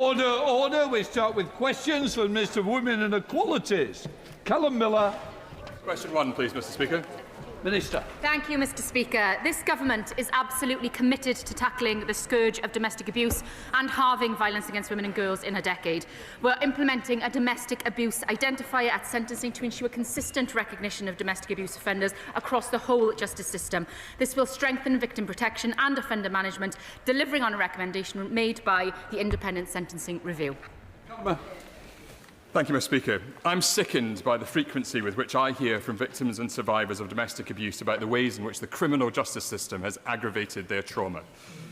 Order, order. We start with questions from Minister for Women and Equalities. Callum Miller. Question 1, please, Mr. Speaker. Minister. Thank you, Mr. Speaker. This government is absolutely committed to tackling the scourge of domestic abuse and halving violence against women and girls in a decade. We're implementing a domestic abuse identifier at sentencing to ensure consistent recognition of domestic abuse offenders across the whole justice system. This will strengthen victim protection and offender management, delivering on a recommendation made by the Independent Sentencing Review. Thank you, Mr. Speaker. I'm sickened by the frequency with which I hear from victims and survivors of domestic abuse about the ways in which the criminal justice system has aggravated their trauma.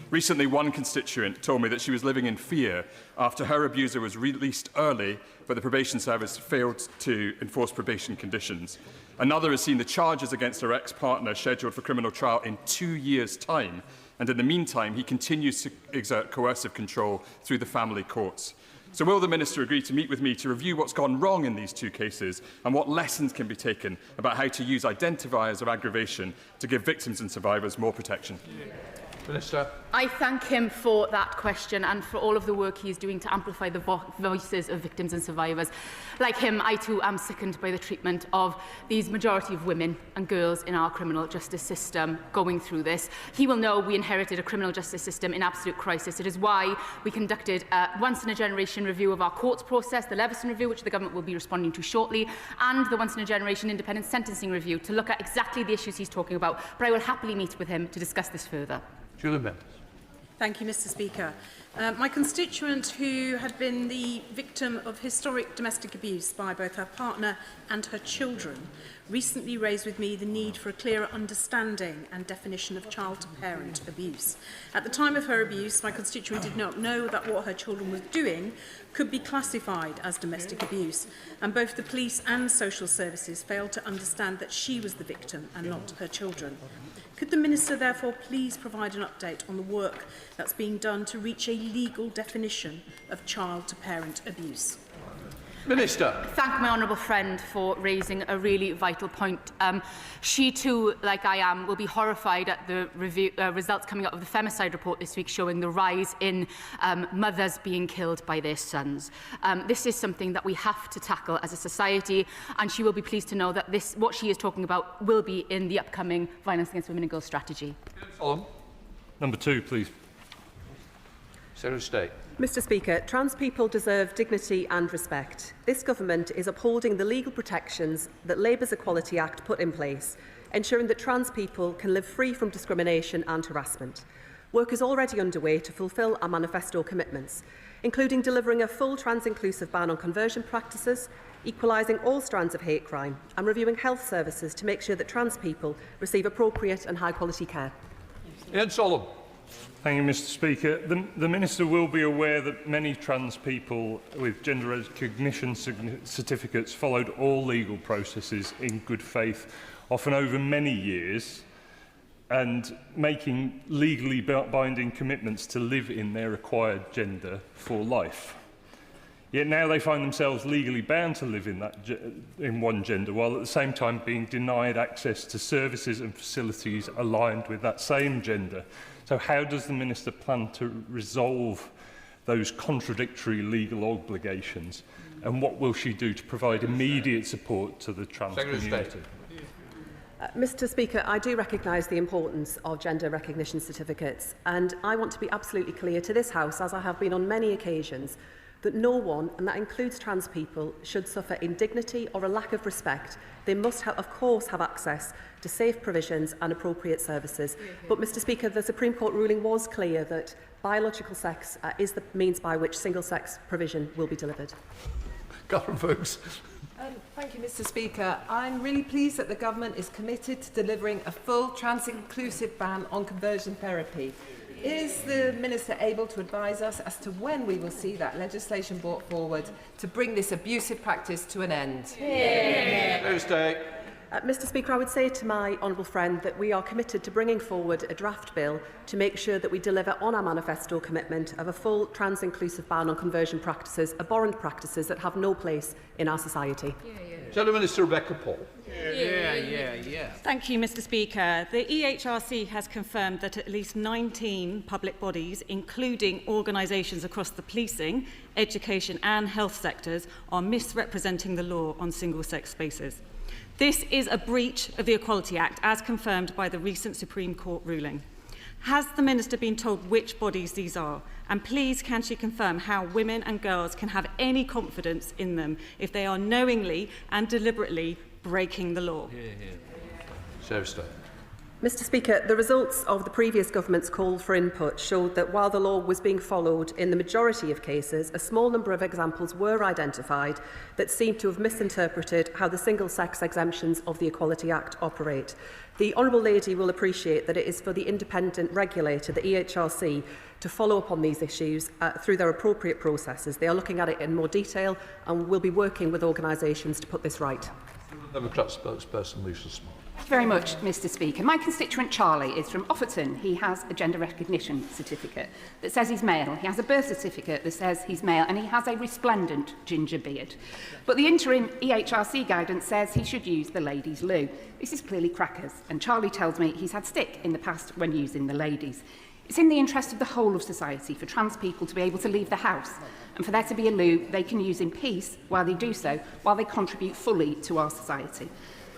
Recently, one constituent told me that she was living in fear after her abuser was released early, but the probation service failed to enforce probation conditions. Another has seen the charges against her ex-partner scheduled for criminal trial in 2 years' time, and in the meantime, he continues to exert coercive control through the family courts. So will the Minister agree to meet with me to review what's gone wrong in these 2 cases and what lessons can be taken about how to use identifiers of aggravation to give victims and survivors more protection? Minister. I thank him for that question and for all of the work he is doing to amplify the voices of victims and survivors. Like him, I too am sickened by the treatment of these majority of women and girls in our criminal justice system going through this. He will know we inherited a criminal justice system in absolute crisis. It is why we conducted a once-in-a-generation review of our courts process, the Leveson Review, which the Government will be responding to shortly, and the once-in-a-generation independent sentencing review to look at exactly the issues he's talking about. But I will happily meet with him to discuss this further. Julie Member. Thank you, Mr. Speaker. My constituent, who had been the victim of historic domestic abuse by both her partner and her children, recently raised with me the need for a clearer understanding and definition of child-to-parent abuse. At the time of her abuse, my constituent did not know that what her children were doing could be classified as domestic abuse, and both the police and social services failed to understand that she was the victim and not her children. Could the Minister therefore please provide an update on the work that's being done to reach a legal definition of child-to-parent abuse? Minister. Thank my honourable friend for raising a really vital point. She too, like I am, will be horrified at the results coming out of the femicide report this week showing the rise in mothers being killed by their sons. This is something that we have to tackle as a society, and she will be pleased to know that what she is talking about will be in the upcoming Violence Against Women and Girls strategy. Number 2, please. Secretary of State. Mr. Speaker, trans people deserve dignity and respect. This government is upholding the legal protections that Labour's Equality Act put in place, ensuring that trans people can live free from discrimination and harassment. Work is already underway to fulfil our manifesto commitments, including delivering a full trans-inclusive ban on conversion practices, equalising all strands of hate crime, and reviewing health services to make sure that trans people receive appropriate and high-quality care. Ian Solomon. Thank you, Mr. Speaker. The Minister will be aware that many trans people with gender recognition certificates followed all legal processes in good faith, often over many years, and making legally binding commitments to live in their acquired gender for life. Yet now they find themselves legally bound to live in one gender, while at the same time being denied access to services and facilities aligned with that same gender. So how does the Minister plan to resolve those contradictory legal obligations, and what will she do to provide immediate support to the trans community? Mr. Speaker, I do recognise the importance of gender recognition certificates, and I want to be absolutely clear to this House, as I have been on many occasions, that no one, and that includes trans people, should suffer indignity or a lack of respect. They must, of course, have access to safe provisions and appropriate services. But, Mr. Speaker, the Supreme Court ruling was clear that biological sex is the means by which single-sex provision will be delivered. Catherine Fuchs. Thank you, Mr. Speaker. I'm really pleased that the Government is committed to delivering a full trans-inclusive ban on conversion therapy. Is the Minister able to advise us as to when we will see that legislation brought forward to bring this abusive practice to an end? Thursday. Mr. Speaker, I would say to my honourable friend that we are committed to bringing forward a draft bill to make sure that we deliver on our manifesto commitment of a full trans-inclusive ban on conversion practices, abhorrent practices that have no place in our society. General Minister Rebecca Paul. Thank you, Mr. Speaker. The EHRC has confirmed that at least 19 public bodies, including organisations across the policing, education and health sectors, are misrepresenting the law on single-sex spaces. This is a breach of the Equality Act, as confirmed by the recent Supreme Court ruling. Has the Minister been told which bodies these are? And please, can she confirm how women and girls can have any confidence in them if they are knowingly and deliberately breaking the law? Mr. Speaker, the results of the previous government's call for input showed that while the law was being followed in the majority of cases, a small number of examples were identified that seemed to have misinterpreted how the single-sex exemptions of the Equality Act operate. The Honourable Lady will appreciate that it is for the independent regulator, the EHRC, to follow up on these issues through their appropriate processes. They are looking at it in more detail and will be working with organisations to put this right. Democrat spokesperson Lisa Smart. Thank you very much, Mr. Speaker. My constituent Charlie is from Offerton. He has a gender recognition certificate that says he's male. He has a birth certificate that says he's male, and he has a resplendent ginger beard. But the interim EHRC guidance says he should use the ladies' loo. This is clearly crackers, and Charlie tells me he's had stick in the past when using the ladies. It's in the interest of the whole of society for trans people to be able to leave the house and for there to be a loo they can use in peace while they do so, while they contribute fully to our society.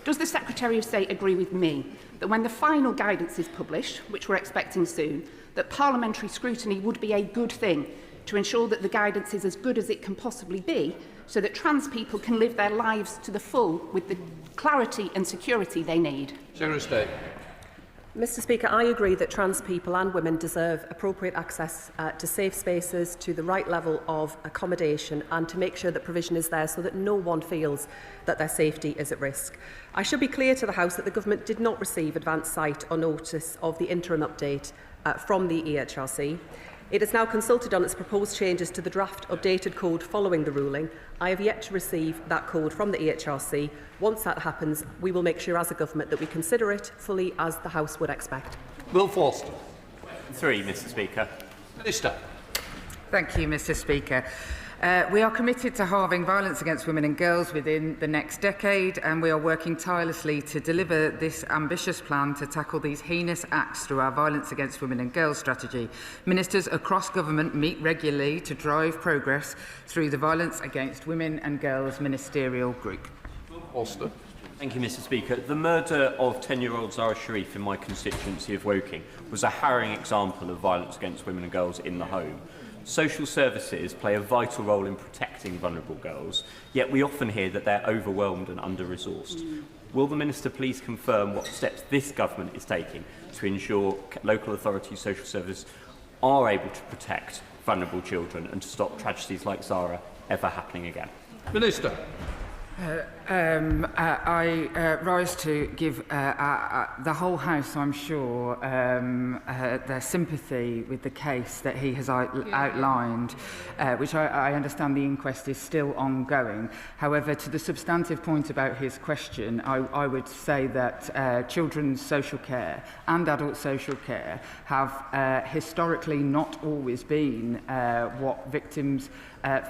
Does the Secretary of State agree with me that when the final guidance is published, which we're expecting soon, that parliamentary scrutiny would be a good thing to ensure that the guidance is as good as it can possibly be, so that trans people can live their lives to the full with the clarity and security they need? Secretary of State. Mr. Speaker, I agree that trans people and women deserve appropriate access to safe spaces, to the right level of accommodation, and to make sure that provision is there so that no one feels that their safety is at risk. I should be clear to the House that the Government did not receive advance sight or notice of the interim update from the EHRC. It is now consulted on its proposed changes to the draft updated code following the ruling. I have yet to receive that code from the EHRC. Once that happens, we will make sure as a government that we consider it fully as the House would expect. Will Forster. 3, Mr. Speaker. Minister. Thank you, Mr. Speaker. We are committed to halving violence against women and girls within the next decade, and we are working tirelessly to deliver this ambitious plan to tackle these heinous acts through our Violence Against Women and Girls strategy. Ministers across government meet regularly to drive progress through the Violence Against Women and Girls Ministerial Group. Forster. Thank you, Mr. Speaker. The murder of 10-year-old Zara Sharif in my constituency of Woking was a harrowing example of violence against women and girls in the home. Social services play a vital role in protecting vulnerable girls, yet we often hear that they're overwhelmed and under-resourced. Will the Minister please confirm what steps this government is taking to ensure local authorities' social services are able to protect vulnerable children and to stop tragedies like Zara ever happening again? Minister. I rise to give the whole House, I'm sure, their sympathy with the case that he has outlined, which I understand the inquest is still ongoing. However, to the substantive point about his question, I would say that children's social care and adult social care have historically not always been what victims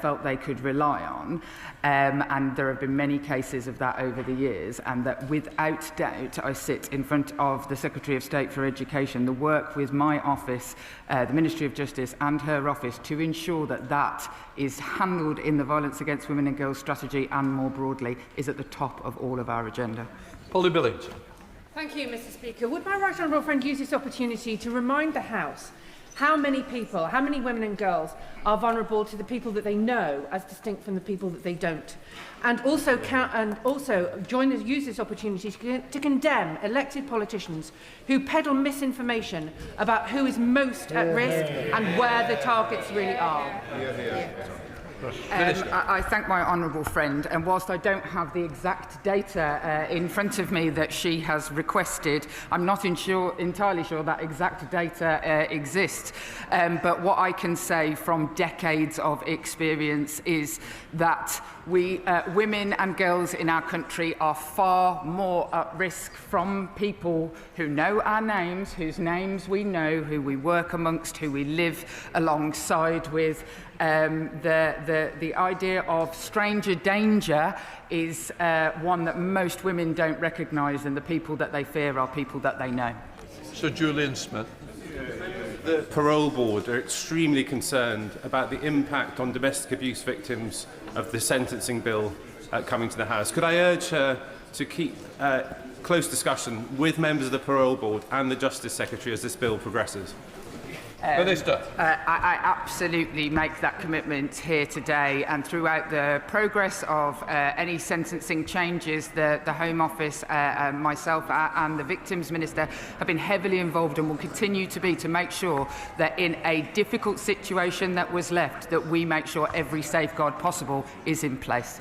felt they could rely on, and there have been many cases of that over the years, and that without doubt I sit in front of the Secretary of State for Education, the work with my office, the Ministry of Justice and her office to ensure that that is handled in the Violence Against Women and Girls strategy and more broadly is at the top of all of our agenda. Polly Billington. Thank you, Mr. Speaker. Would my right honourable friend use this opportunity to remind the House how many people, how many women and girls are vulnerable to the people that they know as distinct from the people that they don't? And also use this opportunity to condemn elected politicians who peddle misinformation about who is most at risk and where the targets really are. I thank my honourable friend, and whilst I don't have the exact data in front of me that she has requested, I'm not entirely sure that exact data exists. But what I can say from decades of experience is that women and girls in our country are far more at risk from people who know our names, whose names we know, who we work amongst, who we live alongside with, the the idea of stranger danger is one that most women don't recognise, and the people that they fear are people that they know. Sir Julian Smith. The Parole Board are extremely concerned about the impact on domestic abuse victims of the sentencing bill coming to the House. Could I urge her to keep close discussion with members of the Parole Board and the Justice Secretary as this bill progresses? Minister. I absolutely make that commitment here today, and throughout the progress of any sentencing changes, the Home Office, myself and the Victims Minister have been heavily involved and will continue to be, to make sure that in a difficult situation that was left, that we make sure every safeguard possible is in place.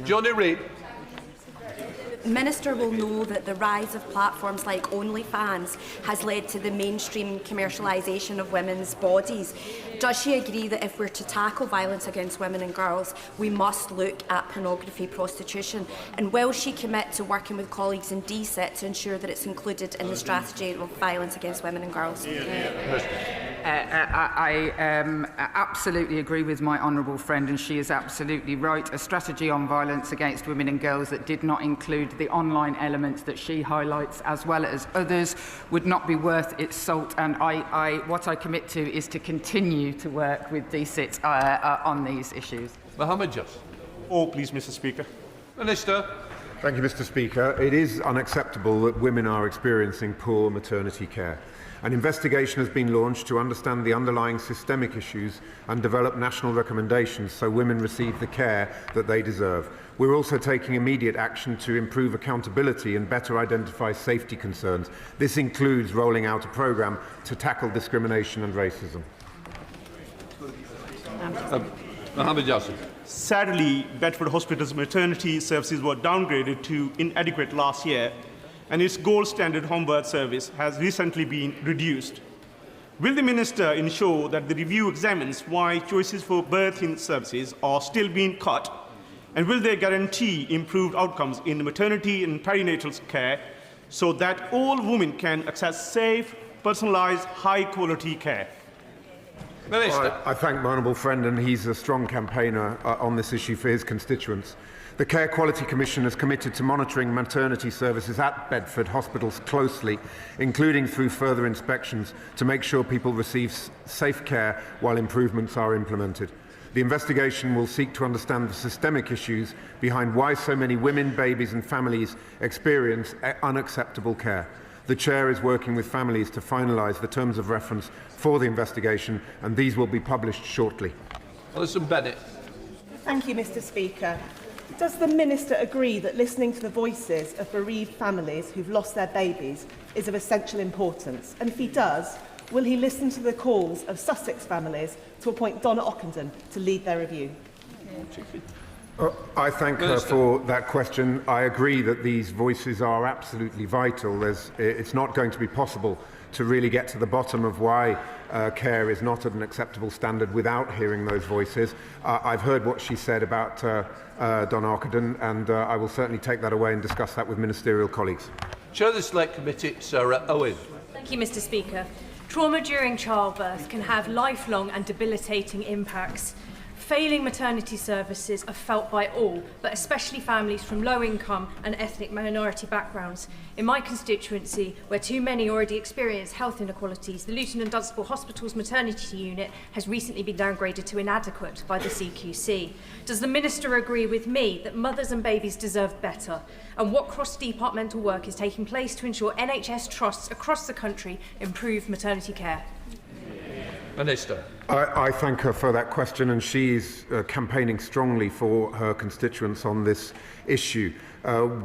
Johnny Reid. The Minister will know that the rise of platforms like OnlyFans has led to the mainstream commercialisation of women's bodies. Does she agree that if we're to tackle violence against women and girls, we must look at pornography prostitution? And will she commit to working with colleagues in DSIT to ensure that it's included in the strategy of violence against women and girls? I absolutely agree with my honourable friend, and she is absolutely right. A strategy on violence against women and girls that did not include the online elements that she highlights, as well as others, would not be worth its salt. And what I commit to is to continue to work with DSIT on these issues. Mohammed Just. Oh, please, Mr. Speaker. Minister. Thank you, Mr. Speaker. It is unacceptable that women are experiencing poor maternity care. An investigation has been launched to understand the underlying systemic issues and develop national recommendations so women receive the care that they deserve. We're also taking immediate action to improve accountability and better identify safety concerns. This includes rolling out a programme to tackle discrimination and racism. Mohammed Yassin. Sadly, Bedford Hospital's maternity services were downgraded to inadequate last year, and its gold standard home birth service has recently been reduced. Will the Minister ensure that the review examines why choices for birthing services are still being cut, and will they guarantee improved outcomes in maternity and perinatal care so that all women can access safe, personalised, high-quality care? I thank my honourable friend, and he's a strong campaigner on this issue for his constituents. The Care Quality Commission is committed to monitoring maternity services at Bedford hospitals closely, including through further inspections, to make sure people receive safe care while improvements are implemented. The investigation will seek to understand the systemic issues behind why so many women, babies and families experience unacceptable care. The Chair is working with families to finalise the terms of reference for the investigation, and these will be published shortly. Alison Bennett. Thank you, Mr. Speaker. Does the Minister agree that listening to the voices of bereaved families who've lost their babies is of essential importance? And if he does, will he listen to the calls of Sussex families to appoint Donna Ockenden to lead their review? I thank her for that question. I agree that these voices are absolutely vital. It's not going to be possible to really get to the bottom of why care is not at an acceptable standard without hearing those voices. I've heard what she said about Donna Ockenden, and I will certainly take that away and discuss that with ministerial colleagues. Chair of the Select Committee, Sarah Owen. Thank you, Mr. Speaker. Trauma during childbirth can have lifelong and debilitating impacts. Failing maternity services are felt by all, but especially families from low-income and ethnic minority backgrounds. In my constituency, where too many already experience health inequalities, the Luton and Dunstable Hospital's maternity unit has recently been downgraded to inadequate by the CQC. Does the Minister agree with me that mothers and babies deserve better? And what cross-departmental work is taking place to ensure NHS trusts across the country improve maternity care? Minister. I thank her for that question, and she is campaigning strongly for her constituents on this issue.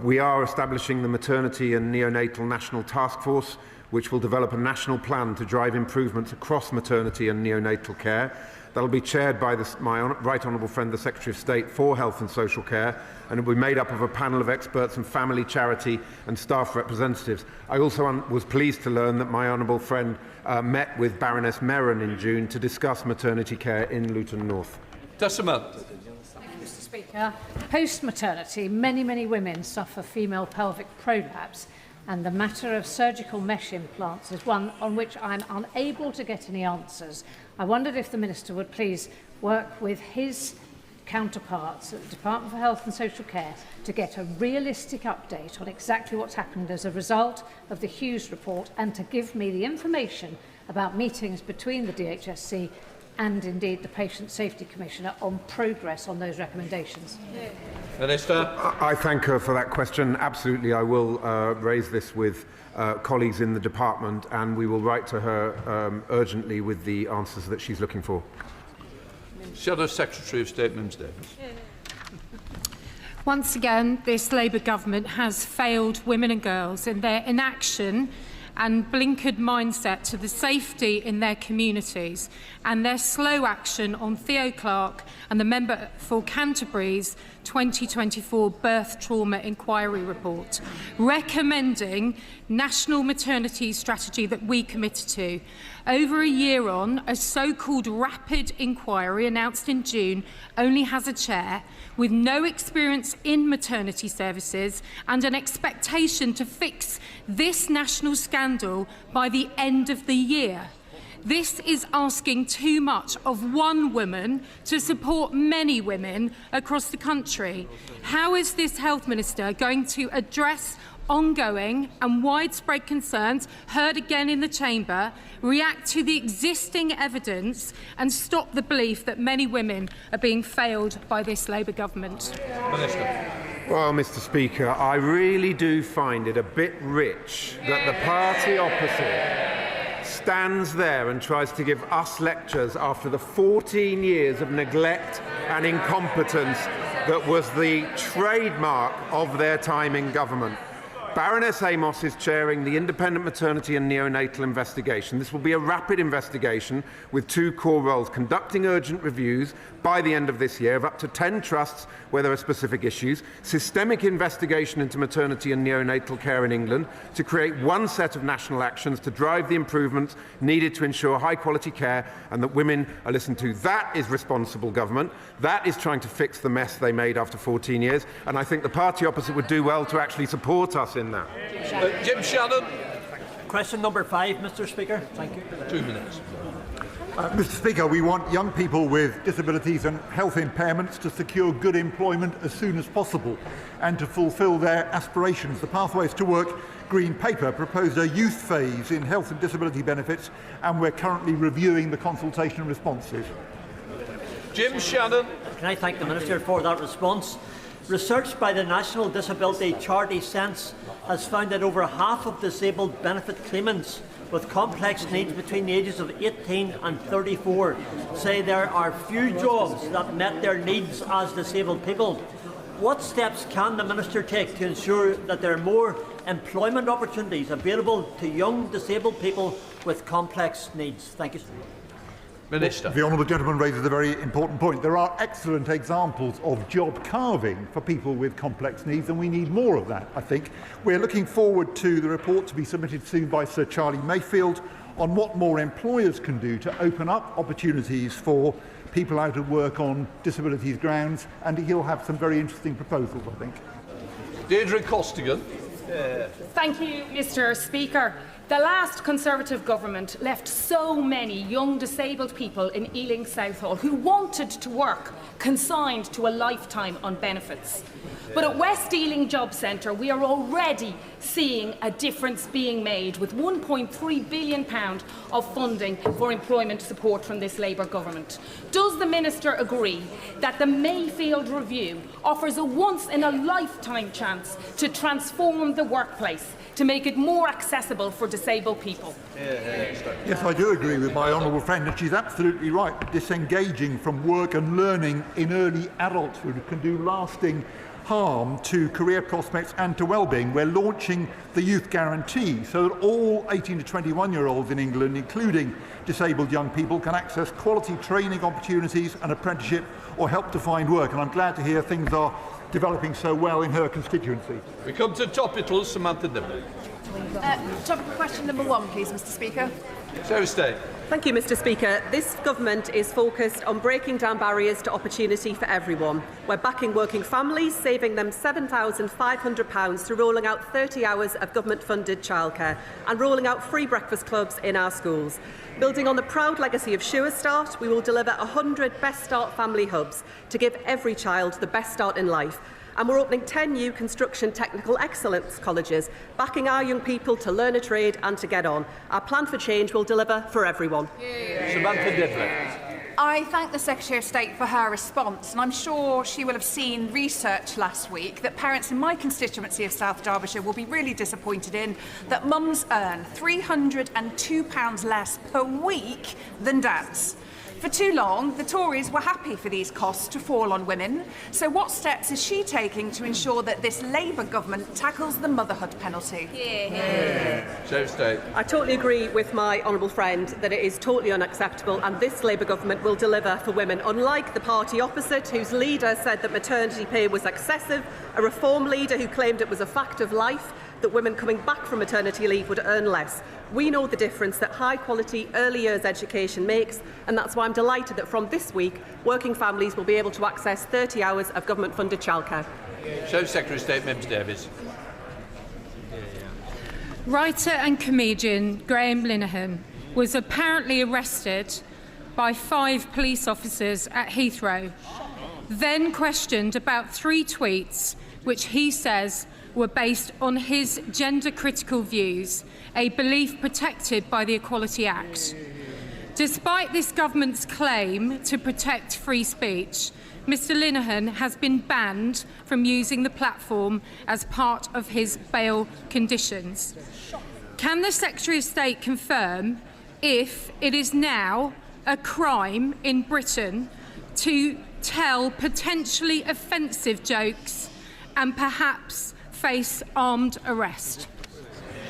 We are establishing the Maternity and Neonatal National Task Force, which will develop a national plan to drive improvements across maternity and neonatal care. That will be chaired by my right honourable friend, the Secretary of State for Health and Social Care, and it will be made up of a panel of experts and family, charity and staff representatives. I also was pleased to learn that my honourable friend met with Baroness Merron in June to discuss maternity care in Luton North. Decima. Mr. Speaker, post-maternity, many women suffer female pelvic prolapse, and the matter of surgical mesh implants is one on which I'm unable to get any answers. I wondered if the Minister would please work with his counterparts at the Department for Health and Social Care to get a realistic update on exactly what's happened as a result of the Hughes report, and to give me the information about meetings between the DHSC and indeed the Patient Safety Commissioner on progress on those recommendations. Minister. I thank her for that question. Absolutely, I will raise this with colleagues in the department, and we will write to her urgently with the answers that she's looking for. Shadow Secretary of State, Mims Davis. Once again, this Labour government has failed women and girls in their inaction and blinkered mindset to the safety in their communities, and their slow action on Theo Clark and the member for Canterbury's 2024 Birth Trauma Inquiry Report, recommending national maternity strategy that we committed to. Over a year on, a so-called rapid inquiry announced in June only has a chair with no experience in maternity services and an expectation to fix this national scandal by the end of the year. This is asking too much of one woman to support many women across the country. How is this Health Minister going to address ongoing and widespread concerns heard again in the Chamber, react to the existing evidence and stop the belief that many women are being failed by this Labour government? Minister. Well, Mr. Speaker, I really do find it a bit rich that the party opposite stands there and tries to give us lectures after the 14 years of neglect and incompetence that was the trademark of their time in government. Baroness Amos is chairing the Independent Maternity and Neonatal Investigation. This will be a rapid investigation with two core roles: conducting urgent reviews by the end of this year of up to 10 trusts where there are specific issues, systemic investigation into maternity and neonatal care in England to create one set of national actions to drive the improvements needed to ensure high-quality care and that women are listened to. That is responsible government. That is trying to fix the mess they made after 14 years, and I think the party opposite would do well to actually support us in that. Jim Shannon. Question number 5, Mr. Speaker. Thank you. 2 minutes. Mr. Speaker, we want young people with disabilities and health impairments to secure good employment as soon as possible and to fulfil their aspirations. The Pathways to Work Green Paper proposed a youth phase in health and disability benefits, and we're currently reviewing the consultation responses. Jim Shannon. Can I thank the Minister for that response? Research by the national disability charity Sense has found that over half of disabled benefit claimants with complex needs between the ages of 18 and 34 say there are few jobs that met their needs as disabled people. What steps can the Minister take to ensure that there are more employment opportunities available to young disabled people with complex needs? Thank you. Minister. The honourable gentleman raises a very important point. There are excellent examples of job carving for people with complex needs, and we need more of that, I think. We're looking forward to the report to be submitted soon by Sir Charlie Mayfield on what more employers can do to open up opportunities for people out of work on disabilities grounds, and he'll have some very interesting proposals, I think. Deirdre Costigan. Thank you, Mr. Speaker. The last Conservative government left so many young disabled people in Ealing Southall who wanted to work consigned to a lifetime on benefits. But at West Ealing Job Centre, we are already seeing a difference being made with £1.3 billion of funding for employment support from this Labour government. Does the Minister agree that the Mayfield Review offers a once-in-a-lifetime chance to transform the workplace to make it more accessible for disabled people? Yes, I do agree with my honourable friend, and she's absolutely right. Disengaging from work and learning in early adulthood can do lasting harm to career prospects and to well-being. We're launching the Youth Guarantee so that all 18 to 21-year-olds in England, including disabled young people, can access quality training opportunities, an apprenticeship or help to find work. And I'm glad to hear things are developing so well in her constituency. We come to topicals. Samantha Dimmock. Topical question number 1, please, Mr. Speaker. Secretary of State. Thank you, Mr Speaker. This government is focused on breaking down barriers to opportunity for everyone. We're backing working families, saving them £7,500 through rolling out 30 hours of government-funded childcare and rolling out free breakfast clubs in our schools. Building on the proud legacy of Sure Start, we will deliver 100 Best Start family hubs to give every child the best start in life. And we're opening 10 new construction technical excellence colleges, backing our young people to learn a trade and to get on. Our plan for change will deliver for everyone. Samantha Diddley. I thank the Secretary of State for her response, and I'm sure she will have seen research last week that parents in my constituency of South Derbyshire will be really disappointed in, that mums earn £302 less per week than dads. For too long, the Tories were happy for these costs to fall on women. So what steps is she taking to ensure that this Labour government tackles the motherhood penalty? I totally agree with my honourable friend that it is totally unacceptable, and this Labour government will deliver for women. Unlike the party opposite, whose leader said that maternity pay was excessive, a reform leader who claimed it was a fact of life that women coming back from maternity leave would earn less. We know the difference that high-quality early years education makes, and that's why I'm delighted that from this week, working families will be able to access 30 hours of government-funded childcare. Show Secretary of State Mims Davies. Writer and comedian Graham Linehan was apparently arrested by 5 police officers at Heathrow, then questioned about 3 tweets which he says were based on his gender-critical views, a belief protected by the Equality Act. Despite this government's claim to protect free speech, Mr Linehan has been banned from using the platform as part of his bail conditions. Can the Secretary of State confirm if it is now a crime in Britain to tell potentially offensive jokes and perhaps face armed arrest?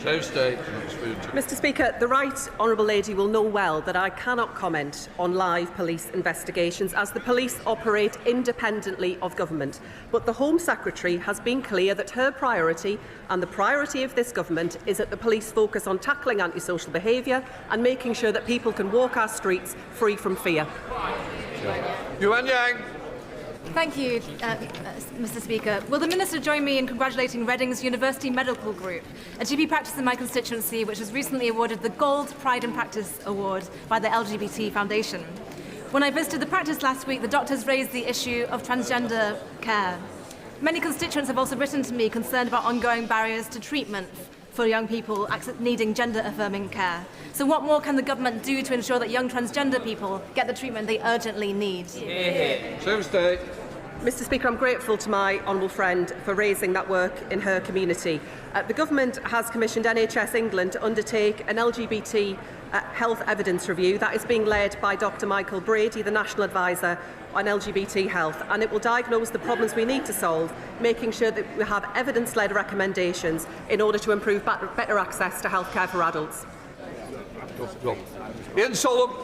Mr Speaker, the Right Honourable Lady will know well that I cannot comment on live police investigations, as the police operate independently of government. But the Home Secretary has been clear that her priority and the priority of this government is that the police focus on tackling antisocial behaviour and making sure that people can walk our streets free from fear. Yuan Yang. Thank you, Mr Speaker. Will the Minister join me in congratulating Reading's University Medical Group, a GP practice in my constituency which was recently awarded the Gold Pride in Practice Award by the LGBT Foundation? When I visited the practice last week, the doctors raised the issue of transgender care. Many constituents have also written to me concerned about ongoing barriers to treatment for young people needing gender-affirming care. So what more can the government do to ensure that young transgender people get the treatment they urgently need? Mr Speaker, I'm grateful to my honourable friend for raising that work in her community. The government has commissioned NHS England to undertake an LGBT health evidence review that is being led by Dr Michael Brady, the National Advisor on LGBT health, and it will diagnose the problems we need to solve, making sure that we have evidence-led recommendations in order to improve better access to healthcare for adults. Ian Solomon.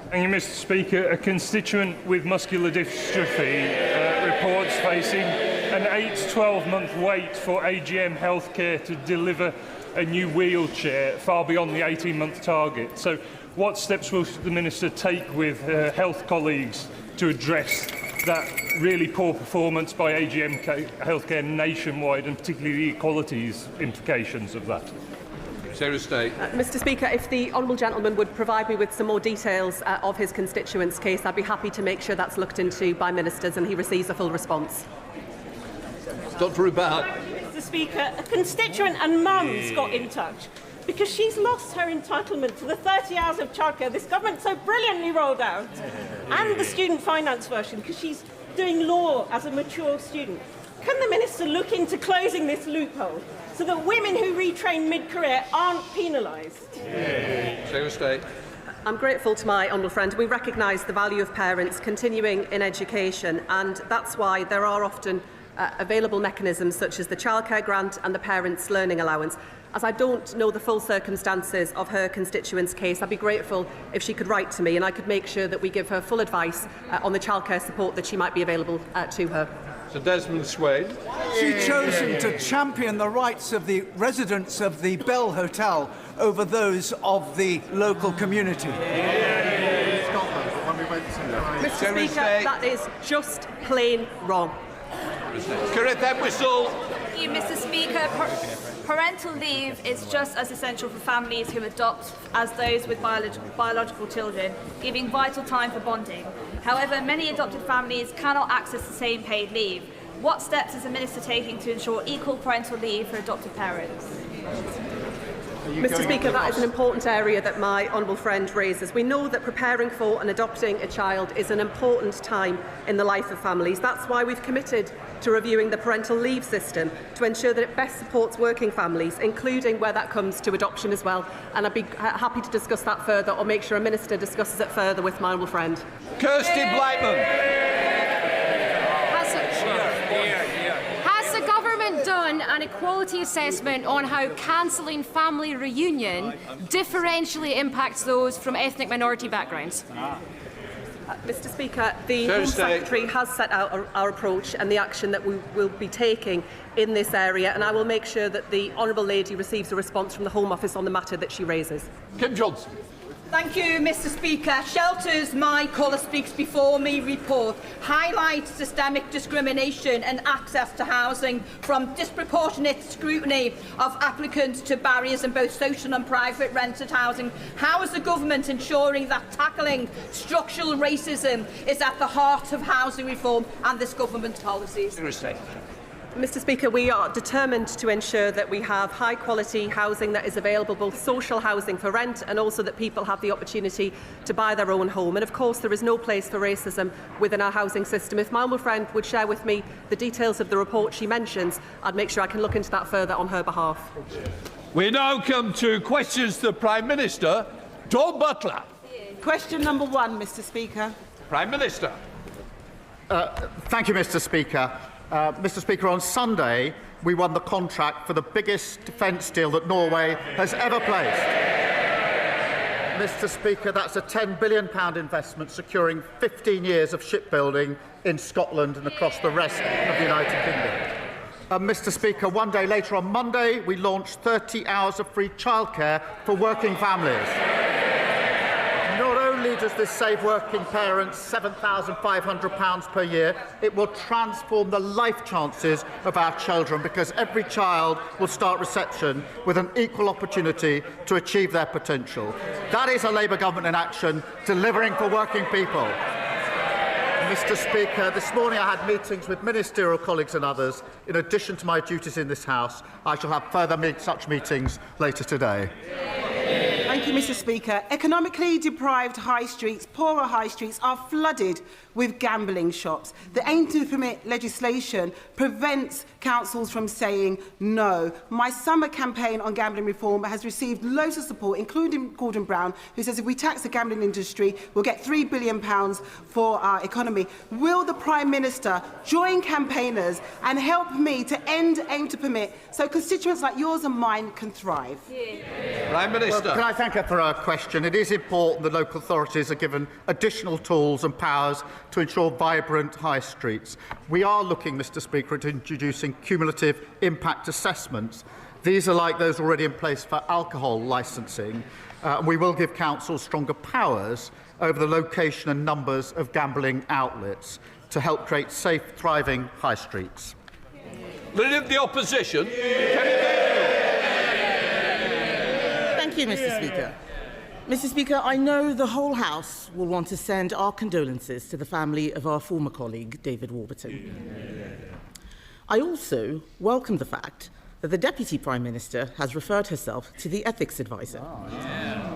Thank you, Mr Speaker. A constituent with muscular dystrophy reports facing an 8 to 12-month wait for AGM Healthcare to deliver a new wheelchair, far beyond the 18-month target. So what steps will the Minister take with her health colleagues to address that really poor performance by AGM Healthcare nationwide, and particularly the Equalities implications of that? Mr Speaker, if the honourable gentleman would provide me with some more details of his constituent's case, I'd be happy to make sure that's looked into by ministers and he receives a full response. Dr Rubad. Mr Speaker, a constituent and mum's got in touch because she's lost her entitlement to the 30 hours of childcare this government so brilliantly rolled out, and the student finance version because she's doing law as a mature student. Can the Minister look into closing this loophole so that women who retrain mid-career aren't penalised? I'm grateful to my honourable friend. We recognise the value of parents continuing in education, and that's why there are often available mechanisms such as the Childcare Grant and the Parents' Learning Allowance. As I don't know the full circumstances of her constituent's case, I'd be grateful if she could write to me and I could make sure that we give her full advice on the childcare support that she might be available to her. Sir Desmond Swade. She's chosen to champion the rights of the residents of the Bell Hotel over those of the local community. Mr. Speaker, that is just plain wrong. Correct that whistle. Thank you, Mr. Speaker. Parental leave is just as essential for families who adopt as those with biological children, giving vital time for bonding. However, many adopted families cannot access the same paid leave. What steps is the Minister taking to ensure equal parental leave for adopted parents? Mr. Speaker, that is an important area that my honourable friend raises. We know that preparing for and adopting a child is an important time in the life of families. That's why we've committed to reviewing the parental leave system to ensure that it best supports working families, including where that comes to adoption as well. And I'd be happy to discuss that further or make sure a minister discusses it further with my honourable friend. Kirsty Blackman. Done an equality assessment on how cancelling family reunion differentially impacts those from ethnic minority backgrounds? Mr. Speaker, the Home Secretary has set out our approach and the action that we will be taking in this area, and I will make sure that the Honourable Lady receives a response from the Home Office on the matter that she raises. Kim Johnson. Thank you, Mr. Speaker. Shelters My Colour Speaks Before Me report highlights systemic discrimination and access to housing, from disproportionate scrutiny of applicants to barriers in both social and private rented housing. How is the government ensuring that tackling structural racism is at the heart of housing reform and this government's policies? Mr. Speaker, we are determined to ensure that we have high-quality housing that is available, both social housing for rent and also that people have the opportunity to buy their own home. And of course, there is no place for racism within our housing system. If my honourable friend would share with me the details of the report she mentions, I'd make sure I can look into that further on her behalf. We now come to questions to the Prime Minister. Dawn Butler. Question number 1, Mr. Speaker. Prime Minister. Thank you, Mr. Speaker. Mr. Speaker, on Sunday, we won the contract for the biggest defence deal that Norway has ever placed. Mr. Speaker, that's a £10 billion investment securing 15 years of shipbuilding in Scotland and across the rest of the United Kingdom. Mr. Speaker, one day later on Monday, we launched 30 hours of free childcare for working families. Not only does this save working parents £7,500 per year, it will transform the life chances of our children, because every child will start reception with an equal opportunity to achieve their potential. That is a Labour government in action, delivering for working people. Mr. Speaker, this morning I had meetings with ministerial colleagues and others. In addition to my duties in this House, I shall have further such meetings later today. Thank you, Mr. Speaker. Economically deprived high streets, poorer high streets, are flooded with gambling shops. The aim to permit legislation prevents councils from saying no. My summer campaign on gambling reform has received loads of support, including Gordon Brown, who says if we tax the gambling industry, we'll get £3 billion for our economy. Will the Prime Minister join campaigners and help me to end aim to permit so constituents like yours and mine can thrive? Prime Minister. Well, can I thank her for her question? It is important that local authorities are given additional tools and powers to ensure vibrant high streets. We are looking, Mr. Speaker, at introducing cumulative impact assessments. These are like those already in place for alcohol licensing. We will give councils stronger powers over the location and numbers of gambling outlets to help create safe, thriving high streets. Leader of the Opposition. Thank you, Mr. Speaker. Mr. Speaker, I know the whole House will want to send our condolences to the family of our former colleague, David Warburton. I also welcome the fact that the Deputy Prime Minister has referred herself to the ethics advisor.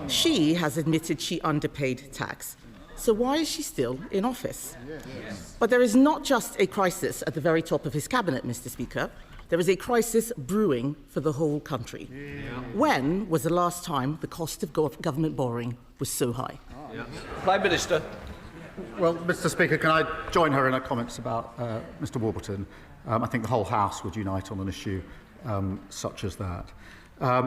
She has admitted she underpaid tax. So why is she still in office? But there is not just a crisis at the very top of his cabinet, Mr. Speaker. There is a crisis brewing for the whole country. When was the last time the cost of government borrowing was so high? Prime Minister. Well, Mr. Speaker, can I join her in her comments about Mr. Warburton? I think the whole House would unite on an issue such as that.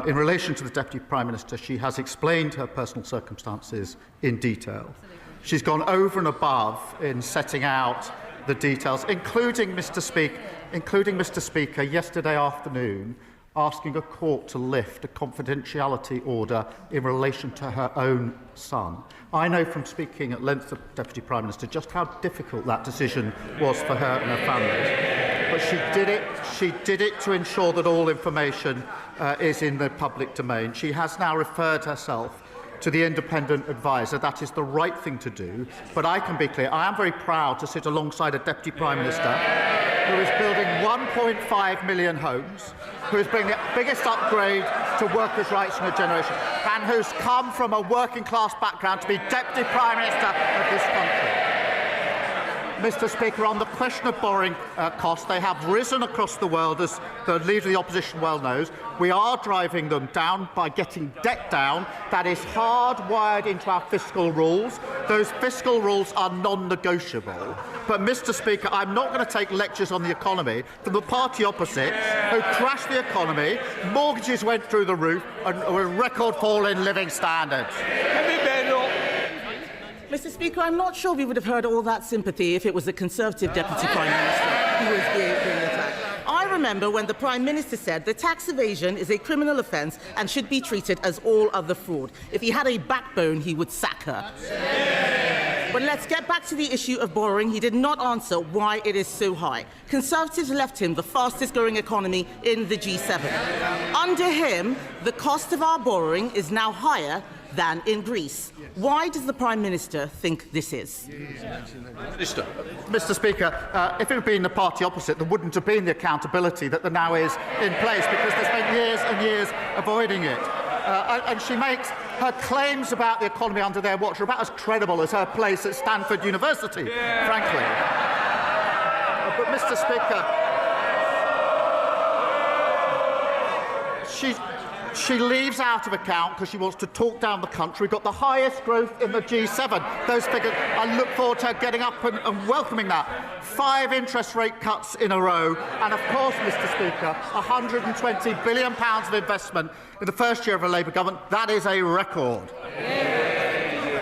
In relation to the Deputy Prime Minister, she has explained her personal circumstances in detail. She's gone over and above in setting out the details, including, Mr. Speaker, yesterday afternoon, asking a court to lift a confidentiality order in relation to her own son. I know from speaking at length to the Deputy Prime Minister just how difficult that decision was for her and her family. But she did it to ensure that all information is in the public domain. She has now referred herself to the independent adviser. That is the right thing to do. But I can be clear, I am very proud to sit alongside a Deputy Prime Minister who is building 1.5 million homes, who is bringing the biggest upgrade to workers' rights in a generation, and who's come from a working-class background to be Deputy Prime Minister of this country. Mr. Speaker, on the question of borrowing costs, they have risen across the world, as the Leader of the Opposition well knows. We are driving them down by getting debt down. That is hardwired into our fiscal rules. Those fiscal rules are non-negotiable. But, Mr. Speaker, I'm not going to take lectures on the economy from the party opposite, who crashed the economy, mortgages went through the roof, and a record fall in living standards. Mr. Speaker, I'm not sure we would have heard all that sympathy if it was the Conservative Deputy Prime Minister who was being attacked. I remember when the Prime Minister said that tax evasion is a criminal offence and should be treated as all other fraud. If he had a backbone, he would sack her. But let's get back to the issue of borrowing. He did not answer why it is so high. Conservatives left him the fastest-growing economy in the G7. Under him, the cost of our borrowing is now higher than in Greece. Why does the Prime Minister think this is? Mr. Speaker, if it had been the party opposite, there wouldn't have been the accountability that there now is in place, because they spent years and years avoiding it. And she makes her claims about the economy under their watch are about as credible as her place at Stanford University, frankly. But, Mr. Speaker, she leaves out of account because she wants to talk down the country. We've got the highest growth in the G7. Those figures, I look forward to her getting up and welcoming that. 5 interest rate cuts in a row. And of course, Mr. Speaker, £120 billion of investment in the first year of a Labour government. That is a record.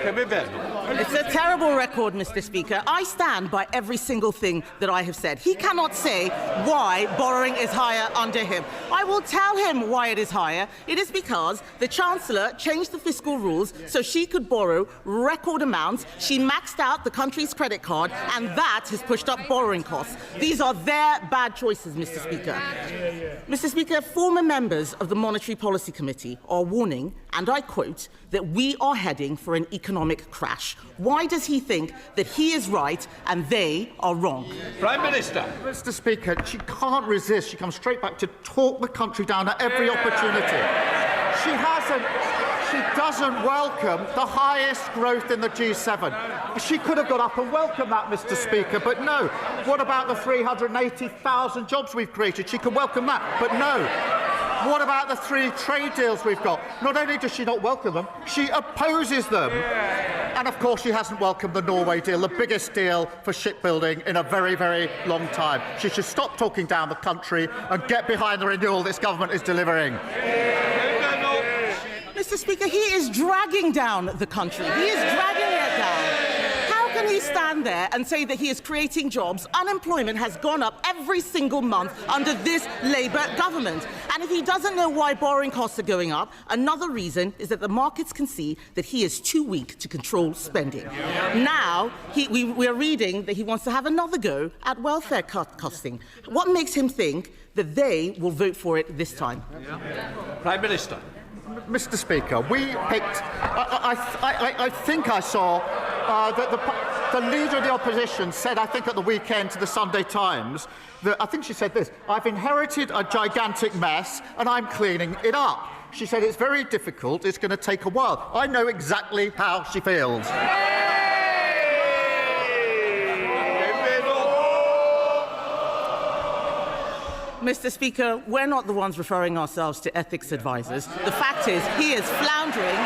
It's a terrible record, Mr. Speaker. I stand by every single thing that I have said. He cannot say why borrowing is higher under him. I will tell him why it is higher. It is because the Chancellor changed the fiscal rules so she could borrow record amounts. She maxed out the country's credit card, and that has pushed up borrowing costs. These are their bad choices, Mr. Speaker. Mr. Speaker, former members of the Monetary Policy Committee are warning, and I quote, that we are heading for an economic crash. Why does he think that he is right and they are wrong? Prime Minister. Mr. Speaker, she can't resist. She comes straight back to talk the country down at every opportunity. She doesn't welcome the highest growth in the G7. She could have got up and welcomed that, Mr. Speaker, but no. What about the 380,000 jobs we've created? She could welcome that, but no. What about the 3 trade deals we've got? Not only does she not welcome them, she opposes them. And of course she hasn't welcomed the Norway deal, the biggest deal for shipbuilding in a very, very long time. She should stop talking down the country and get behind the renewal this government is delivering. Mr. Speaker, he is dragging down the country. He is dragging it down. How can he stand there and say that he is creating jobs? Unemployment has gone up every single month under this Labour government. And if he doesn't know why borrowing costs are going up, another reason is that the markets can see that he is too weak to control spending. Now, we're reading that he wants to have another go at welfare costing. What makes him think that they will vote for it this time? Prime Minister. Mr. Speaker, we picked. I think I saw that the Leader of the Opposition said, I think at the weekend to the Sunday Times, that I think she said this: I've inherited a gigantic mess and I'm cleaning it up. She said it's very difficult, it's going to take a while. I know exactly how she feels. Mr. Speaker, we're not the ones referring ourselves to ethics advisors. The fact is, he is floundering.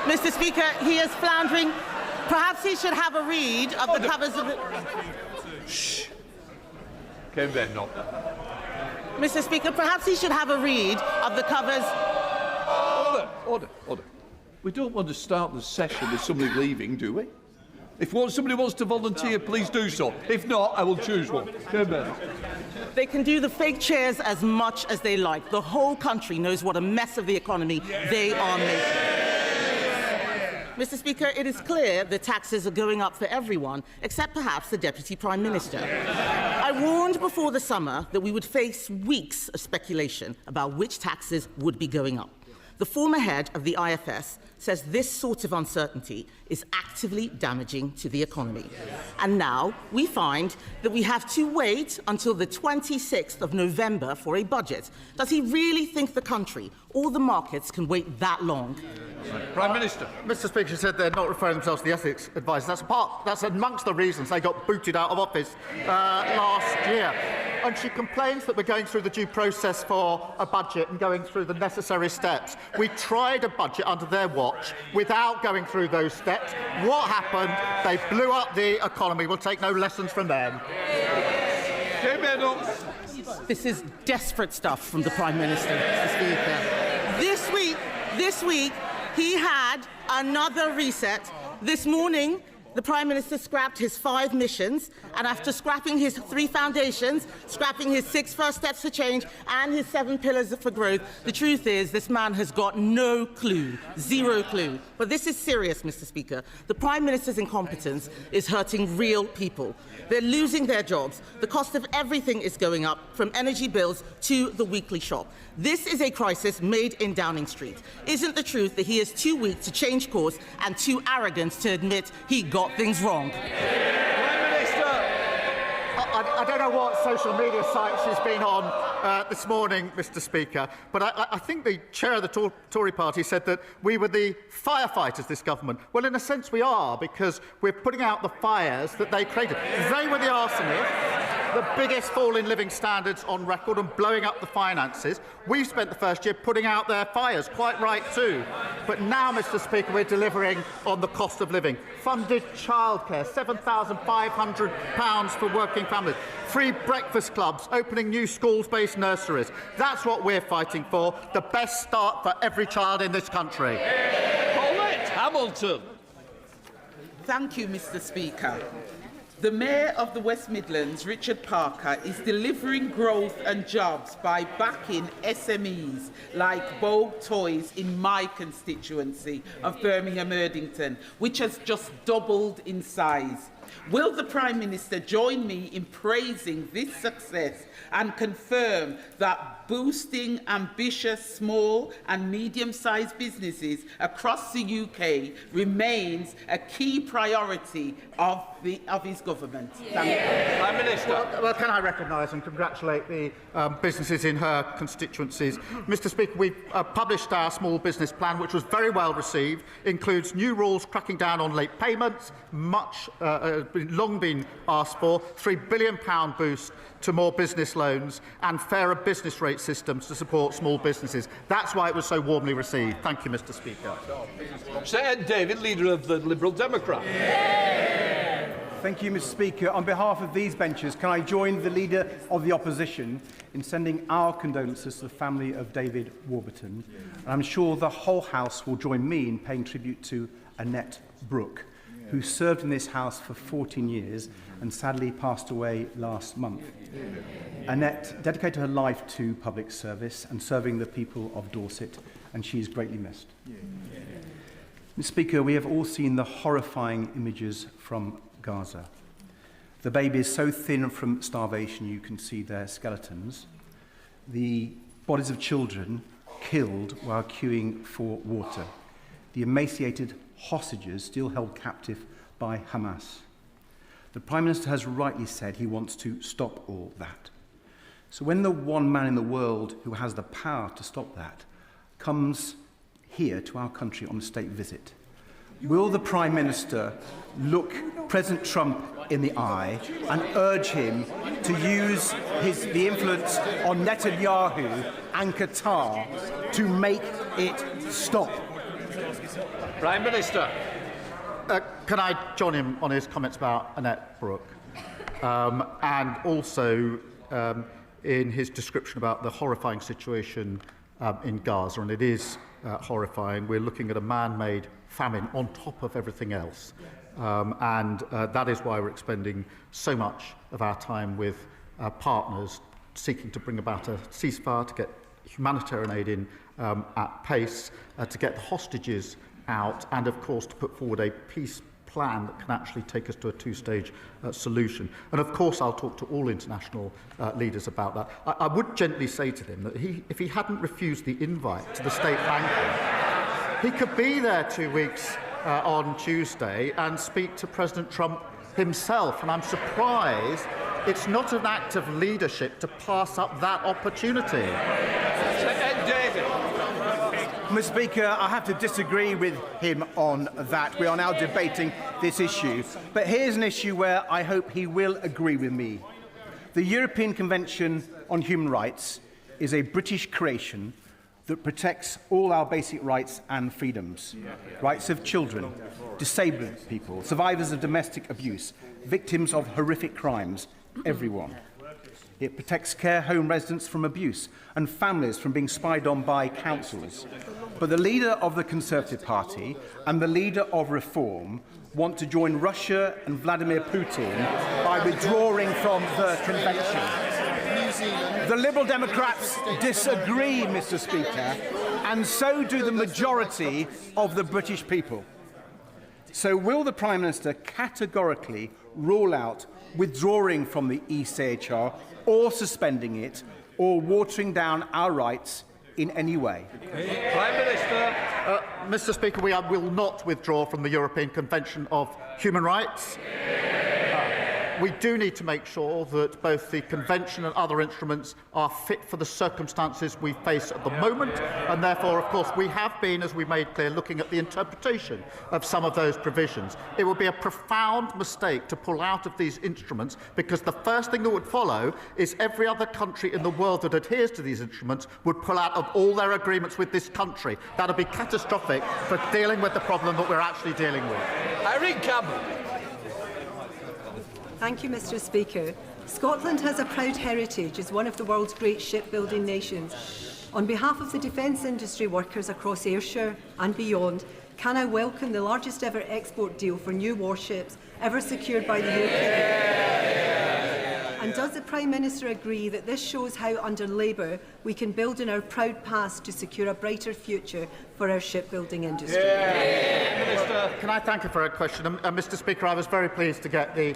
Mr. Speaker, he is floundering. Perhaps he should have a read of the covers of the... Shh. Mr. Speaker, perhaps he should have a read of the covers... Order. We don't want to start the session with somebody leaving, do we? If somebody wants to volunteer, please do so. If not, I will choose one. Chairman. They can do the fake chairs as much as they like. The whole country knows what a mess of the economy they are making. Mr. Speaker, it is clear that taxes are going up for everyone, except perhaps the Deputy Prime Minister. I warned before the summer that we would face weeks of speculation about which taxes would be going up. The former head of the IFS says this sort of uncertainty is actively damaging to the economy. And now we find that we have to wait until the 26th of November for a budget. Does he really think the country or the markets can wait that long? Prime Minister. Mr. Speaker, she said they're not referring themselves to the ethics advisor. That's amongst the reasons they got booted out of office last year. And she complains that we're going through the due process for a budget and going through the necessary steps. We tried a budget under their watch without going through those steps. What happened? They blew up the economy. We'll take no lessons from them. This is desperate stuff from the Prime Minister, Mr. Speaker. This week, he had another reset. This morning, the Prime Minister scrapped his 5 missions, and after scrapping his 3 foundations, scrapping his 6 first steps for change, and his 7 pillars for growth, the truth is this man has got no clue, 0 clue. But this is serious, Mr. Speaker. The Prime Minister's incompetence is hurting real people. They're losing their jobs. The cost of everything is going up, from energy bills to the weekly shop. This is a crisis made in Downing Street. Isn't the truth that he is too weak to change course and too arrogant to admit he got things wrong? I don't know what social media sites she's been on this morning, Mr. Speaker, but I think the chair of the Tory party said that we were the firefighters, this government. Well, in a sense we are, because we're putting out the fires that they created. They were the arsonists, the biggest fall in living standards on record and blowing up the finances. We've spent the first year putting out their fires, quite right too. But now, Mr. Speaker, we're delivering on the cost of living. Funded childcare, £7,500 for working families. Free breakfast clubs, opening new schools-based nurseries. That's what we're fighting for, the best start for every child in this country. Paulette Hamilton. Thank you, Mr. Speaker. The Mayor of the West Midlands, Richard Parker, is delivering growth and jobs by backing SMEs like Bogue Toys in my constituency of Birmingham Erdington, which has just doubled in size. Will the Prime Minister join me in praising this success and confirm that boosting ambitious small and medium-sized businesses across the UK remains a key priority of his government? Thank you. Prime Minister. Well, can I recognise and congratulate the businesses in her constituencies? Mr. Speaker, we published our small business plan, which was very well received, includes new rules cracking down on late payments, much long been asked for, £3 billion boost to more business loans and fairer business rate systems to support small businesses. That's why it was so warmly received. Thank you, Mr. Speaker. Sir Ed David, Leader of the Liberal Democrat. Thank you, Mr. Speaker. On behalf of these benches, can I join the Leader of the Opposition in sending our condolences to the family of David Warburton? And I'm sure the whole House will join me in paying tribute to Annette Brooke, who served in this House for 14 years and sadly passed away last month. Annette dedicated her life to public service and serving the people of Dorset, and she is greatly missed. Mr. Speaker, we have all seen the horrifying images from Gaza. The baby is so thin from starvation you can see their skeletons. The bodies of children killed while queuing for water. The emaciated hostages still held captive by Hamas. The Prime Minister has rightly said he wants to stop all that. So when the one man in the world who has the power to stop that comes here to our country on a state visit, will the Prime Minister look President Trump in the eye and urge him to use the influence on Netanyahu and Qatar to make it stop? Prime Minister. Can I join him on his comments about Annette Brooke and also in his description about the horrifying situation in Gaza? And it is horrifying. We're looking at a man-made famine on top of everything else. And that is why we're expending so much of our time with partners seeking to bring about a ceasefire, to get humanitarian aid in at pace, to get the hostages out, and of course to put forward a peace plan that can actually take us to a two-stage solution. And of course I'll talk to all international leaders about that. I would gently say to them that if he hadn't refused the invite to the state banquet, he could be there 2 weeks on Tuesday and speak to President Trump himself. And I'm surprised it's not an act of leadership to pass up that opportunity. David. Mr. Speaker, I have to disagree with him on that. We are now debating this issue. But here's an issue where I hope he will agree with me. The European Convention on Human Rights is a British creation that protects all our basic rights and freedoms. Rights of children, disabled people, survivors of domestic abuse, victims of horrific crimes, everyone. It protects care home residents from abuse and families from being spied on by councillors. But the leader of the Conservative Party and the leader of Reform want to join Russia and Vladimir Putin by withdrawing from the convention. The Liberal Democrats disagree, Mr. Speaker, and so do the majority of the British people. So will the Prime Minister categorically rule out withdrawing from the ECHR or suspending it or watering down our rights in any way? Prime Minister. Mr. Speaker, we will not withdraw from the European Convention of Human Rights. We do need to make sure that both the Convention and other instruments are fit for the circumstances we face at the moment, and therefore, of course, we have been, as we made clear, looking at the interpretation of some of those provisions. It would be a profound mistake to pull out of these instruments, because the first thing that would follow is every other country in the world that adheres to these instruments would pull out of all their agreements with this country. That would be catastrophic for dealing with the problem that we're actually dealing with. Irene Campbell. Thank you, Mr. Speaker. Scotland has a proud heritage as one of the world's great shipbuilding nations. On behalf of the defence industry workers across Ayrshire and beyond, can I welcome the largest ever export deal for new warships ever secured by the UK? And does the Prime Minister agree that this shows how, under Labour, we can build on our proud past to secure a brighter future for our shipbuilding industry? Can I thank you for a question? Mr. Speaker, I was very pleased to get the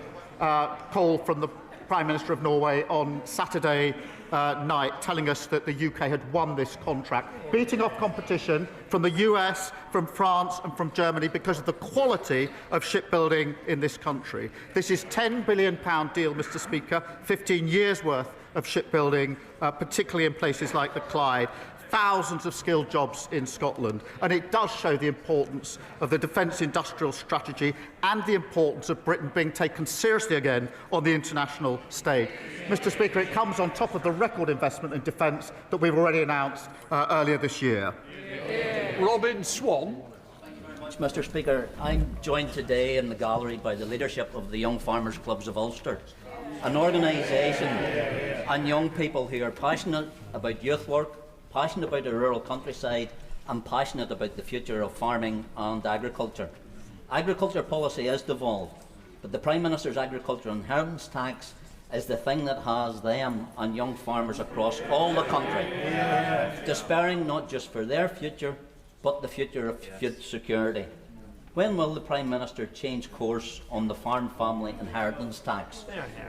call from the Prime Minister of Norway on Saturday night telling us that the UK had won this contract, beating off competition from the US, from France and from Germany because of the quality of shipbuilding in this country. This is a £10 billion deal, Mr. Speaker, 15 years' worth of shipbuilding, particularly in places like the Clyde. Thousands of skilled jobs in Scotland, and it does show the importance of the defence industrial strategy and the importance of Britain being taken seriously again on the international stage. Mr. Speaker, it comes on top of the record investment in defence that we've already announced earlier this year. Robin Swan. Mr. Speaker, I'm joined today in the gallery by the leadership of the Young Farmers Clubs of Ulster, an organisation and young people who are passionate about youth work, passionate about the rural countryside and passionate about the future of farming and agriculture. Agriculture policy is devolved, but the Prime Minister's agriculture inheritance tax is the thing that has them and young farmers across all the country despairing not just for their future, but the future of food security. When will the Prime Minister change course on the farm family inheritance tax,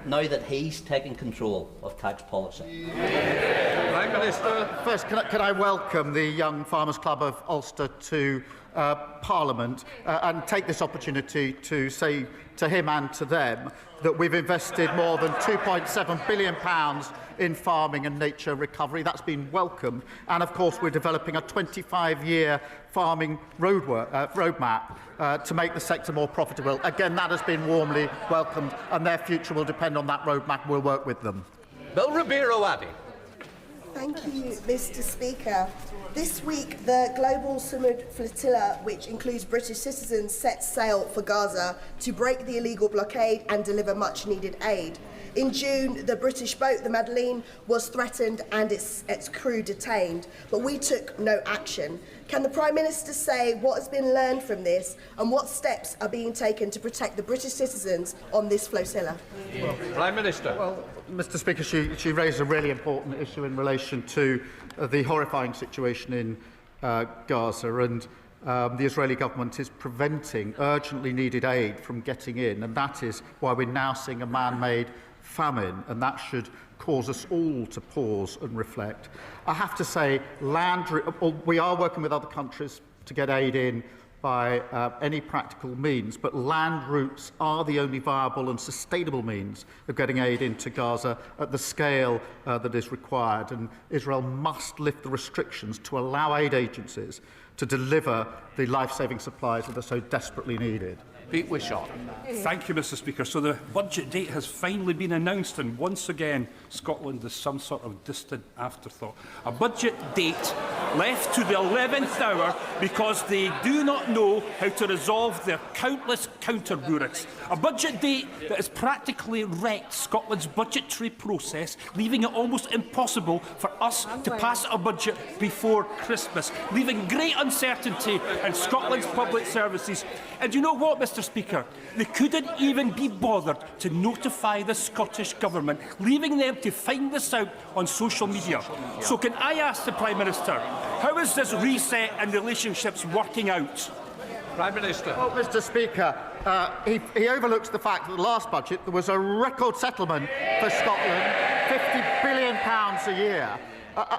now that he's taking control of tax policy? Prime Minister. First, can I welcome the Young Farmers Club of Ulster to Parliament and take this opportunity to say to him and to them that we've invested more than £2.7 billion in farming and nature recovery. That's been welcomed. And of course, we're developing a 25-year farming roadmap to make the sector more profitable. Again, that has been warmly welcomed, and their future will depend on that roadmap. We'll work with them. Bill Ribeiro Addy. Thank you, Mr. Speaker. This week, the Global Summer Flotilla, which includes British citizens, sets sail for Gaza to break the illegal blockade and deliver much-needed aid. In June, the British boat, the Madeleine, was threatened and its crew detained, but we took no action. Can the Prime Minister say what has been learned from this and what steps are being taken to protect the British citizens on this flotilla? Prime Minister. Well, Mr. Speaker, she raised a really important issue in relation to the horrifying situation in Gaza, and the Israeli government is preventing urgently needed aid from getting in, and that is why we're now seeing a man-made famine, and that should cause us all to pause and reflect. I have to say, we are working with other countries to get aid in by any practical means, but land routes are the only viable and sustainable means of getting aid into Gaza at the scale that is required, and Israel must lift the restrictions to allow aid agencies to deliver the life-saving supplies that are so desperately needed. Pete Wishart. Thank you, Mr. Speaker. So the budget date has finally been announced, and once again, Scotland is some sort of distant afterthought. A budget date left to the 11th hour because they do not know how to resolve their countless counter-bureaucrats. A budget date that has practically wrecked Scotland's budgetary process, leaving it almost impossible for us to pass a budget before Christmas, leaving great uncertainty in Scotland's public services. And you know what, Mr. Speaker? They couldn't even be bothered to notify the Scottish Government, leaving them to find this out on social media. So can I ask the Prime Minister, how is this reset and relationships working out? Prime Minister. Well, Mr. Speaker, he overlooks the fact that the last budget there was a record settlement for Scotland, £50 billion a year.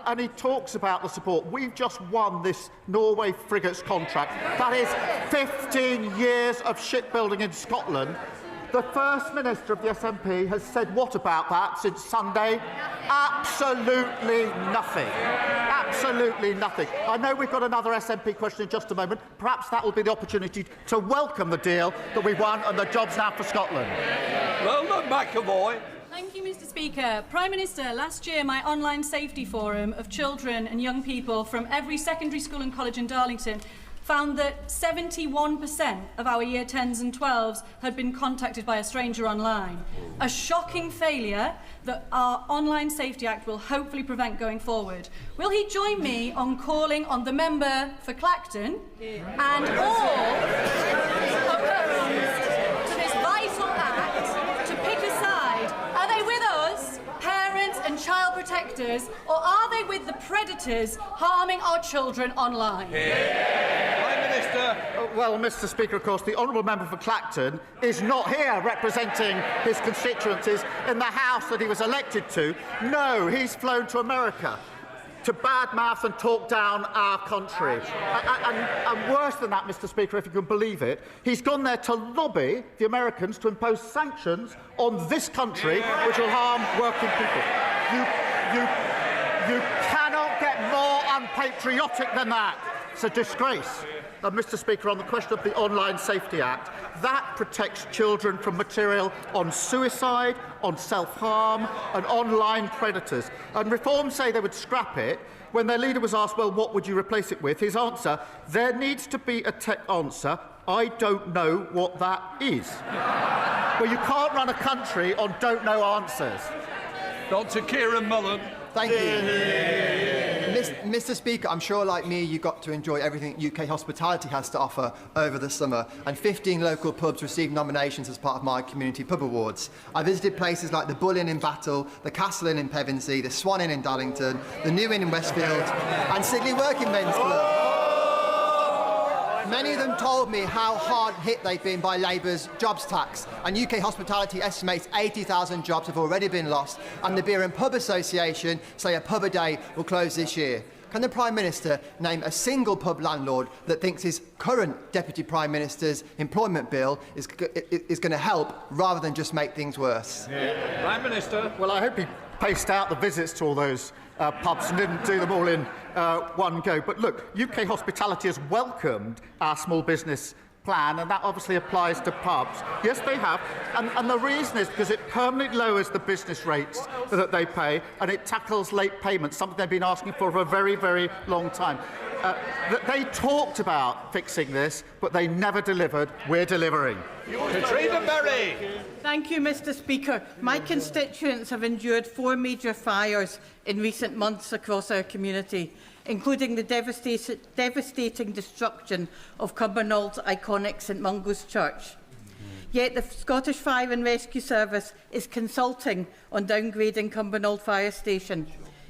And he talks about the support. We've just won this Norway frigates contract. That is 15 years of shipbuilding in Scotland. The First Minister of the SNP has said what about that since Sunday? Absolutely nothing. Absolutely nothing. I know we've got another SNP question in just a moment. Perhaps that will be the opportunity to welcome the deal that we won and the jobs now for Scotland. Well done, McAvoy. Thank you, Mr. Speaker. Prime Minister, last year my online safety forum of children and young people from every secondary school and college in Darlington found that 71% of our Year 10s and 12s had been contacted by a stranger online. A shocking failure that our Online Safety Act will hopefully prevent going forward. Will he join me on calling on the member for Clacton and all opposed to this vital act to pick a side? Are they with us, parents and child protectors, or are they with the predators harming our children online? Prime Minister. Well, Mr. Speaker, of course, the honourable member for Clacton is not here representing his constituencies in the House that he was elected to. No, he's flown to America to badmouth and talk down our country. And worse than that, Mr. Speaker, if you can believe it, he's gone there to lobby the Americans to impose sanctions on this country which will harm working people. You cannot get more unpatriotic than that. It's a disgrace. Mr. Speaker, on the question of the Online Safety Act, that protects children from material on suicide, on self-harm and online predators. And Reform say they would scrap it. When their leader was asked, well, what would you replace it with? His answer, there needs to be a tech answer. I don't know what that is. Well, you can't run a country on don't know answers. Dr. Kieran Mullen. Thank you. Mr. Speaker, I'm sure, like me, you got to enjoy everything UK hospitality has to offer over the summer, and 15 local pubs received nominations as part of my Community Pub Awards. I visited places like the Bull Inn in Battle, the Castle Inn in Pevensey, the Swan Inn in Darlington, the New Inn in Westfield, and Sidley Working Men's Club. Many of them told me how hard hit they've been by Labour's jobs tax, and UK Hospitality estimates 80,000 jobs have already been lost, and the Beer and Pub Association say a pub a day will close this year. Can the Prime Minister name a single pub landlord that thinks his current Deputy Prime Minister's employment bill is going to help rather than just make things worse? Prime Minister. Well, I hope he paced out the visits to all those pubs and didn't do them all in one go. But look, UK Hospitality has welcomed our small business plan, and that obviously applies to pubs. Yes, they have. And the reason is because it permanently lowers the business rates that they pay, and it tackles late payments, something they've been asking for a very, very long time. They talked about fixing this, but they never delivered. We're delivering. Katrina Berry. Thank you, Mr. Speaker. My constituents have endured 4 major fires in recent months across our community, including the devastating destruction of Cumbernault's iconic St Mungo's Church. Yet the Scottish Fire and Rescue Service is consulting on downgrading Cumbernauld Fire Station,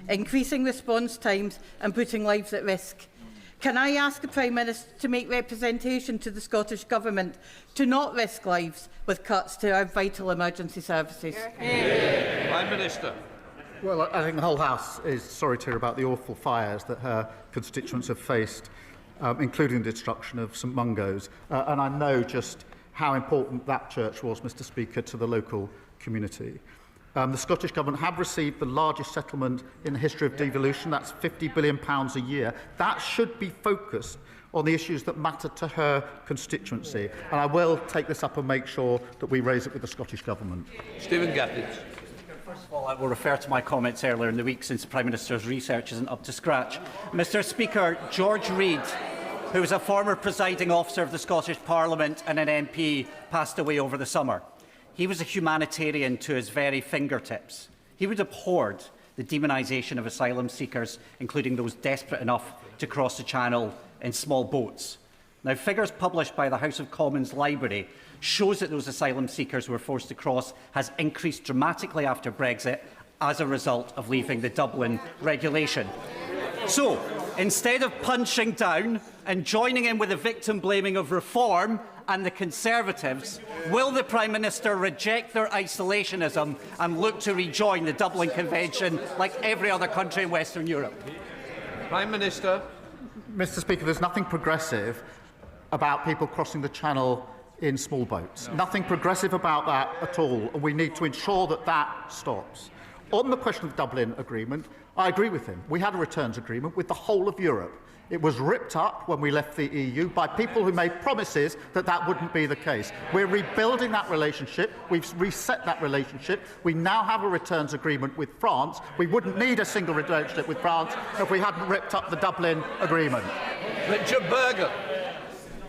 increasing response times and putting lives at risk. Can I ask the Prime Minister to make representation to the Scottish Government to not risk lives with cuts to our vital emergency services? Prime Minister. Well, I think the whole House is sorry to hear about the awful fires that her constituents have faced, including the destruction of St Mungo's. And I know just how important that church was, Mr. Speaker, to the local community. The Scottish Government have received the largest settlement in the history of devolution. That's £50 billion a year. That should be focused on the issues that matter to her constituency. And I will take this up and make sure that we raise it with the Scottish Government. Stephen Gaffney. First of all, I will refer to my comments earlier in the week, since the Prime Minister's research isn't up to scratch. Mr. Speaker, George Reid, who was a former presiding officer of the Scottish Parliament and an MP, passed away over the summer. He was a humanitarian to his very fingertips. He would abhorred the demonisation of asylum seekers, including those desperate enough to cross the Channel in small boats. Now, figures published by the House of Commons Library shows that those asylum seekers who were forced to cross has increased dramatically after Brexit as a result of leaving the Dublin regulation. So, instead of punching down and joining in with the victim blaming of reform and the Conservatives, will the Prime Minister reject their isolationism and look to rejoin the Dublin Convention like every other country in Western Europe? Prime Minister. Mr. Speaker, there's nothing progressive about people crossing the Channel in small boats. Nothing progressive about that at all, and we need to ensure that that stops. On the question of the Dublin Agreement, I agree with him. We had a returns agreement with the whole of Europe. It was ripped up when we left the EU by people who made promises that that wouldn't be the case. We're rebuilding that relationship. We've reset that relationship. We now have a returns agreement with France. We wouldn't need a single relationship with France if we hadn't ripped up the Dublin Agreement. Richard Berger.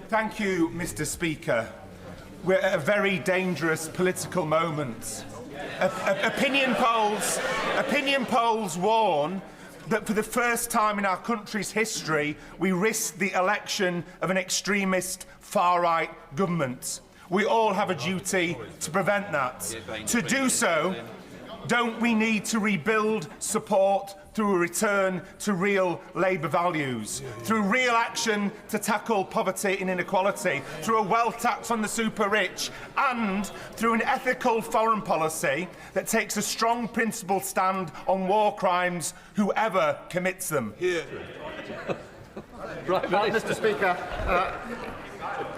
Thank you, Mr. Speaker. We're at a very dangerous political moment. Opinion polls warn that for the first time in our country's history, we risk the election of an extremist far-right government. We all have a duty to prevent that. To do so, don't we need to rebuild support through a return to real Labour values, through real action to tackle poverty and inequality, through a wealth tax on the super-rich, and through an ethical foreign policy that takes a strong principled stand on war crimes, whoever commits them? Mr. Speaker,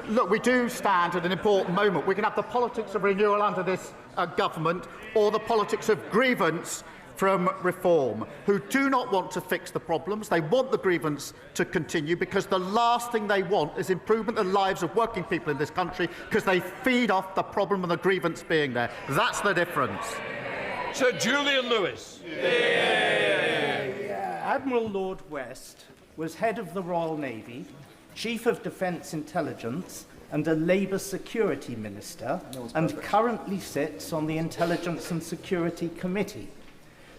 look, we do stand at an important moment. We can have the politics of renewal under this government, or the politics of grievance from reform, who do not want to fix the problems. They want the grievance to continue because the last thing they want is improvement in the lives of working people in this country, because they feed off the problem and the grievance being there. That's the difference. Sir Julian Lewis. Admiral Lord West was head of the Royal Navy, Chief of Defence Intelligence and a Labour Security Minister, and currently sits on the Intelligence and Security Committee.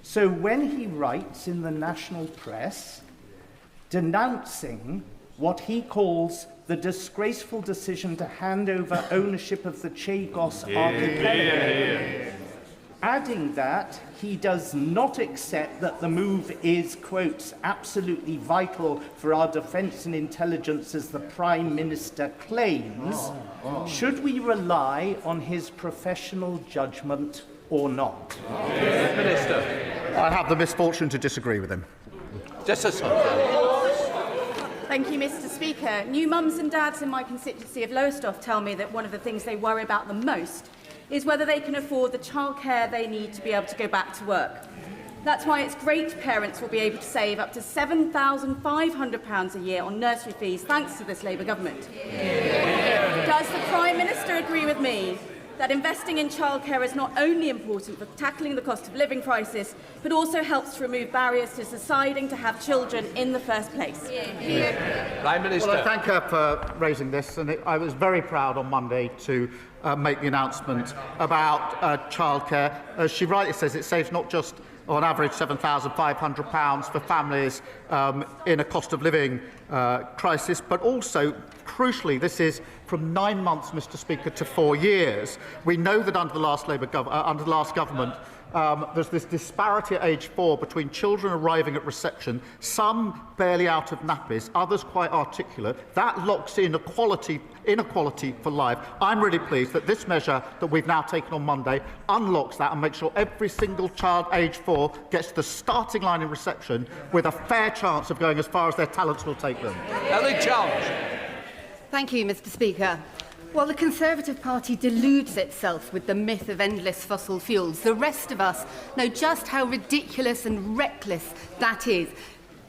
So when he writes in the national press denouncing what he calls the disgraceful decision to hand over ownership of the Chagos archipelago, adding that he does not accept that the move is, quotes, absolutely vital for our defence and intelligence, as the Prime Minister claims, should we rely on his professional judgment or not? Minister. I have the misfortune to disagree with him. Thank you, Mr. Speaker. New mums and dads in my constituency of Lowestoft tell me that one of the things they worry about the most is whether they can afford the childcare they need to be able to go back to work. That's why it's great parents will be able to save up to £7,500 a year on nursery fees thanks to this Labour government. Does the Prime Minister agree with me that investing in childcare is not only important for tackling the cost of living crisis, but also helps to remove barriers to deciding to have children in the first place? Prime Minister. Well, I thank her for raising this, and I was very proud on Monday to make the announcement about childcare. As she rightly says, it saves not just on average £7,500 for families in a cost of living crisis, but also, crucially, this is from 9 months, Mr. Speaker, to 4 years. We know that under the last government, there's this disparity at age 4 between children arriving at reception, some barely out of nappies, others quite articulate. That locks in inequality for life. I'm really pleased that this measure that we've now taken on Monday unlocks that and makes sure every single child aged 4 gets to the starting line in reception with a fair chance of going as far as their talents will take them. Ellie Challenge. Thank you, Mr. Speaker. While the Conservative Party deludes itself with the myth of endless fossil fuels, the rest of us know just how ridiculous and reckless that is.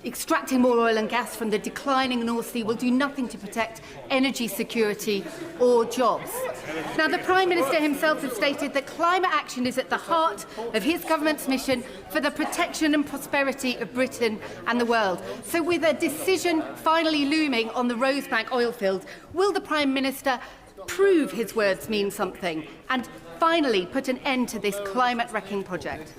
Extracting more oil and gas from the declining North Sea will do nothing to protect energy security or jobs. Now, the Prime Minister himself has stated that climate action is at the heart of his government's mission for the protection and prosperity of Britain and the world. So with a decision finally looming on the Rosebank oil field, will the Prime Minister prove his words mean something and finally put an end to this climate-wrecking project?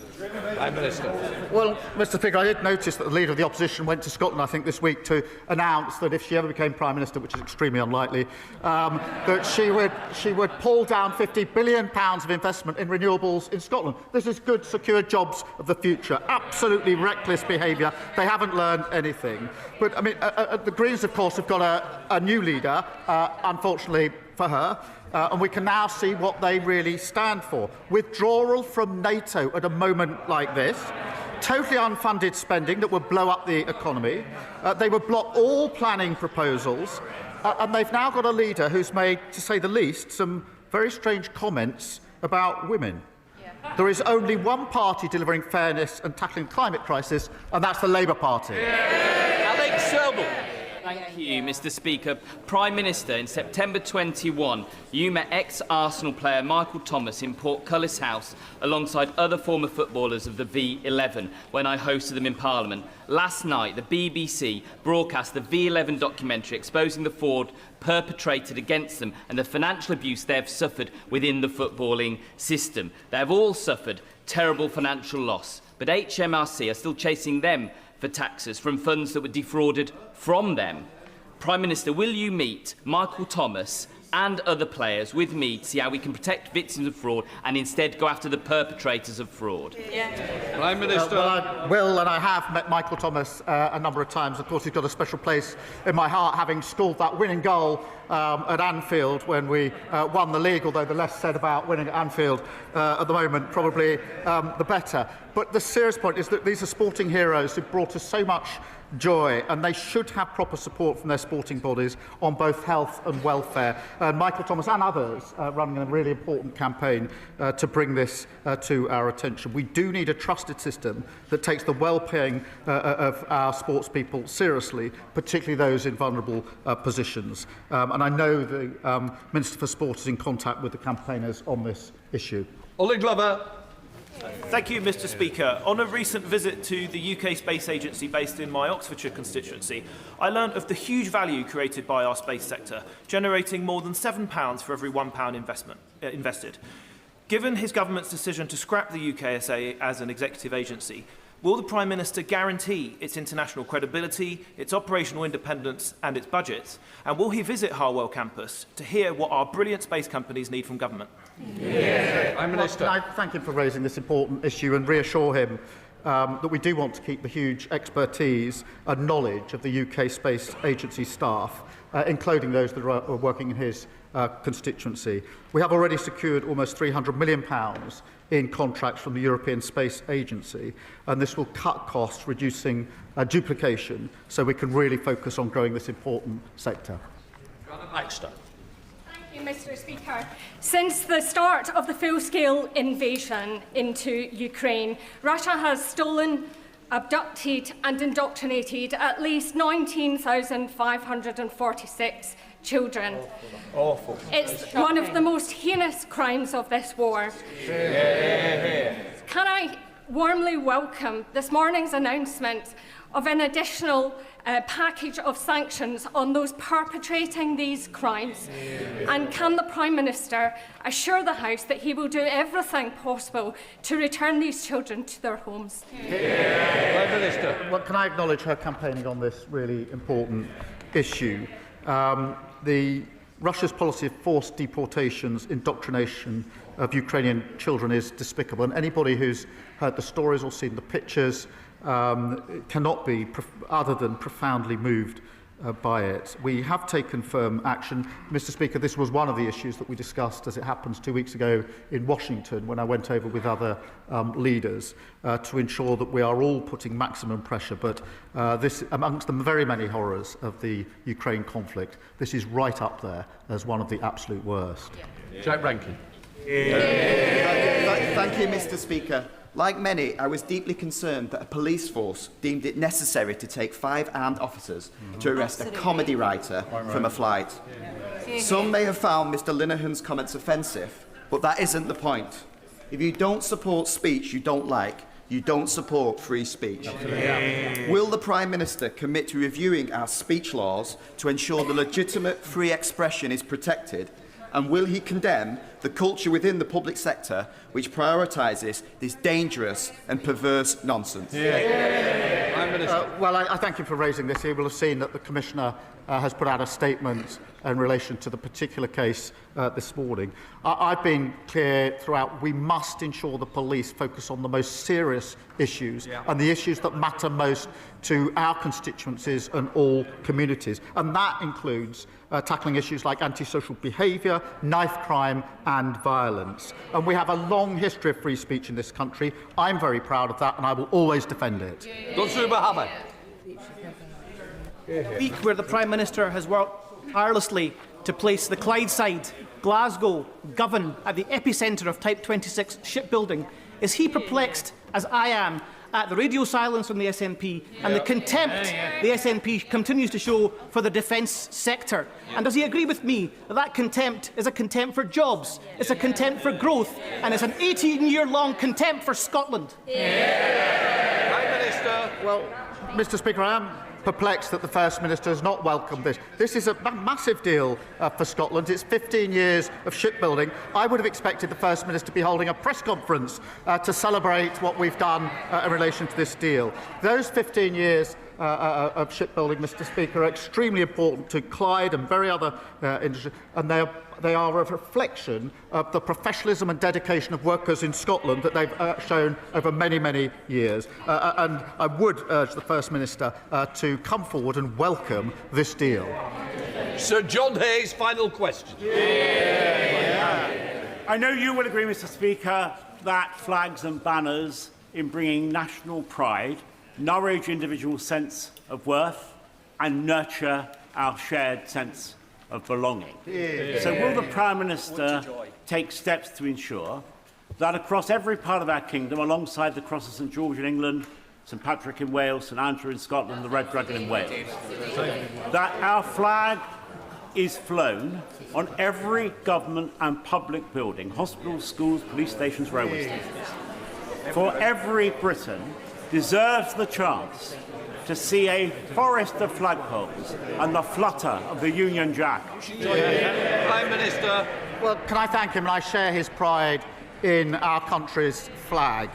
Prime Minister. Well, Mr. Speaker, I did notice that the Leader of the Opposition went to Scotland, I think, this week to announce that if she ever became Prime Minister, which is extremely unlikely, that she would pull down £50 billion of investment in renewables in Scotland. This is good, secure jobs of the future. Absolutely reckless behaviour. They haven't learned anything. But, I mean, the Greens, of course, have got a new leader, unfortunately for her. And we can now see what they really stand for. Withdrawal from NATO at a moment like this, totally unfunded spending that would blow up the economy. They would block all planning proposals. And they've now got a leader who's made, to say the least, some very strange comments about women. There is only one party delivering fairness and tackling the climate crisis, and that's the Labour Party. Alex Selby. Thank you, Mr. Speaker. Prime Minister, in September 21, you met ex-Arsenal player Michael Thomas in Portcullis House alongside other former footballers of the V11 when I hosted them in Parliament. Last night, the BBC broadcast the V11 documentary exposing the fraud perpetrated against them and the financial abuse they have suffered within the footballing system. They have all suffered terrible financial loss, but HMRC are still chasing them for taxes from funds that were defrauded from them. Prime Minister, will you meet Michael Thomas and other players with me to see how we can protect victims of fraud and instead go after the perpetrators of fraud? Prime Minister. Well, I will, and I have met Michael Thomas a number of times. Of course, he's got a special place in my heart, having scored that winning goal at Anfield when we won the league, although the less said about winning at Anfield at the moment, probably the better. But the serious point is that these are sporting heroes who brought us so much joy, and they should have proper support from their sporting bodies on both health and welfare. Michael Thomas and others running a really important campaign to bring this to our attention. We do need a trusted system that takes the well-being of our sports people seriously, particularly those in vulnerable positions. And I know the Minister for Sport is in contact with the campaigners on this issue. Ollie Glover. Thank you, Mr. Speaker. On a recent visit to the UK Space Agency based in my Oxfordshire constituency, I learned of the huge value created by our space sector, generating more than £7 for every £1 invested. Given his government's decision to scrap the UKSA as an executive agency, will the Prime Minister guarantee its international credibility, its operational independence and its budgets? And will he visit Harwell campus to hear what our brilliant space companies need from government? Yes. Prime Minister. Well, I thank him for raising this important issue and reassure him that we do want to keep the huge expertise and knowledge of the UK Space Agency staff, including those that are working in his constituency. We have already secured almost £300 million in contracts from the European Space Agency, and this will cut costs, reducing duplication, so we can really focus on growing this important sector. Baxter. Thank you, Mr. Speaker. Since the start of the full-scale invasion into Ukraine, Russia has stolen abducted and indoctrinated at least 19,546 children. Awful. It's one of the most heinous crimes of this war. Can I warmly welcome this morning's announcement of an additional package of sanctions on those perpetrating these crimes? And can the Prime Minister assure the House that he will do everything possible to return these children to their homes? Prime Minister. Well, can I acknowledge her campaigning on this really important issue? Russia's policy of forced deportations, indoctrination of Ukrainian children is despicable, and anybody who's heard the stories or seen the pictures cannot be other than profoundly moved by it. We have taken firm action. Mr. Speaker, this was one of the issues that we discussed, as it happens, 2 weeks ago in Washington when I went over with other leaders to ensure that we are all putting maximum pressure. But this, amongst the very many horrors of the Ukraine conflict, this is right up there as one of the absolute worst. Jack Rankin. Thank you, Mr. Speaker. Like many, I was deeply concerned that a police force deemed it necessary to take 5 armed officers to arrest a comedy writer from a flight. Some may have found Mr. Linehan's comments offensive, but that isn't the point. If you don't support speech you don't like, you don't support free speech. Will the Prime Minister commit to reviewing our speech laws to ensure the legitimate free expression is protected? And will he condemn the culture within the public sector which prioritises this dangerous and perverse nonsense? Well, I thank you for raising this. You will have seen that the Commissioner has put out a statement in relation to the particular case this morning. I've been clear throughout, we must ensure the police focus on the most serious issues and the issues that matter most to our constituencies and all communities. And that includes tackling issues like antisocial behaviour, knife crime and violence. And we have a long history of free speech in this country. I'm very proud of that and I will always defend it. Week where the Prime Minister has worked tirelessly to place the Clydeside, Glasgow, Govan at the epicentre of Type 26 shipbuilding. Is he perplexed, as I am, at the radio silence from the SNP and the contempt the SNP continues to show for the defence sector? And does he agree with me that that contempt is a contempt for jobs, it's a contempt for growth, and it's an 18-year-long contempt for Scotland? Prime Minister. Well, Mr. Speaker, I am perplexed that the First Minister has not welcomed this. This is a massive deal for Scotland. It's 15 years of shipbuilding. I would have expected the First Minister to be holding a press conference to celebrate what we've done in relation to this deal. Those 15 years of shipbuilding, Mr. Speaker, are extremely important to Clyde and very other industries, and they are a reflection of the professionalism and dedication of workers in Scotland that they've shown over many, many years. And I would urge the First Minister to come forward and welcome this deal. Sir John Hayes, final question. I know you will agree, Mr. Speaker, that flags and banners, in bringing national pride, nourish individuals' sense of worth and nurture our shared sense of belonging. So will the Prime Minister take steps to ensure that across every part of our kingdom, alongside the Cross of St George in England, St Patrick in Wales, St Andrew in Scotland, the Red Dragon in Wales, that our flag is flown on every government and public building, hospitals, schools, police stations, railway stations? For every Briton deserves the chance to see a forest of flagpoles and the flutter of the Union Jack. Prime Minister. Well, can I thank him? And I share his pride in our country's flag.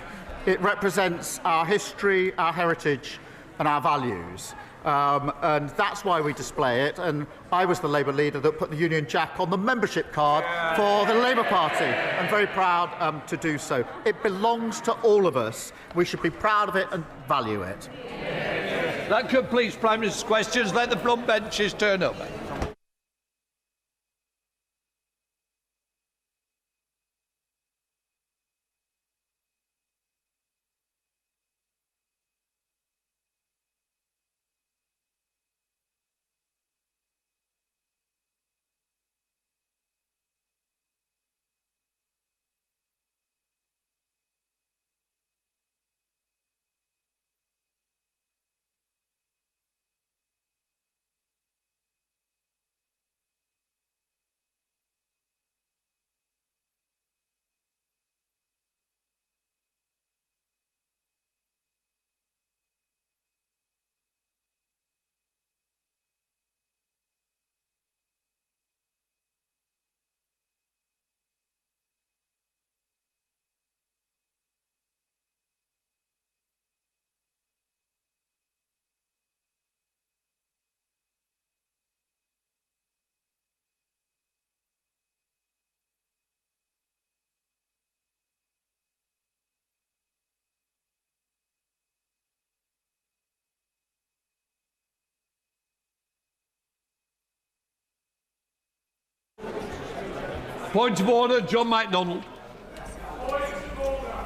It represents our history, our heritage and our values. And that's why we display it. And I was the Labour leader that put the Union Jack on the membership card for the Labour Party. I'm very proud to do so. It belongs to all of us. We should be proud of it and value it. That completes Prime Minister's questions. Let the front benches turn over. Point of order, John MacDonald.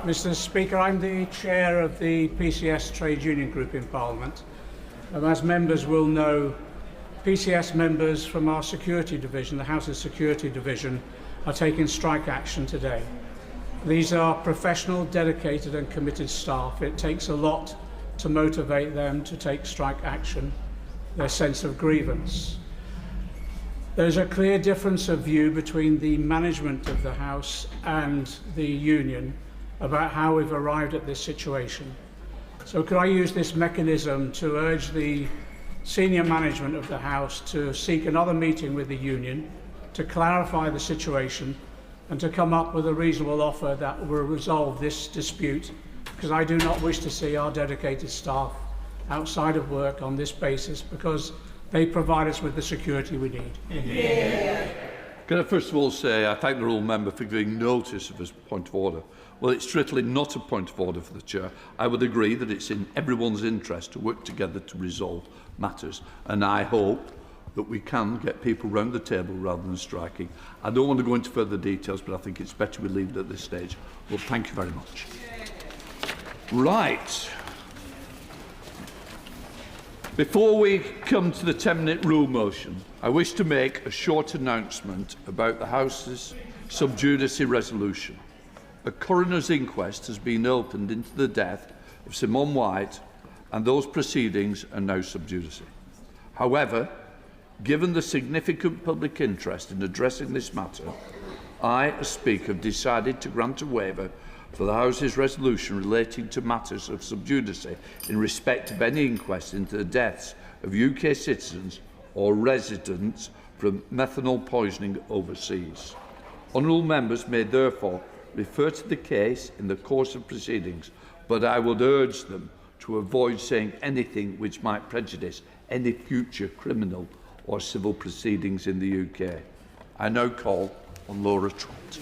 Mr Speaker, I'm the chair of the PCS Trade Union Group in Parliament. As members will know, PCS members from our security division, the House's security division, are taking strike action today. These are professional, dedicated and committed staff. It takes a lot to motivate them to take strike action, their sense of grievance. There's a clear difference of view between the management of the House and the union about how we've arrived at this situation. So could I use this mechanism to urge the senior management of the House to seek another meeting with the union to clarify the situation and to come up with a reasonable offer that will resolve this dispute, because I do not wish to see our dedicated staff outside of work on this basis, because they provide us with the security we need. Can I first of all say I thank the Rule Member for giving notice of his point of order. Well, it's strictly not a point of order for the Chair. I would agree that it's in everyone's interest to work together to resolve matters, and I hope that we can get people round the table rather than striking. I don't want to go into further details, but I think it's better we leave it at this stage. Well, thank you very much. Right. Before we come to the 10-minute rule motion, I wish to make a short announcement about the House's sub judice resolution. A coroner's inquest has been opened into the death of Simone White, and those proceedings are now sub judice. However, given the significant public interest in addressing this matter, I, as Speaker, have decided to grant a waiver for the House's resolution relating to matters of sub judice in respect of any inquest into the deaths of UK citizens or residents from methanol poisoning overseas. Honourable members may therefore refer to the case in the course of proceedings, but I would urge them to avoid saying anything which might prejudice any future criminal or civil proceedings in the UK. I now call on Laura Trott.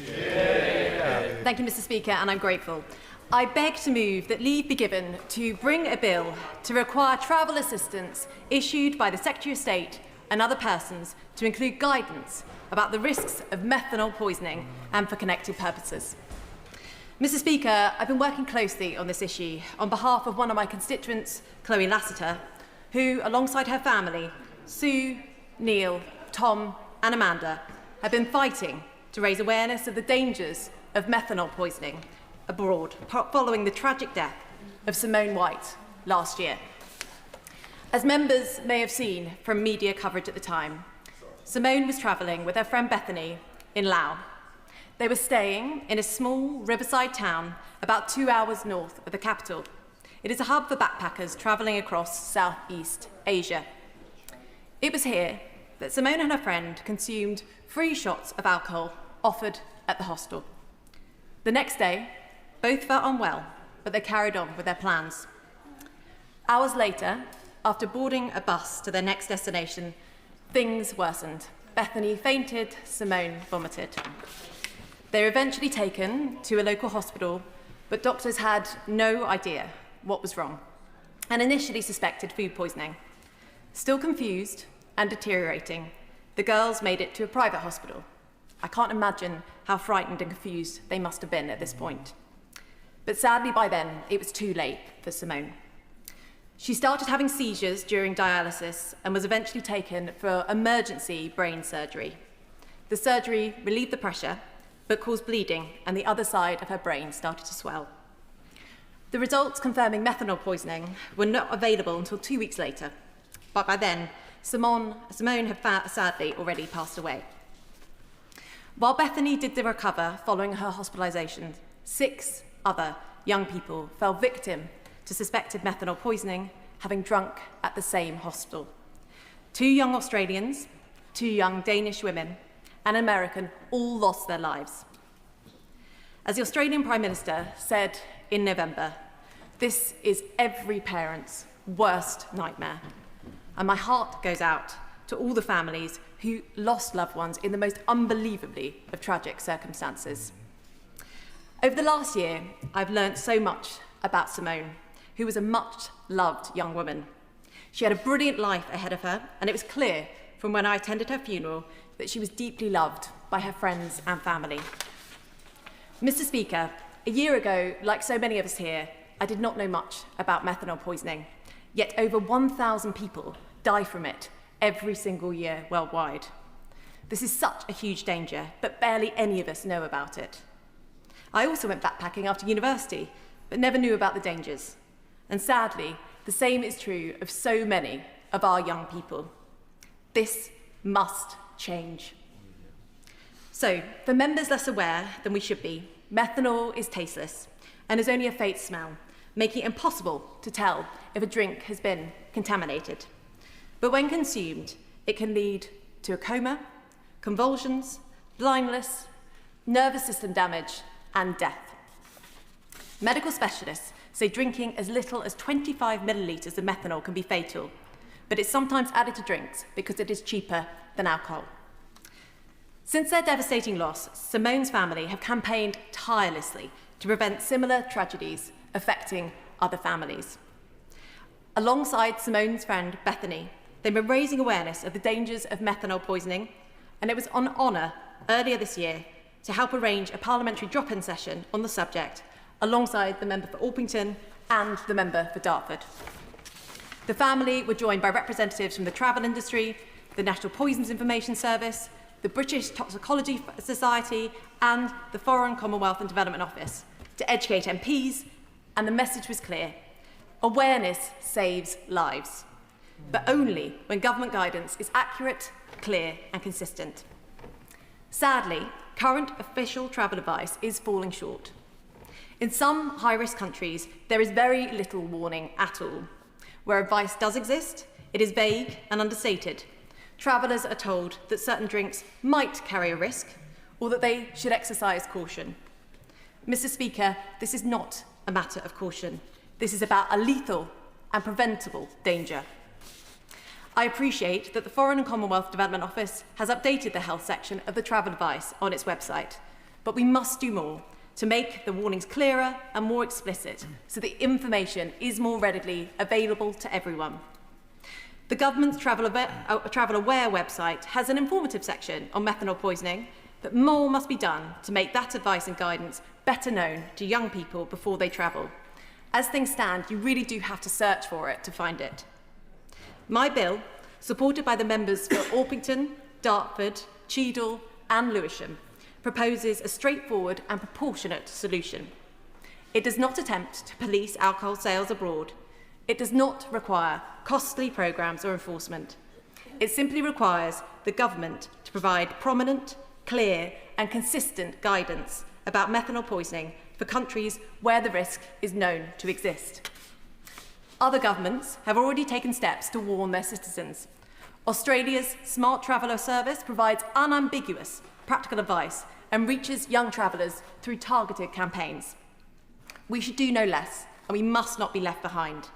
Thank you, Mr Speaker, and I'm grateful. I beg to move that leave be given to bring a bill to require travel assistance issued by the Secretary of State and other persons to include guidance about the risks of methanol poisoning and for connected purposes. Mr Speaker, I've been working closely on this issue on behalf of one of my constituents, Chloe Lassiter, who, alongside her family, Sue, Neil, Tom and Amanda, have been fighting to raise awareness of the dangers of methanol poisoning abroad following the tragic death of Simone White last year. As members may have seen from media coverage at the time, Simone was travelling with her friend Bethany in Laos. They were staying in a small riverside town about 2 hours north of the capital. It is a hub for backpackers travelling across Southeast Asia. It was here that Simone and her friend consumed 3 shots of alcohol offered at the hostel. The next day, both felt unwell, but they carried on with their plans. Hours later, after boarding a bus to their next destination, things worsened. Bethany fainted, Simone vomited. They were eventually taken to a local hospital, but doctors had no idea what was wrong and initially suspected food poisoning. Still confused and deteriorating, the girls made it to a private hospital. I can't imagine how frightened and confused they must have been at this point. But sadly, by then, it was too late for Simone. She started having seizures during dialysis and was eventually taken for emergency brain surgery. The surgery relieved the pressure, but caused bleeding, and the other side of her brain started to swell. The results confirming methanol poisoning were not available until 2 weeks later, but by then, Simone had sadly already passed away. While Bethany did recover following her hospitalisation, 6 other young people fell victim to suspected methanol poisoning, having drunk at the same hospital. 2 young Australians, 2 young Danish women, and an American all lost their lives. As the Australian Prime Minister said in November, this is every parent's worst nightmare. And my heart goes out to all the families who lost loved ones in the most unbelievably of tragic circumstances. Over the last year, I've learnt so much about Simone, who was a much-loved young woman. She had a brilliant life ahead of her, and it was clear from when I attended her funeral that she was deeply loved by her friends and family. Mr. Speaker, a year ago, like so many of us here, I did not know much about methanol poisoning, yet over 1,000 people die from it every single year worldwide. This is such a huge danger, but barely any of us know about it. I also went backpacking after university, but never knew about the dangers. And sadly, the same is true of so many of our young people. This must change. So, for members less aware than we should be, methanol is tasteless and is only a faint smell, making it impossible to tell if a drink has been contaminated. But when consumed, it can lead to a coma, convulsions, blindness, nervous system damage, and death. Medical specialists say drinking as little as 25 millilitres of methanol can be fatal, but it's sometimes added to drinks because it is cheaper than alcohol. Since their devastating loss, Simone's family have campaigned tirelessly to prevent similar tragedies affecting other families. Alongside Simone's friend Bethany, they've been raising awareness of the dangers of methanol poisoning, and it was an honour earlier this year to help arrange a parliamentary drop-in session on the subject alongside the member for Orpington and the member for Dartford. The family were joined by representatives from the travel industry, the National Poisons Information Service, the British Toxicology Society and the Foreign, Commonwealth and Development Office to educate MPs, and the message was clear. Awareness saves lives, but only when government guidance is accurate, clear and consistent. Sadly, current official travel advice is falling short. In some high-risk countries, there is very little warning at all. Where advice does exist, it is vague and understated. Travellers are told that certain drinks might carry a risk or that they should exercise caution. Mr. Speaker, this is not a matter of caution. This is about a lethal and preventable danger. I appreciate that the Foreign and Commonwealth Development Office has updated the health section of the travel advice on its website, but we must do more to make the warnings clearer and more explicit so the information is more readily available to everyone. The government's Travel Aware website has an informative section on methanol poisoning, but more must be done to make that advice and guidance better known to young people before they travel. As things stand, you really do have to search for it to find it. My bill, supported by the members for Orpington, Dartford, Cheadle and Lewisham, proposes a straightforward and proportionate solution. It does not attempt to police alcohol sales abroad. It does not require costly programmes or enforcement. It simply requires the government to provide prominent, clear and consistent guidance about methanol poisoning for countries where the risk is known to exist. Other governments have already taken steps to warn their citizens. Australia's Smart Traveller service provides unambiguous practical advice and reaches young travellers through targeted campaigns. We should do no less, and we must not be left behind.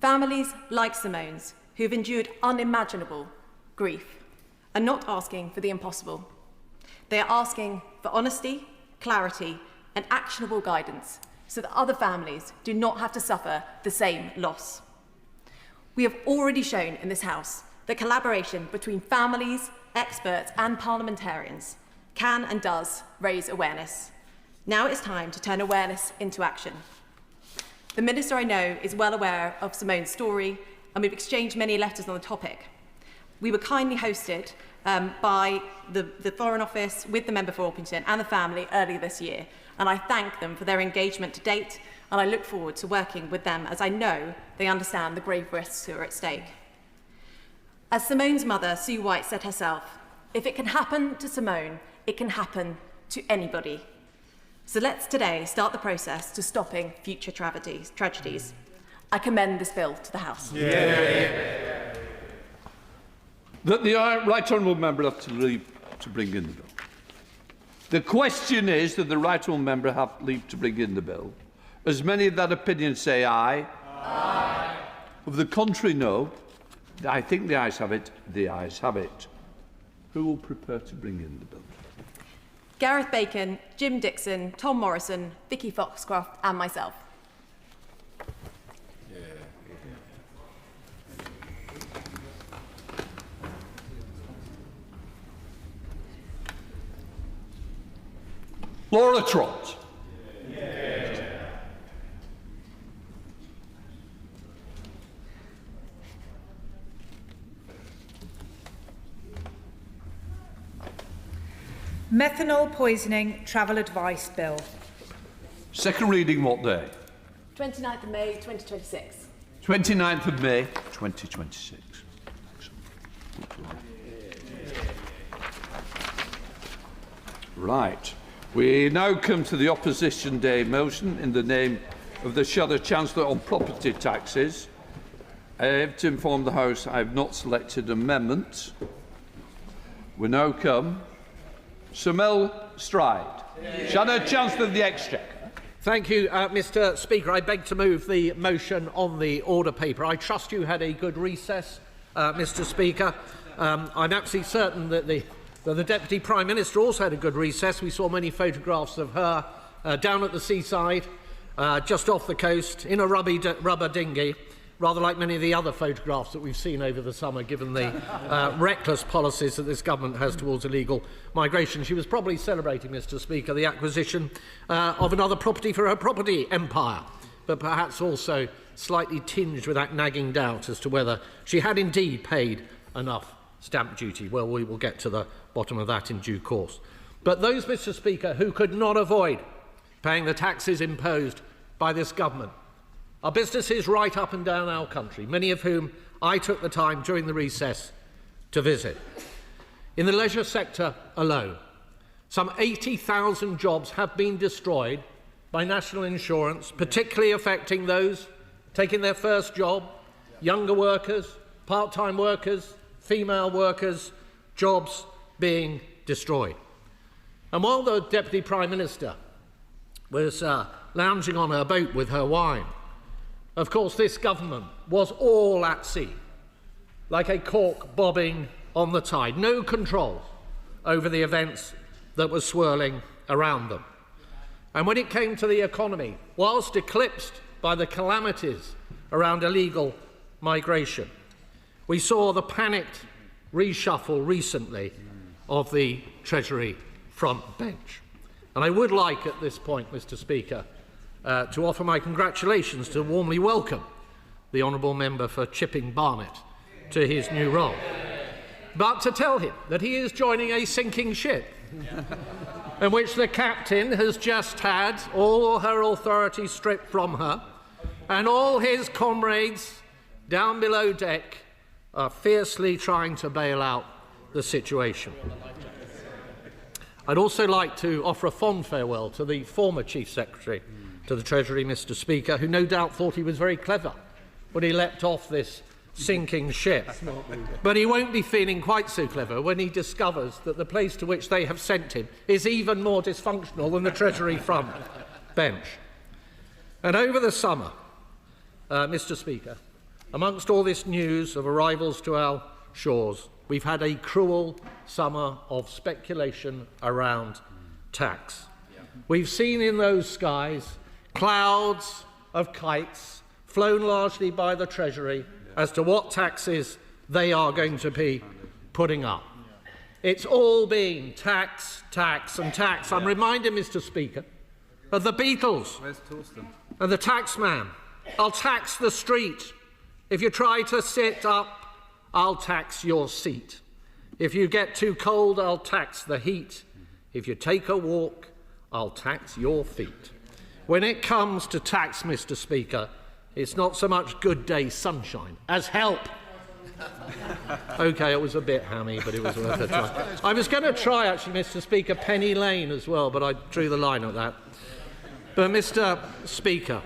Families like Simone's, who have endured unimaginable grief, are not asking for the impossible. They are asking for honesty, clarity, and actionable guidance so that other families do not have to suffer the same loss. We have already shown in this House that collaboration between families, experts, and parliamentarians can and does raise awareness. Now it's time to turn awareness into action. The Minister I know is well aware of Simone's story, and we've exchanged many letters on the topic. We were kindly hosted by the Foreign Office with the member for Orpington and the family earlier this year, and I thank them for their engagement to date, and I look forward to working with them as I know they understand the grave risks that are at stake. As Simone's mother, Sue White, said herself, if it can happen to Simone, it can happen to anybody. So let's today start the process to stopping future tragedies. I commend this bill to the House. That the Right Honourable Member have to leave to bring in the bill. The question is that the Right Honourable Member have leave to bring in the bill. As many of that opinion say aye. Aye. Of the contrary, no. I think the ayes have it. The ayes have it. Who will prepare to bring in the bill? Gareth Bacon, Jim Dixon, Tom Morrison, Vicky Foxcroft and myself. Laura Trott. Methanol poisoning travel advice bill. Second reading what day? 29th of May 2026. 29th of May 2026. Right. We now come to the Opposition Day motion in the name of the Shadow Chancellor on property taxes. I have to inform the House I have not selected amendments. We now come Sir Mel Stride, Shadow Chancellor of the Exchequer. Thank you, Mr. Speaker. I beg to move the motion on the order paper. I trust you had a good recess, Mr. Speaker. I'm absolutely certain that the Deputy Prime Minister also had a good recess. We saw many photographs of her down at the seaside, just off the coast, in a rubber dinghy, rather like many of the other photographs that we've seen over the summer, given the reckless policies that this government has towards illegal migration. She was probably celebrating, Mr. Speaker, the acquisition of another property for her property empire, but perhaps also slightly tinged with that nagging doubt as to whether she had indeed paid enough stamp duty. Well, we will get to the bottom of that in due course. But those, Mr. Speaker, who could not avoid paying the taxes imposed by this government are businesses right up and down our country, many of whom I took the time during the recess to visit. In the leisure sector alone, some 80,000 jobs have been destroyed by national insurance, particularly affecting those taking their first job, younger workers, part-time workers, female workers, jobs being destroyed. And while the Deputy Prime Minister was lounging on her boat with her wine, of course, this government was all at sea, like a cork bobbing on the tide, no control over the events that were swirling around them. And when it came to the economy, whilst eclipsed by the calamities around illegal migration, we saw the panicked reshuffle recently of the Treasury front bench. And I would like at this point, Mr. Speaker, to offer my congratulations to warmly welcome the Honourable Member for Chipping Barnet to his new role, but to tell him that he is joining a sinking ship in which the captain has just had all her authority stripped from her, and all his comrades down below deck are fiercely trying to bail out the situation. I'd also like to offer a fond farewell to the former Chief Secretary to the Treasury, Mr. Speaker, who no doubt thought he was very clever when he leapt off this sinking ship. But he won't be feeling quite so clever when he discovers that the place to which they have sent him is even more dysfunctional than the Treasury front bench. And over the summer, Mr. Speaker, amongst all this news of arrivals to our shores, we've had a cruel summer of speculation around tax. We've seen in those skies clouds of kites flown largely by the Treasury as to what taxes they are going to be putting up. It's all been tax, tax and tax. I'm reminded, Mr. Speaker, of the Beatles and the tax man. I'll tax the street. If you try to sit up, I'll tax your seat. If you get too cold, I'll tax the heat. If you take a walk, I'll tax your feet. When it comes to tax, Mr. Speaker, it's not so much good day sunshine as help. OK, it was a bit hammy, but it was worth a try. I was going to try, actually, Mr. Speaker, Penny Lane as well, but I drew the line at that. But, Mr. Speaker,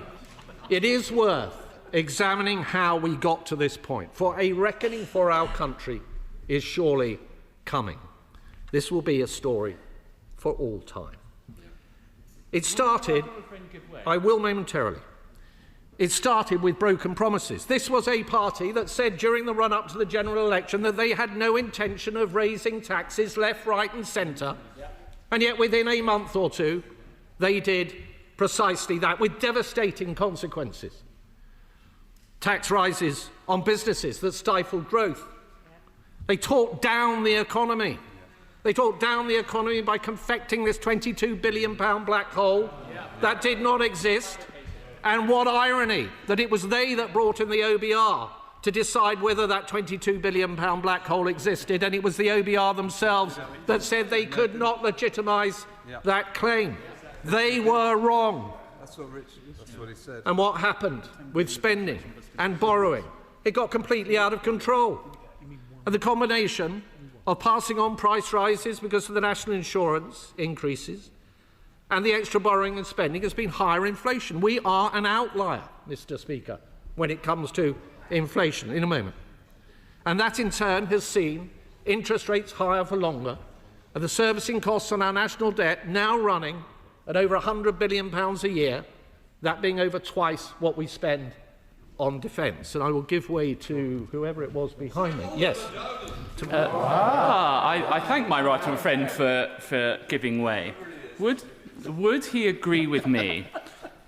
it is worth examining how we got to this point, for a reckoning for our country is surely coming. This will be a story for all time. It started, I will momentarily, it started with broken promises. This was a party that said during the run-up to the general election that they had no intention of raising taxes left, right and centre, and yet within a month or two they did precisely that, with devastating consequences. Tax rises on businesses that stifled growth. They talked down the economy. They talked down the economy by confecting this £22 billion black hole that did not exist. And what irony that it was they that brought in the OBR to decide whether that £22 billion black hole existed, and it was the OBR themselves that said they could not legitimise that claim. They were wrong. That's what he said. And what happened with spending and borrowing? It got completely out of control. And the combination of passing on price rises because of the national insurance increases and the extra borrowing and spending has been higher inflation. We are an outlier, Mr. Speaker, when it comes to inflation in a moment. And that in turn has seen interest rates higher for longer and the servicing costs on our national debt now running at over £100 billion a year, that being over twice what we spend on defence. And I will give way to whoever it was behind me. Yes. I thank my right honourable friend for giving way. Would he agree with me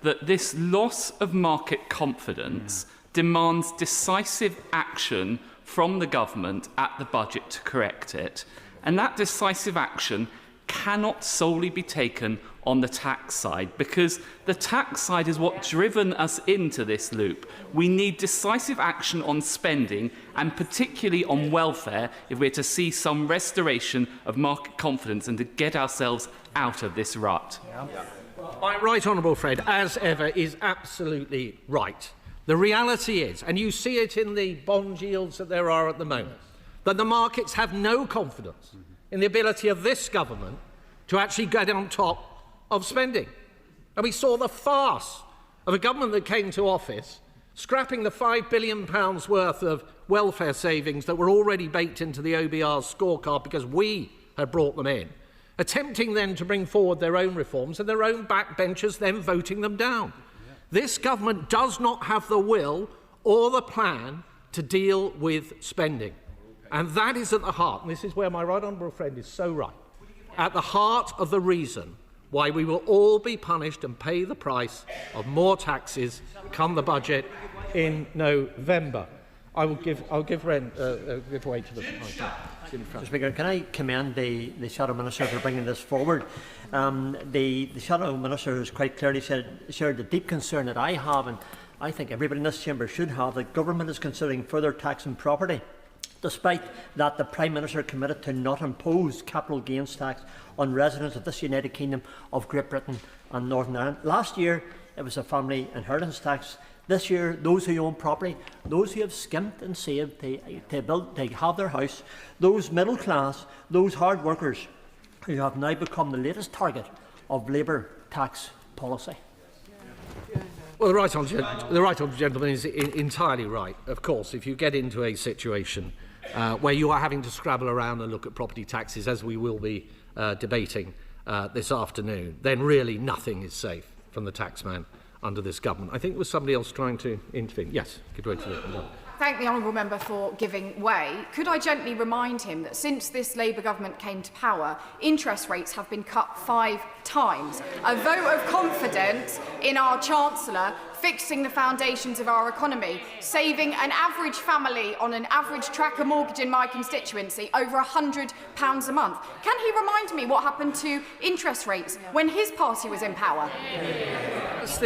that this loss of market confidence demands decisive action from the government at the budget to correct it, and that decisive action cannot solely be taken on the tax side, because the tax side is what's driven us into this loop. We need decisive action on spending, and particularly on welfare, if we're to see some restoration of market confidence and to get ourselves out of this rut. My right honourable friend, as ever, is absolutely right. The reality is, and you see it in the bond yields that there are at the moment, that the markets have no confidence in the ability of this government to actually get on top of spending. And we saw the farce of a government that came to office scrapping the £5 billion worth of welfare savings that were already baked into the OBR's scorecard because we had brought them in, attempting then to bring forward their own reforms and their own backbenchers then voting them down. This government does not have the will or the plan to deal with spending. And that is at the heart, and this is where my right honourable friend is so right, at the heart of the reason why we will all be punished and pay the price of more taxes come the budget in November. I'll give way to the Mr. Speaker, can I commend the Shadow Minister for bringing this forward? The Shadow Minister has quite clearly shared the deep concern that I have, and I think everybody in this chamber should have, that government is considering further taxing property, despite that the Prime Minister committed to not impose capital gains tax on residents of this United Kingdom of Great Britain and Northern Ireland. Last year, it was a family inheritance tax. This year, those who own property, those who have skimped and saved to have their house, those middle class, those hard workers who have now become the latest target of Labour tax policy. Well, the right honourable gentleman is entirely right. Of course, if you get into a situation where you are having to scrabble around and look at property taxes, as we will be debating this afternoon, then really nothing is safe from the taxman under this government. I think there was somebody else trying to intervene. Yes, give way to the... Thank the honourable member for giving way. Could I gently remind him that since this Labour government came to power, interest rates have been cut 5 times. A vote of confidence in our Chancellor, fixing the foundations of our economy, saving an average family on an average tracker mortgage in my constituency over £100 a month. Can he remind me what happened to interest rates when his party was in power? As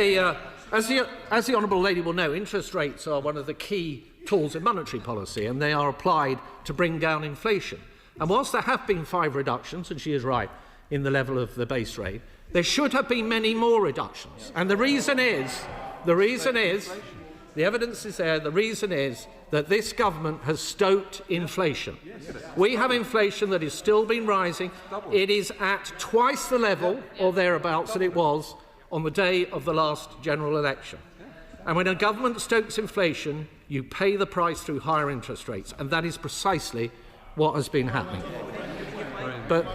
the honourable lady will know, interest rates are one of the key tools in monetary policy, and they are applied to bring down inflation. And whilst there have been 5 reductions, and she is right, in the level of the base rate, there should have been many more reductions. And the reason is, the evidence is there, the reason is that this government has stoked inflation. We have inflation that is still been rising. It is at twice the level, or thereabouts, that it was on the day of the last general election. And when a government stokes inflation, you pay the price through higher interest rates, and that is precisely what has been happening. But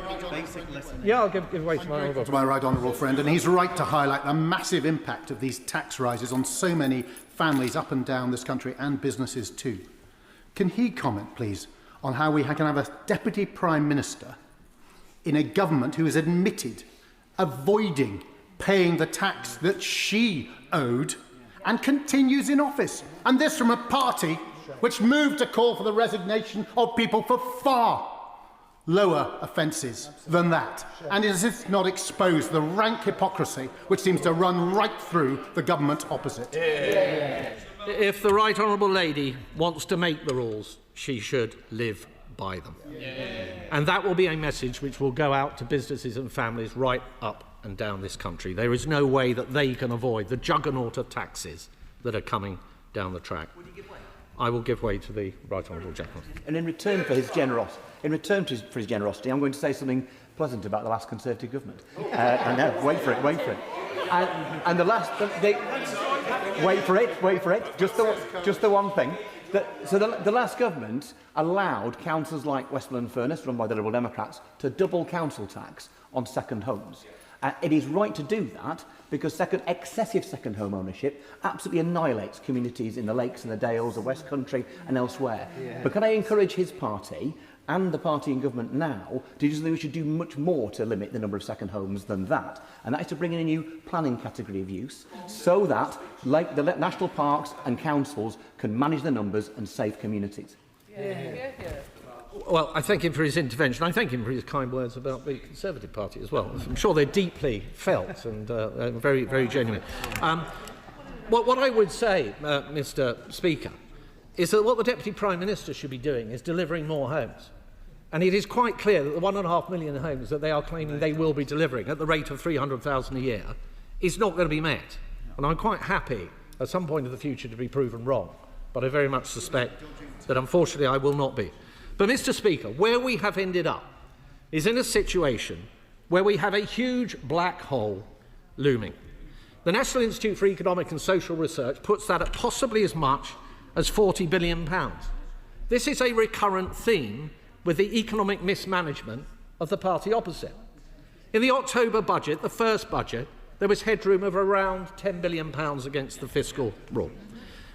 yeah, I'll give way to my right honourable friend, and he's right to highlight the massive impact of these tax rises on so many families up and down this country, and businesses too. Can he comment, please, on how we can have a Deputy Prime Minister in a government who has admitted avoiding paying the tax that she owed and continues in office, and this from a party which moved to call for the resignation of people for far lower offences than that, and as if not expose the rank hypocrisy which seems to run right through the government opposite. If the right honourable lady wants to make the rules, she should live by them. And that will be a message which will go out to businesses and families right up and down this country. There is no way that they can avoid the juggernaut of taxes that are coming down the track. I will give way to the right honourable gentleman. And in return for his generosity, I'm going to say something pleasant about the last Conservative government. I know, wait for it. And the last, wait for it. Just the one thing. So the last government allowed councils like Westmoreland-Furness, run by the Liberal Democrats, to double council tax on second homes. It is right to do that because excessive second home ownership absolutely annihilates communities in the Lakes and the Dales, the West Country and elsewhere. But can I encourage his party and the party in government now to do something we should do much more to limit the number of second homes than that? And that is to bring in a new planning category of use so that, like the national parks and councils, can manage the numbers and save communities. Well, I thank him for his intervention. I thank him for his kind words about the Conservative Party as well. I'm sure they're deeply felt and very, very genuine. What I would say, Mr. Speaker, is that what the Deputy Prime Minister should be doing is delivering more homes. And it is quite clear that the 1.5 million homes that they are claiming they will be delivering at the rate of 300,000 a year is not going to be met. And I'm quite happy at some point in the future to be proven wrong. But I very much suspect that, unfortunately, I will not be. But, Mr. Speaker, where we have ended up is in a situation where we have a huge black hole looming. The National Institute for Economic and Social Research puts that at possibly as much as £40 billion. This is a recurrent theme with the economic mismanagement of the party opposite. In the October budget, the first budget, there was headroom of around £10 billion against the fiscal rule.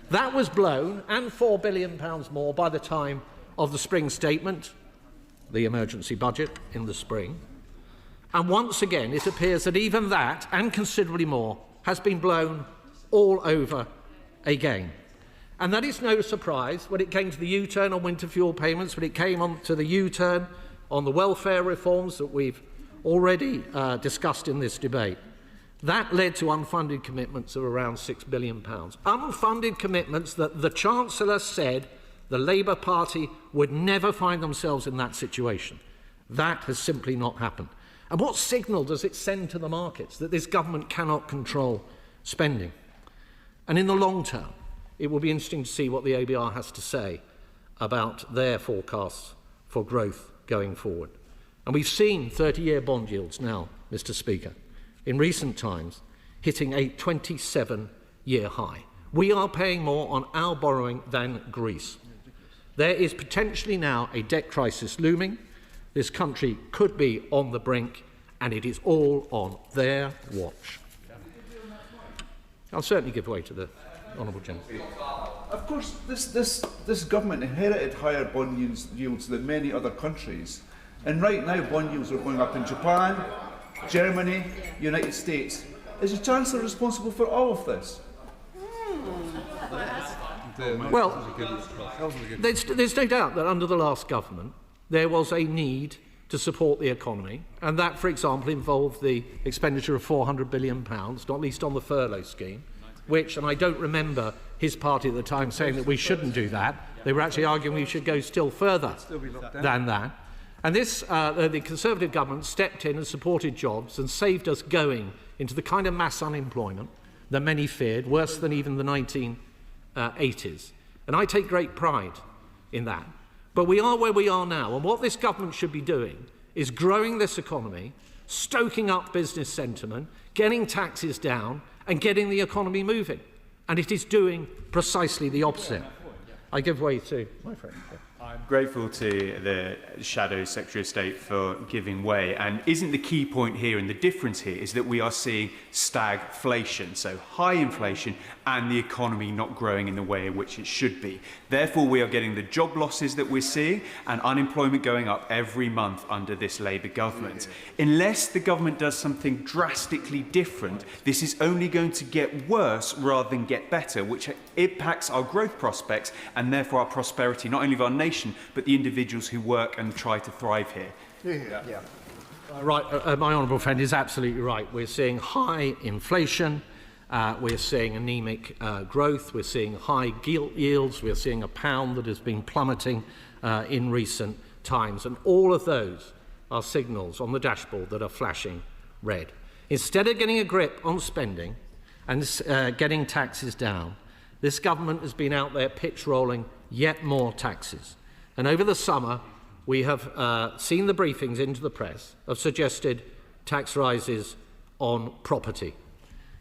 That was blown, and £4 billion more by the time of the spring statement, the emergency budget in the spring. And once again, it appears that even that, and considerably more, has been blown all over again. And that is no surprise when it came to the U-turn on winter fuel payments, when it came on to the U-turn on the welfare reforms that we've already discussed in this debate. That led to unfunded commitments of around £6 billion. Unfunded commitments that the Chancellor said the Labour Party would never find themselves in that situation. That has simply not happened. And what signal does it send to the markets that this government cannot control spending? And in the long term, it will be interesting to see what the ABR has to say about their forecasts for growth going forward. And we've seen 30-year bond yields now, Mr. Speaker, in recent times hitting a 27-year high. We are paying more on our borrowing than Greece. There is potentially now a debt crisis looming. This country could be on the brink, and it is all on their watch. I'll certainly give way to the honourable gentleman. Of course, this government inherited higher bond yields than many other countries. And right now, bond yields are going up in Japan, Germany, United States. Is the Chancellor responsible for all of this? Well, there's no doubt that under the last government there was a need to support the economy, and that, for example, involved the expenditure of £400 billion, not least on the furlough scheme, which, and I don't remember his party at the time saying that we shouldn't do that. They were actually arguing we should go still further than that. And this, the Conservative government stepped in and supported jobs and saved us going into the kind of mass unemployment that many feared, worse than even the 1980s. And I take great pride in that. But we are where we are now, and what this government should be doing is growing this economy, stoking up business sentiment, getting taxes down, and getting the economy moving. And it is doing precisely the opposite. I give way to my friend. I'm grateful to the Shadow Secretary of State for giving way. And isn't the key point here, and the difference here, is that we are seeing stagflation, so high inflation, and the economy not growing in the way in which it should be. Therefore, we are getting the job losses that we're seeing and unemployment going up every month under this Labour government. Unless the government does something drastically different, this is only going to get worse rather than get better, which impacts our growth prospects and therefore our prosperity, not only of our nation, but the individuals who work and try to thrive here. Right, my honourable friend is absolutely right. We're seeing high inflation, we're seeing anemic growth, we're seeing high gilt yields, we're seeing a pound that has been plummeting in recent times, and all of those are signals on the dashboard that are flashing red. Instead of getting a grip on spending and getting taxes down, this government has been out there pitch rolling yet more taxes. And over the summer, we have seen the briefings into the press have suggested tax rises on property.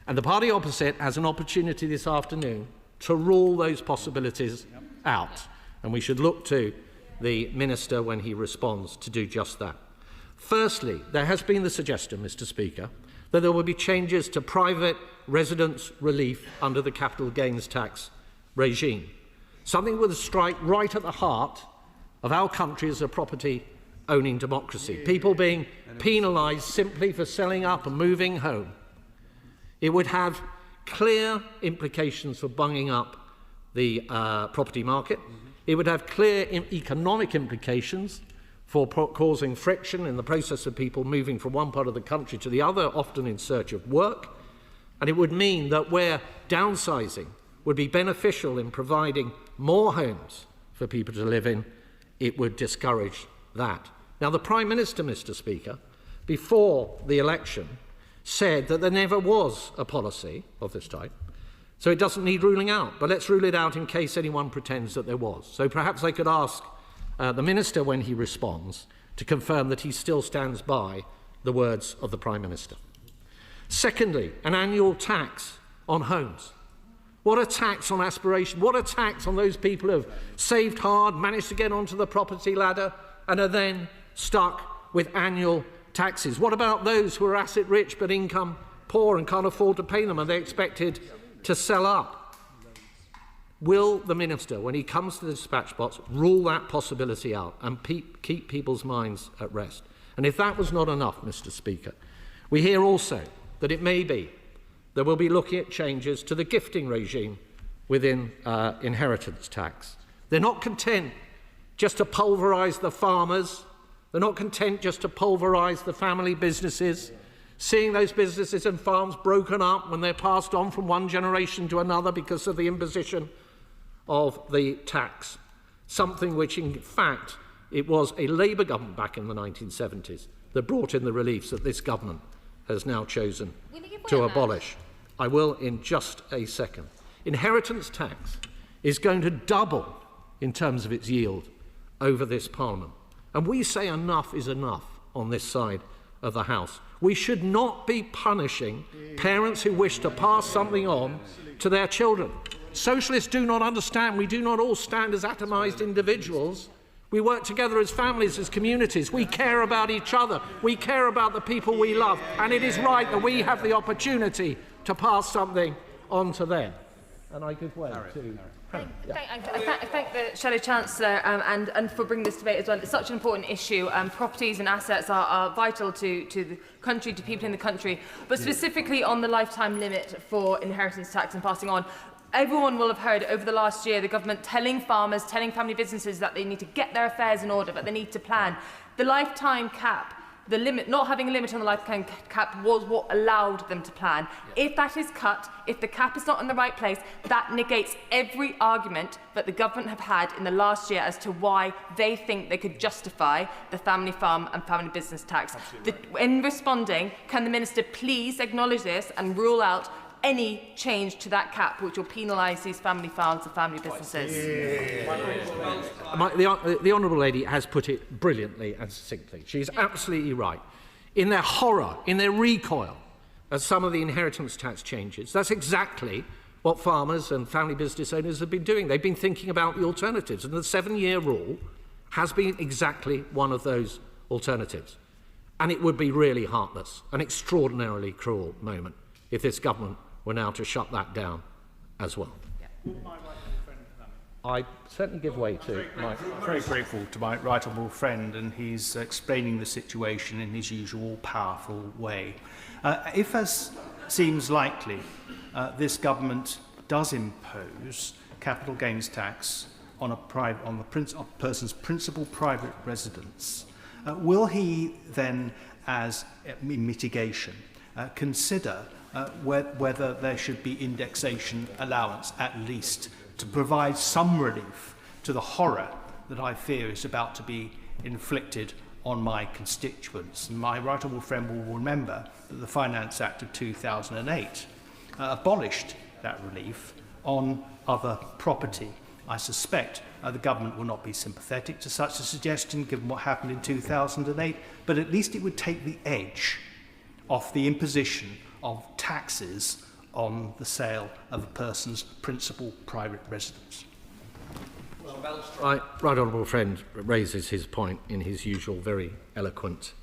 And the party opposite has an opportunity this afternoon to rule those possibilities out. And we should look to the Minister when he responds to do just that. Firstly, there has been the suggestion, Mr. Speaker, that there will be changes to private residence relief under the capital gains tax regime. Something that would strike right at the heart of our country as a property-owning democracy. People being penalised simply for selling up and moving home. It would have clear implications for bunging up the property market. It would have clear economic implications for causing friction in the process of people moving from one part of the country to the other, often in search of work. And it would mean that where downsizing would be beneficial in providing more homes for people to live in, it would discourage that. Now, the Prime Minister, Mr. Speaker, before the election, said that there never was a policy of this type, so it doesn't need ruling out. But let's rule it out in case anyone pretends that there was. So perhaps I could ask the Minister, when he responds, to confirm that he still stands by the words of the Prime Minister. Secondly, an annual tax on homes. What a tax on aspiration. What a tax on those people who have saved hard, managed to get onto the property ladder, and are then stuck with annual taxes. What about those who are asset rich but income poor and can't afford to pay them? Are they expected to sell up? Will the Minister, when he comes to the dispatch box, rule that possibility out and keep people's minds at rest? And if that was not enough, Mr. Speaker, we hear also that it may be that we'll be looking at changes to the gifting regime within inheritance tax. They're not content just to pulverise the farmers. They're not content just to pulverise the family businesses, seeing those businesses and farms broken up when they're passed on from one generation to another because of the imposition of the tax. Something which, in fact, it was a Labour government back in the 1970s that brought in the reliefs that this government has now chosen to abolish. I will in just a second. Inheritance tax is going to double in terms of its yield over this Parliament. And we say enough is enough on this side of the House. We should not be punishing parents who wish to pass something on to their children. Socialists do not understand. We do not all stand as atomised individuals. We work together as families, as communities. We care about each other. We care about the people we love. And it is right that we have the opportunity to pass something on to them. And I give way to... I thank the Shadow Chancellor and for bringing this debate as well. It's such an important issue. Properties and assets are vital to the country, to people in the country. But specifically on the lifetime limit for inheritance tax and passing on, everyone will have heard over the last year the government telling farmers, telling family businesses that they need to get their affairs in order, but they need to plan. The lifetime cap, the limit, not having a limit on the lifetime cap was what allowed them to plan. If that is cut, if the cap is not in the right place, that negates every argument that the government have had in the last year as to why they think they could justify the family farm and family business tax. In responding, can the Minister please acknowledge this and rule out any change to that cap which will penalise these family farms and family businesses? The Honourable Lady has put it brilliantly and succinctly. She is absolutely right. In their horror, in their recoil at some of the inheritance tax changes, that's exactly what farmers and family business owners have been doing. They've been thinking about the alternatives, and the 7-year rule has been exactly one of those alternatives. And it would be really heartless, an extraordinarily cruel moment if this government were now to shut that down as well. I certainly give way to my... Very grateful to my right honourable friend, and he's explaining the situation in his usual powerful way. If, as seems likely, this government does impose capital gains tax on a person's principal private residence, Will he then, as mitigation, consider whether there should be indexation allowance, at least, to provide some relief to the horror that I fear is about to be inflicted on my constituents? And my right honourable friend will remember that the Finance Act of 2008 abolished that relief on other property. I suspect the government will not be sympathetic to such a suggestion, given what happened in 2008, but at least it would take the edge off the imposition of taxes on the sale of a person's principal private residence. Right honourable friend raises his point in his usual very eloquent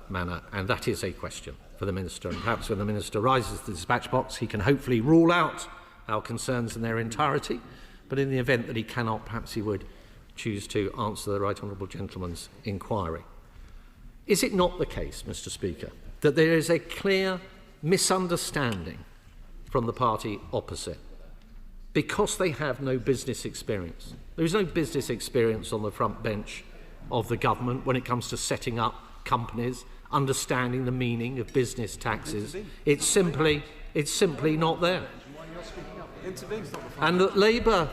manner, and that is a question for the Minister. And perhaps when the Minister rises to the dispatch box, he can hopefully rule out our concerns in their entirety. But in the event that he cannot, perhaps he would choose to answer the right honourable gentleman's inquiry. Is it not the case, Mr. Speaker, that there is a clear misunderstanding from the party opposite because they have no business experience? There is no business experience on the front bench of the government when it comes to setting up companies, understanding the meaning of business taxes. It's simply not there. And that Labour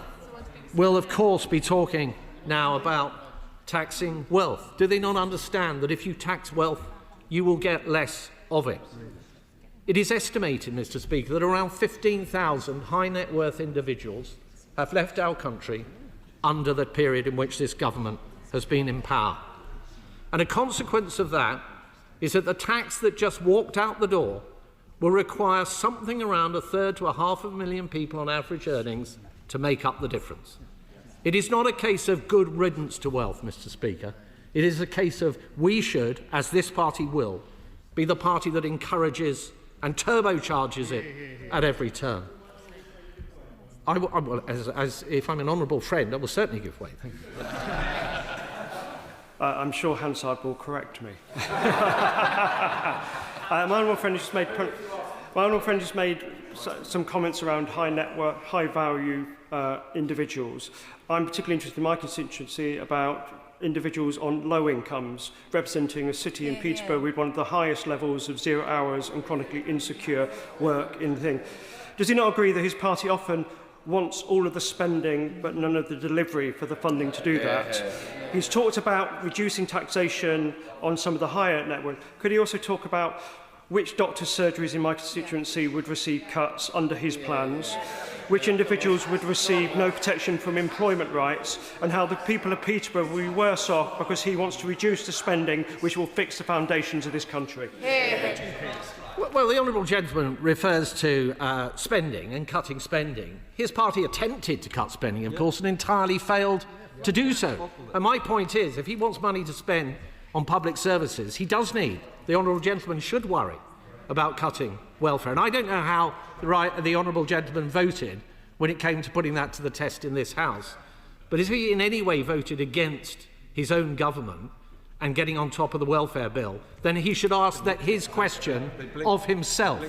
will, of course, be talking now about taxing wealth. Do they not understand that if you tax wealth, you will get less of it? It is estimated, Mr. Speaker, that around 15,000 high net worth individuals have left our country under the period in which this government has been in power. And a consequence of that is that the tax that just walked out the door will require something around 1/3 to 500,000 people on average earnings to make up the difference. It is not a case of good riddance to wealth, Mr. Speaker. It is a case of we should, as this party will, be the party that encourages and turbocharges it at every turn. If I'm an honourable friend, I will certainly give way. Thank you. I'm sure Hansard will correct me. My honourable friend just made some comments around high net worth, high value individuals. I'm particularly interested in my constituency about individuals on low incomes, representing a city in Peterborough with one of the highest levels of 0 hours and chronically insecure work in the thing. Does he not agree that his party often wants all of the spending but none of the delivery for the funding to do that? He's talked about reducing taxation on some of the higher net worth. Could he also talk about which doctors' surgeries in my constituency would receive cuts under his plans, which individuals would receive no protection from employment rights, and how the people of Peterborough will be worse off because he wants to reduce the spending which will fix the foundations of this country? Well, the honourable gentleman refers to spending and cutting spending. His party attempted to cut spending, of course, and entirely failed to do so. And my point is, if he wants money to spend on public services, he does need, the honourable gentleman should worry about cutting welfare. And I don't know how the honourable gentleman voted when it came to putting that to the test in this House. But if he in any way voted against his own government and getting on top of the welfare bill, then he should ask that his question of himself.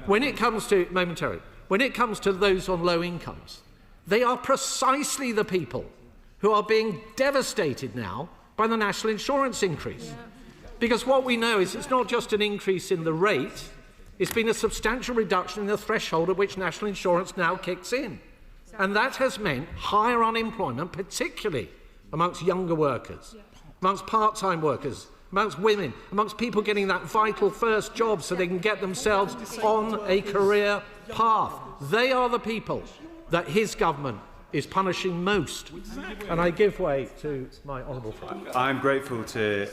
When it comes to, momentarily, when it comes to those on low incomes, they are precisely the people who are being devastated now by the national insurance increase. Because what we know is it's not just an increase in the rate, it's been a substantial reduction in the threshold at which national insurance now kicks in. And that has meant higher unemployment, particularly amongst younger workers, amongst part-time workers, amongst women, amongst people getting that vital first job so they can get themselves on a career path. They are the people that his government is punishing most. And I give way to my honourable friend. I'm grateful to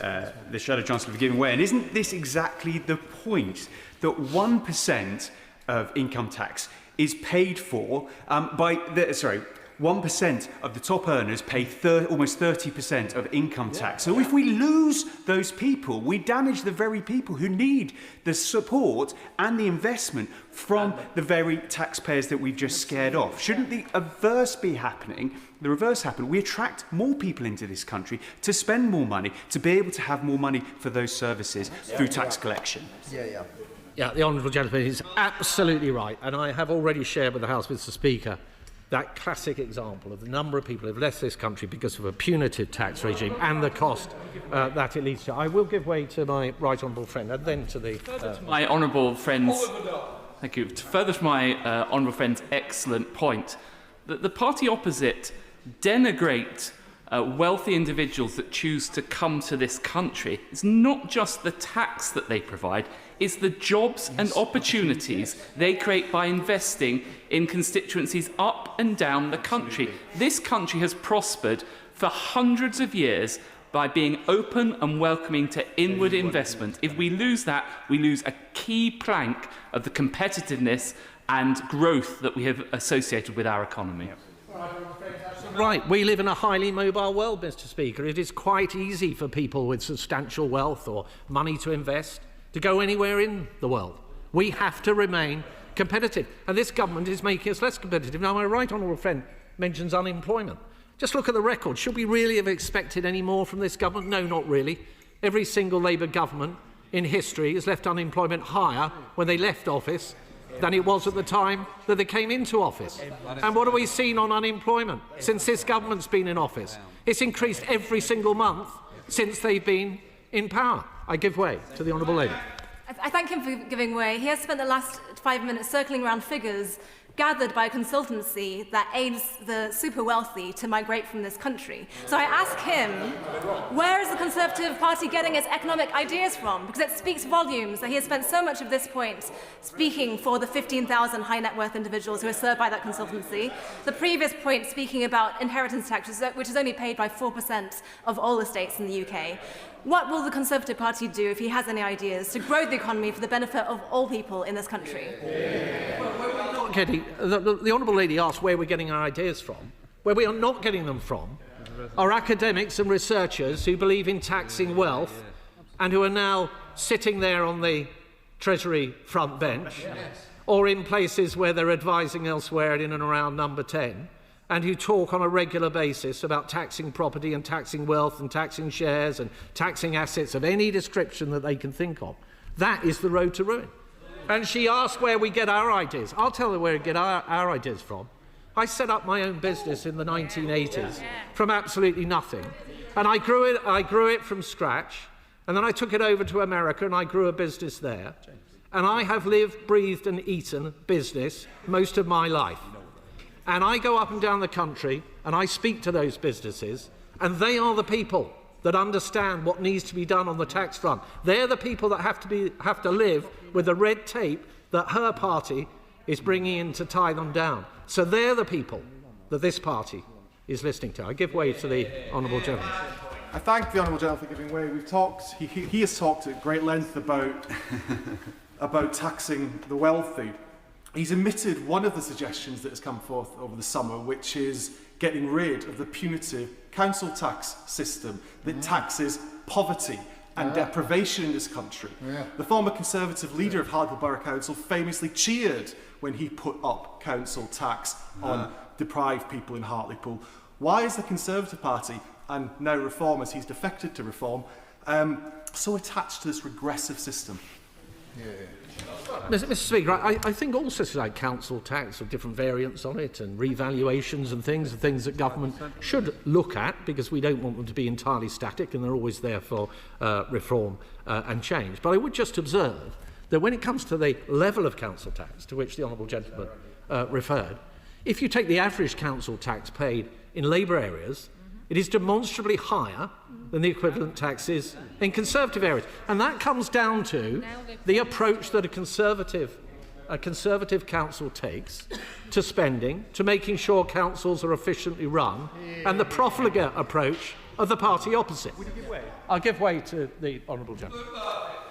the Shadow Chancellor for giving way. And isn't this exactly the point? That 1% of income tax is paid for by the, 1% of the top earners pay almost 30% of income tax. So if we lose those people, we damage the very people who need the support and the investment from the very taxpayers that we've just scared off. Shouldn't the reverse be happening? The reverse happen. We attract more people into this country to spend more money, to be able to have more money for those services through tax collection. Yeah, the honourable gentleman is absolutely right, and I have already shared with the House, Mr. Speaker, that classic example of the number of people who have left this country because of a punitive tax regime and the cost that it leads to. I will give way to my right honourable friend and then to the... My honourable friend's... Thank you. To further to my honourable friend's excellent point, that the party opposite denigrate wealthy individuals that choose to come to this country. It's not just the tax that they provide, it's the jobs and opportunities they create by investing in constituencies up and down the country. This country has prospered for hundreds of years by being open and welcoming to inward investment. If we lose that, we lose a key plank of the competitiveness and growth that we have associated with our economy. Right, we live in a highly mobile world, Mr. Speaker. It is quite easy for people with substantial wealth or money to invest to go anywhere in the world. We have to remain competitive, and this government is making us less competitive. Now, my right honourable friend mentions unemployment. Just look at the record. Should we really have expected any more from this government? No, not really. Every single Labour government in history has left unemployment higher when they left office than it was at the time that they came into office. And what have we seen on unemployment since this government's been in office? It's increased every single month since they've been in power. I give way to the honourable lady. I thank him for giving way. He has spent the last 5 minutes circling around figures gathered by a consultancy that aids the super wealthy to migrate from this country. So I ask him, where is the Conservative Party getting its economic ideas from? Because it speaks volumes that he has spent so much of this point speaking for the 15,000 high net worth individuals who are served by that consultancy. The previous point speaking about inheritance taxes, which is only paid by 4% of all estates in the UK. What will the Conservative Party do, if he has any ideas, to grow the economy for the benefit of all people in this country? The honourable lady asked where we're getting our ideas from. Where we are not getting them from are academics and researchers who believe in taxing wealth and who are now sitting there on the Treasury front bench or in places where they're advising elsewhere in and around Number 10, and who talk on a regular basis about taxing property and taxing wealth and taxing shares and taxing assets of any description that they can think of. That is the road to ruin. And she asked where we get our ideas. I'll tell her where we get our ideas from. I set up my own business in the 1980s from absolutely nothing. And I grew it from scratch. And then I took it over to America and I grew a business there. And I have lived, breathed and eaten business most of my life. And I go up and down the country and I speak to those businesses, and they are the people that understand what needs to be done on the tax front. They're the people that have to live with the red tape that her party is bringing in to tie them down. So they're the people that this party is listening to. I give way to the honourable gentleman. I thank the honourable gentleman for giving way. We've talked. He has talked at great length about taxing the wealthy. He's omitted one of the suggestions that has come forth over the summer, which is getting rid of the punitive council tax system that taxes poverty and deprivation in this country. The former Conservative leader of Hartlepool Borough Council famously cheered when he put up council tax on deprived people in Hartlepool. Why is the Conservative Party, and now Reform as he's defected to Reform, so attached to this regressive system? Mr. Speaker, I think all systems like council tax have different variants on it and revaluations and things that government should look at, because we don't want them to be entirely static and they're always there for reform and change. But I would just observe that when it comes to the level of council tax to which the honourable gentleman referred, if you take the average council tax paid in Labour areas, it is demonstrably higher than the equivalent taxes in Conservative areas. And that comes down to the approach that a Conservative council takes to spending, to making sure councils are efficiently run, and the profligate approach of the party opposite. I'll give way to the honourable gentleman.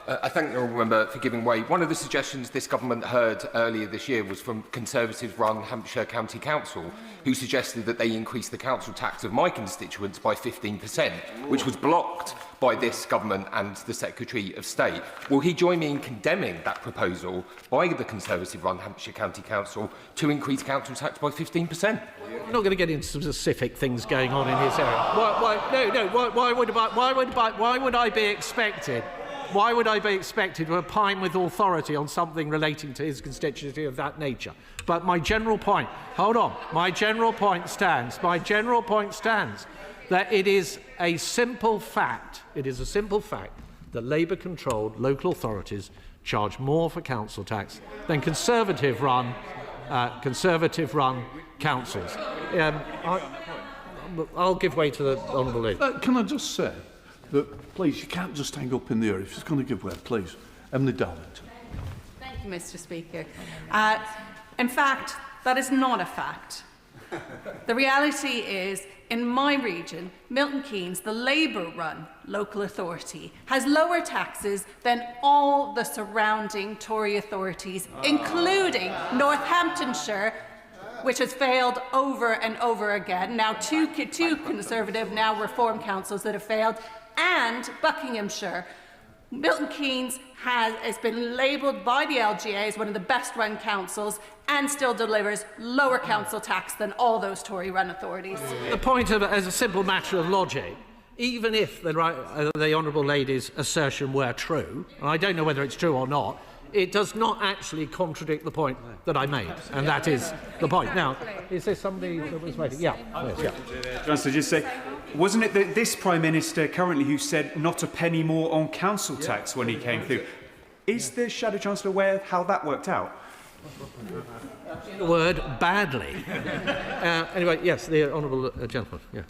I thank the honourable member for giving way. One of the suggestions this government heard earlier this year was from Conservative-run Hampshire County Council, who suggested that they increase the council tax of my constituents by 15%, which was blocked by this government and the Secretary of State. Will he join me in condemning that proposal by the Conservative-run Hampshire County Council to increase council tax by 15%? I'm not going to get into specific things going on in his area. Why would I be expected why would I be expected to opine with authority on something relating to his constituency of that nature? But my general point, hold on, my general point stands that it is a simple fact, that Labour-controlled local authorities charge more for council tax than Conservative-run councils. I'll give way to the Honourable Lady. Can I just say that, please, you can't just hang up in the air if she's going to give way, please. Emily Darlington. Thank you, Mr. Speaker. In fact, that is not a fact. The reality is, in my region, Milton Keynes, the Labour-run local authority, has lower taxes than all the surrounding Tory authorities, including Northamptonshire, which has failed over and over again. Now two Conservative, now Reform councils that have failed, and Buckinghamshire. Milton Keynes has been labelled by the LGA as one of the best-run councils and still delivers lower council tax than all those Tory-run authorities. The point of it, as a simple matter of logic, even if the Honourable Lady's assertion were true, and I don't know whether it's true or not, it does not actually contradict the point that I made, and that is the point. Now, is there somebody that was waiting? Yeah. Chancellor, just say, wasn't it that this Prime Minister currently who said not a penny more on council tax when he came through? Is the Shadow Chancellor aware of how that worked out? The word badly. Anyway, yes, the Honourable Gentleman. Yeah.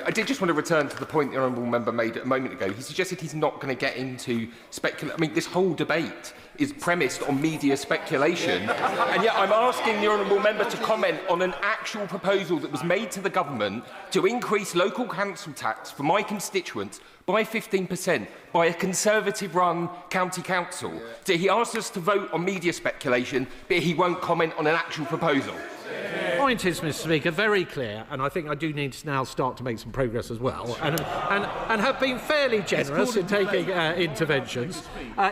I did just want to return to the point the Honourable Member made a moment ago. He suggested he's not going to get into speculation. I mean, this whole debate is premised on media speculation. And yet I'm asking the Honourable Member to comment on an actual proposal that was made to the government to increase local council tax for my constituents by 15% by a Conservative-run county council. So he asked us to vote on media speculation, but he won't comment on an actual proposal. The point is, Mr. Speaker, very clear, and I think I do need to now start to make some progress as well, and have been fairly generous in taking interventions,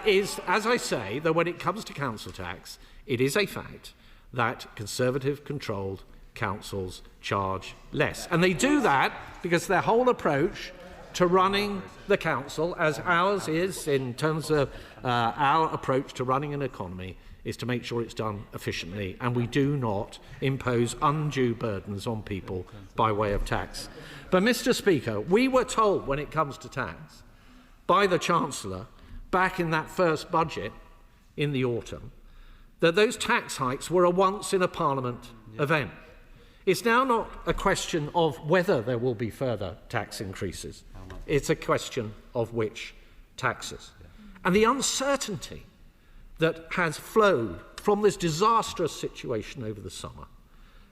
is, as I say, that when it comes to council tax, it is a fact that Conservative-controlled councils charge less. And they do that because their whole approach to running the council, as ours is in terms of our approach to running an economy, is to make sure it's done efficiently, and we do not impose undue burdens on people by way of tax. But, Mr. Speaker, we were told when it comes to tax by the Chancellor back in that first budget in the autumn that those tax hikes were a once-in-a-Parliament event. It's now not a question of whether there will be further tax increases. It's a question of which taxes. And the uncertainty that has flowed from this disastrous situation over the summer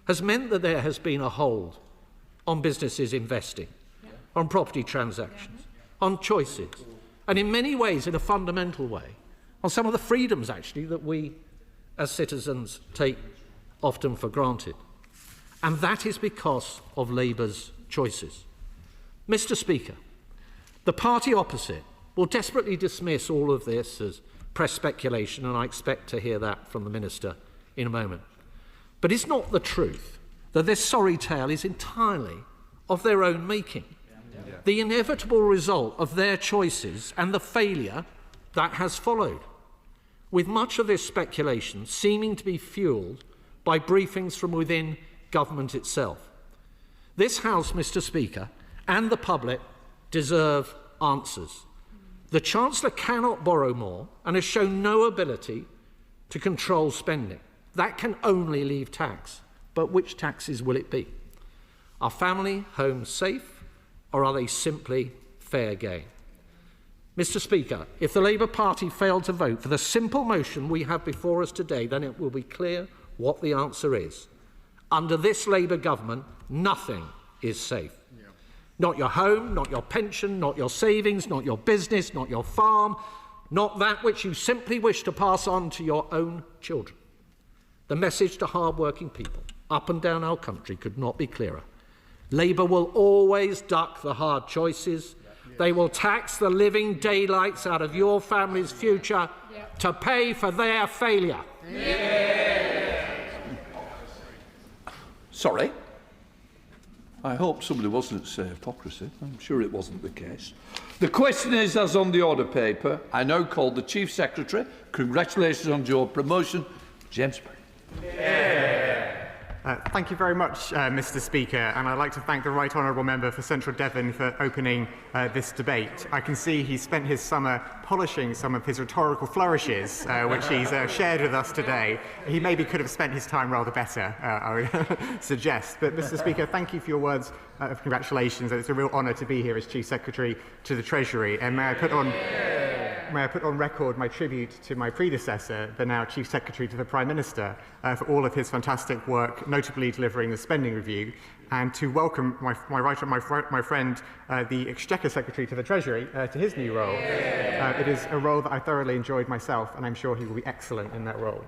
has meant that there has been a hold on businesses investing, on property transactions, on choices, and in many ways, in a fundamental way, on some of the freedoms, actually, that we as citizens take often for granted. And that is because of Labour's choices. Mr. Speaker, the party opposite will desperately dismiss all of this as press speculation, and I expect to hear that from the Minister in a moment. But it's not the truth that this sorry tale is entirely of their own making. The inevitable result of their choices and the failure that has followed, with much of this speculation seeming to be fuelled by briefings from within government itself. This House, Mr. Speaker, and the public deserve answers. The Chancellor cannot borrow more and has shown no ability to control spending. That can only leave tax. But which taxes will it be? Are family homes safe, or are they simply fair game? Mr. Speaker, if the Labour Party failed to vote for the simple motion we have before us today, then it will be clear what the answer is. Under this Labour government, nothing is safe. Not your home, not your pension, not your savings, not your business, not your farm, not that which you simply wish to pass on to your own children. The message to hard-working people up and down our country could not be clearer. Labour will always duck the hard choices. They will tax the living daylights out of your family's future to pay for their failure. Sorry? I hope somebody wasn't say hypocrisy. I'm sure it wasn't the case. The question is, as on the order paper, I now call the Chief Secretary. Congratulations on your promotion, James Perry. Thank you very much, Mr. Speaker, and I'd like to thank the Right Honourable Member for Central Devon for opening this debate. I can see he spent his summer polishing some of his rhetorical flourishes, which he's shared with us today. He maybe could have spent his time rather better, I would suggest. But, Mr. Speaker, thank you for your words of congratulations. It's a real honour to be here as Chief Secretary to the Treasury. And may I put on record my tribute to my predecessor, the now Chief Secretary to the Prime Minister, for all of his fantastic work, notably delivering the spending review, and to welcome my friend, the Exchequer Secretary to the Treasury, to his new role. It is a role that I thoroughly enjoyed myself, and I'm sure he will be excellent in that role.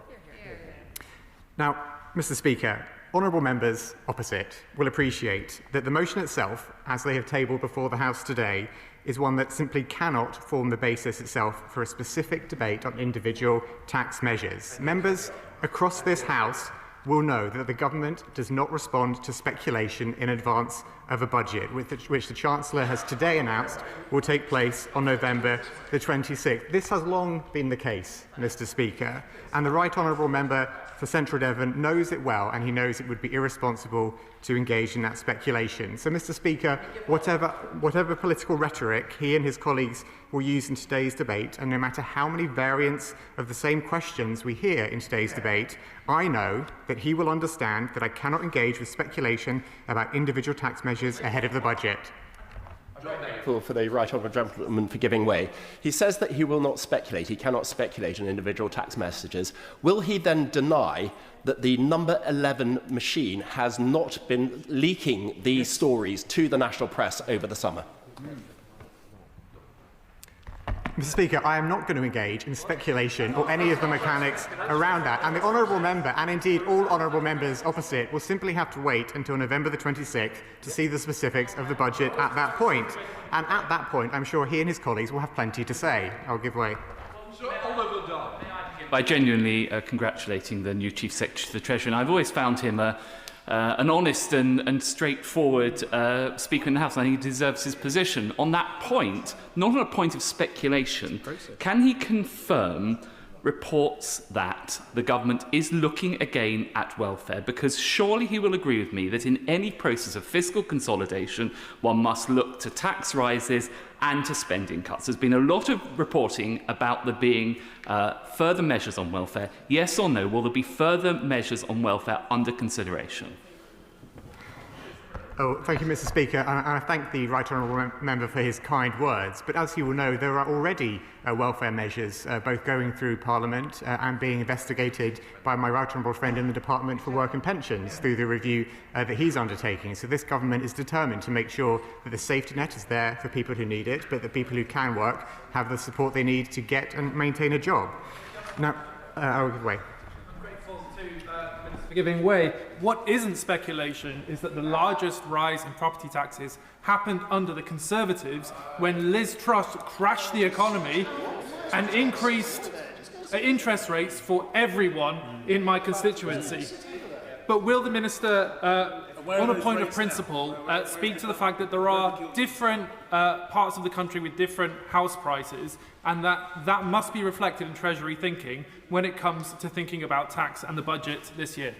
Now, Mr. Speaker, honourable members opposite will appreciate that the motion itself, as they have tabled before the House today, is one that simply cannot form the basis itself for a specific debate on individual tax measures. Members across this House will know that the government does not respond to speculation in advance of a budget, which the Chancellor has today announced will take place on November the 26th. This has long been the case, Mr. Speaker, and the Right Honourable Member for Central Devon knows it well, and he knows it would be irresponsible to engage in that speculation. So, Mr. Speaker, whatever political rhetoric he and his colleagues will use in today's debate, and no matter how many variants of the same questions we hear in today's debate, I know that he will understand that I cannot engage with speculation about individual tax measures ahead of the budget. For the Right Honourable Gentleman for giving way. He says that he will not speculate, he cannot speculate on individual tax messages. Will he then deny that the number 11 machine has not been leaking these stories to the national press over the summer? Mr. Speaker, I am not going to engage in speculation or any of the mechanics around that. And the honourable member, and indeed all honourable members opposite, will simply have to wait until November the 26th to see the specifics of the budget at that point. And at that point, I'm sure he and his colleagues will have plenty to say. I'll give way. By genuinely congratulating the new Chief Secretary to the Treasury, and I've always found him an honest and straightforward Speaker in the House, and I think he deserves his position. On that point, not on a point of speculation, can he confirm reports that the government is looking again at welfare? Because surely he will agree with me that in any process of fiscal consolidation, one must look to tax rises and to spending cuts. There's been a lot of reporting about there being further measures on welfare. Yes or no, will there be further measures on welfare under consideration? Oh, thank you, Mr. Speaker, and I thank the Right Honourable Member for his kind words. But as you will know, there are already welfare measures both going through Parliament and being investigated by my Right Honourable friend in the Department for Work and Pensions through the review that he's undertaking. So this government is determined to make sure that the safety net is there for people who need it, but that people who can work have the support they need to get and maintain a job. Now, I'll give way. For giving way. What isn't speculation is that the largest rise in property taxes happened under the Conservatives when Liz Truss crashed the economy and increased interest rates for everyone in my constituency. But will the Minister, on a point of principle, speak to the fact that there are different parts of the country with different house prices, and that must be reflected in Treasury thinking when it comes to thinking about tax and the budget this year?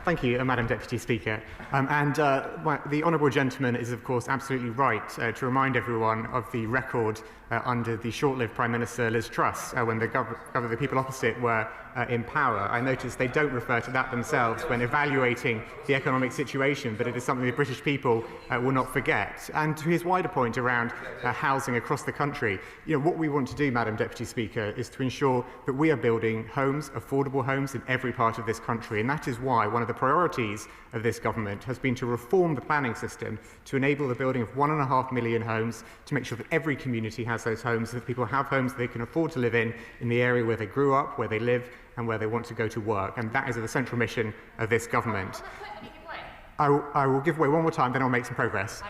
Thank you, Madam Deputy Speaker. The honourable gentleman is, of course, absolutely right to remind everyone of the record under the short-lived Prime Minister Liz Truss when the people opposite were in power. I noticed they don't refer to that themselves when evaluating the economic situation, but it is something the British people will not forget. And to his wider point around housing across the country, what we want to do, Madam Deputy Speaker, is to ensure that we are building homes, affordable homes, in every part of this country. And that is why one of the priorities of this government has been to reform the planning system to enable the building of 1.5 million homes, to make sure that every community has those homes, so that people have homes they can afford to live in the area where they grew up, where they live, and where they want to go to work. And that is the central mission of this government. I will give way one more time, then I'll make some progress.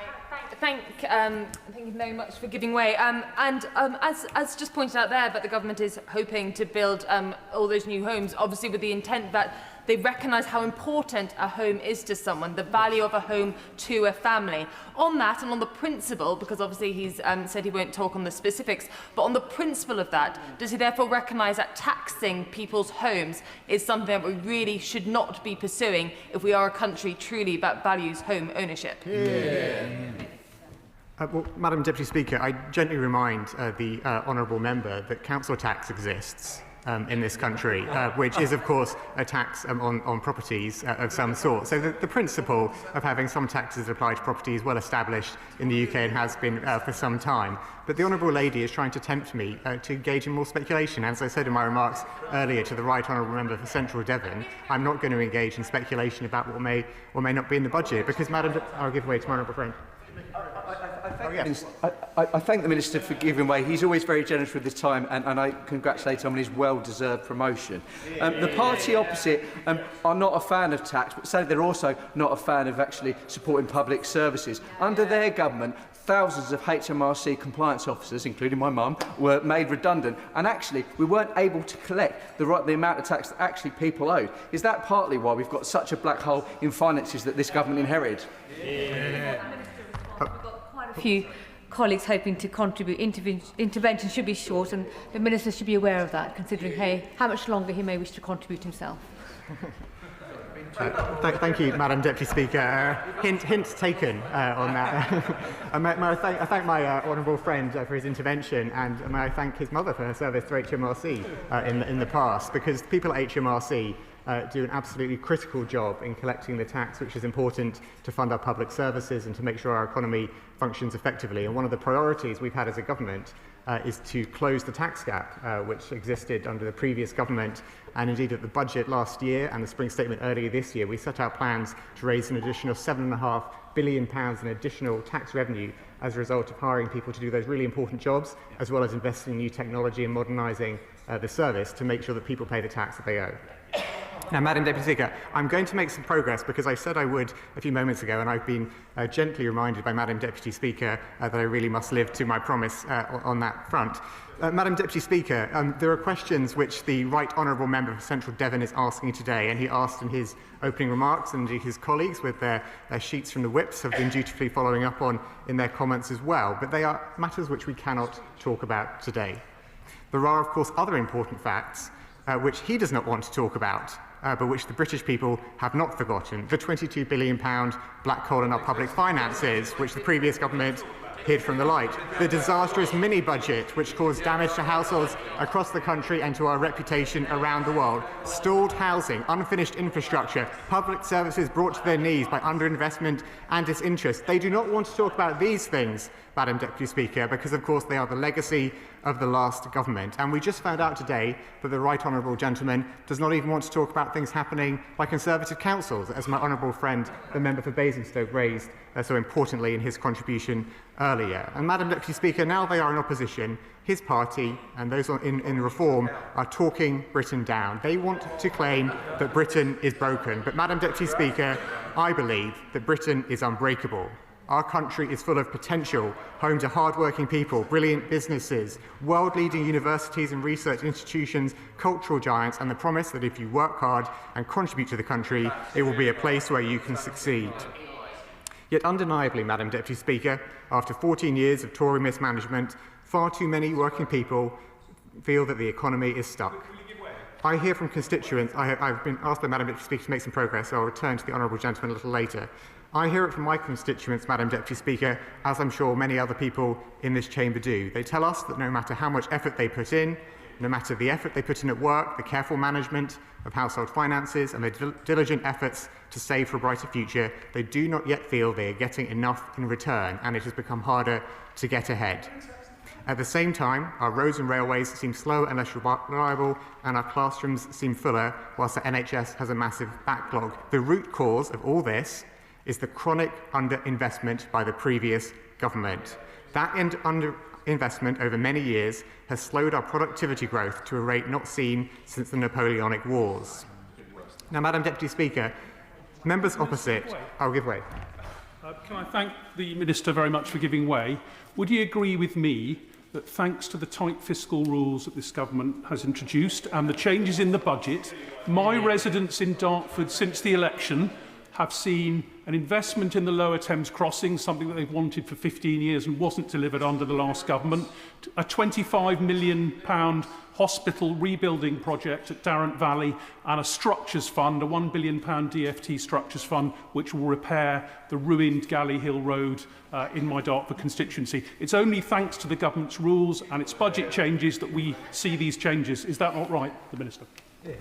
Thank you very much for giving way. As just pointed out there, but the government is hoping to build all those new homes, obviously with the intent that they recognise how important a home is to someone, the value of a home to a family. On that, and on the principle, because obviously he's said he won't talk on the specifics, but on the principle of that, does he therefore recognise that taxing people's homes is something that we really should not be pursuing if we are a country truly that values home ownership? Well, Madam Deputy Speaker, I gently remind the honourable member that council tax exists in this country, which is, of course, a tax on properties of some sort. So the principle of having some taxes applied to property is well established in the UK and has been for some time. But the honourable lady is trying to tempt me to engage in more speculation. As I said in my remarks earlier to the right honourable member for Central Devon, I'm not going to engage in speculation about what may or may not be in the budget, because, Madam, I'll give way to my honourable friend. I thank the Minister for giving way. He's always very generous with his time, and I congratulate him on his well-deserved promotion. The party opposite are not a fan of tax, but sadly they're also not a fan of actually supporting public services. Under their government, thousands of HMRC compliance officers, including my mum, were made redundant, and actually we weren't able to collect the amount of tax that actually people owed. Is that partly why we've got such a black hole in finances that this government inherited? A few colleagues hoping to contribute. Intervention should be short, and the Minister should be aware of that, considering how much longer he may wish to contribute himself. Thank you, Madam Deputy Speaker. Hint taken on that. I thank my honourable friend for his intervention, and may I thank his mother for her service to HMRC in the past, because people at HMRC do an absolutely critical job in collecting the tax, which is important to fund our public services and to make sure our economy functions effectively. And one of the priorities we've had as a government is to close the tax gap, which existed under the previous government. And indeed, at the budget last year and the spring statement earlier this year, we set out plans to raise an additional £7.5 billion in additional tax revenue as a result of hiring people to do those really important jobs, as well as investing in new technology and modernising the service to make sure that people pay the tax that they owe. Now, Madam Deputy Speaker, I'm going to make some progress because I said I would a few moments ago, and I've been gently reminded by Madam Deputy Speaker that I really must live to my promise on that front. Madam Deputy Speaker, there are questions which the Right Honourable Member for Central Devon is asking today, and he asked in his opening remarks, and indeed his colleagues with their sheets from the whips have been dutifully following up on in their comments as well. But they are matters which we cannot talk about today. There are, of course, other important facts which he does not want to talk about, but which the British people have not forgotten. The £22 billion black hole in our public finances, which the previous government hid from the light. The disastrous mini-budget, which caused damage to households across the country and to our reputation around the world. Stalled housing, unfinished infrastructure, public services brought to their knees by underinvestment and disinterest. They do not want to talk about these things, Madam Deputy Speaker, because of course they are the legacy of the last government. And we just found out today that the Right Honourable Gentleman does not even want to talk about things happening by Conservative councils, as my honourable friend, the member for Basingstoke, raised so importantly in his contribution earlier. And Madam Deputy Speaker, now they are in opposition, his party and those in Reform are talking Britain down. They want to claim that Britain is broken. But Madam Deputy Speaker, I believe that Britain is unbreakable. Our country is full of potential, home to hard-working people, brilliant businesses, world-leading universities and research institutions, cultural giants, and the promise that if you work hard and contribute to the country, it will be a place where you can succeed. Yet undeniably, Madam Deputy Speaker, after 14 years of Tory mismanagement, far too many working people feel that the economy is stuck. I hear from constituents, I've been asked by Madam Deputy Speaker to make some progress, so I'll return to the honourable gentleman a little later. I hear it from my constituents, Madam Deputy Speaker, as I'm sure many other people in this chamber do. They tell us that no matter how much effort they put in, no matter the effort they put in at work, the careful management of household finances and the diligent efforts to save for a brighter future, they do not yet feel they are getting enough in return, and it has become harder to get ahead. At the same time, our roads and railways seem slow and less reliable, and our classrooms seem fuller, whilst the NHS has a massive backlog. The root cause of all this is the chronic underinvestment by the previous government. That underinvestment over many years has slowed our productivity growth to a rate not seen since the Napoleonic Wars. Now, Madam Deputy Speaker, members opposite... I'll give way. Can I thank the Minister very much for giving way? Would he agree with me that thanks to the tight fiscal rules that this government has introduced and the changes in the budget, my residents in Dartford since the election have seen an investment in the Lower Thames crossing, something that they've wanted for 15 years and wasn't delivered under the last government, a £25 million hospital rebuilding project at Darrant Valley, and a structures fund, a £1 billion DFT structures fund, which will repair the ruined Galley Hill Road in my Dartford constituency. It's only thanks to the government's rules and its budget changes that we see these changes. Is that not right, the Minister? Yeah.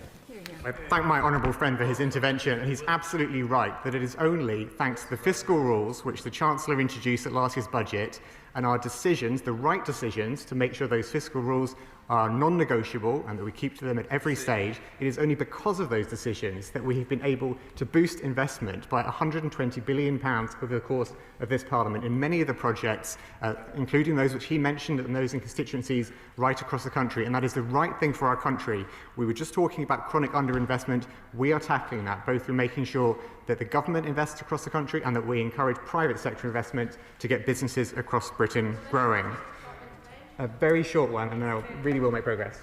I thank my honourable friend for his intervention, and he's absolutely right that it is only thanks to the fiscal rules which the Chancellor introduced at last year's budget and our decisions, the right decisions, to make sure those fiscal rules are non-negotiable and that we keep to them at every stage. It is only because of those decisions that we have been able to boost investment by £120 billion over the course of this Parliament in many of the projects, including those which he mentioned and those in constituencies right across the country. And that is the right thing for our country. We were just talking about chronic underinvestment. We are tackling that, both through making sure that the government invests across the country and that we encourage private sector investment to get businesses across Britain growing. A very short one, and then I really will make progress.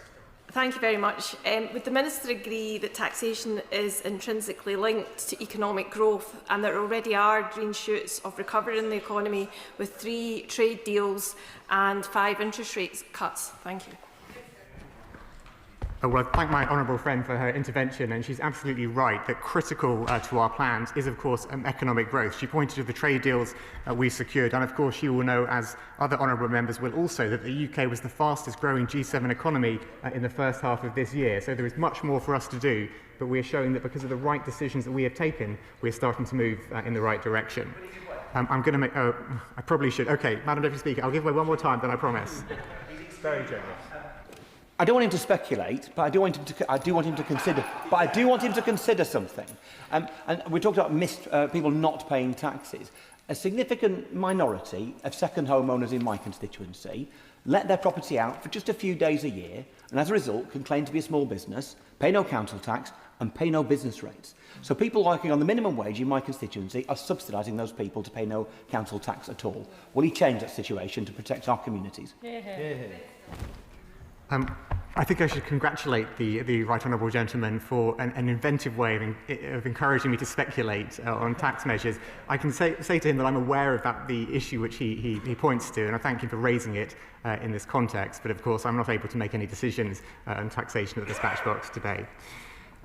Thank you very much. Would the Minister agree that taxation is intrinsically linked to economic growth and there already are green shoots of recovery in the economy with 3 trade deals and 5 interest rate cuts? Thank you. Well, I thank my honourable friend for her intervention, and she's absolutely right that critical to our plans is, of course, economic growth. She pointed to the trade deals we secured, and of course you will know, as other honourable members will also, that the UK was the fastest growing G7 economy in the first half of this year. So there is much more for us to do, but we are showing that because of the right decisions that we have taken, we are starting to move in the right direction. I'm going to make... Oh, I probably should. OK, Madam Deputy Speaker, I'll give away one more time, then I promise. Very generous. I don't want him to speculate, but I do want him to consider. But I do want him to consider something. And we talked about people not paying taxes. A significant minority of second homeowners in my constituency let their property out for just a few days a year, and as a result can claim to be a small business, pay no council tax, and pay no business rates. So people working on the minimum wage in my constituency are subsidising those people to pay no council tax at all. Will he change that situation to protect our communities? I think I should congratulate the Right Honourable Gentleman for an inventive way of encouraging me to speculate on tax measures. I can say to him that I'm aware of the issue which he points to, and I thank him for raising it in this context. But of course, I'm not able to make any decisions on taxation at the dispatch box today.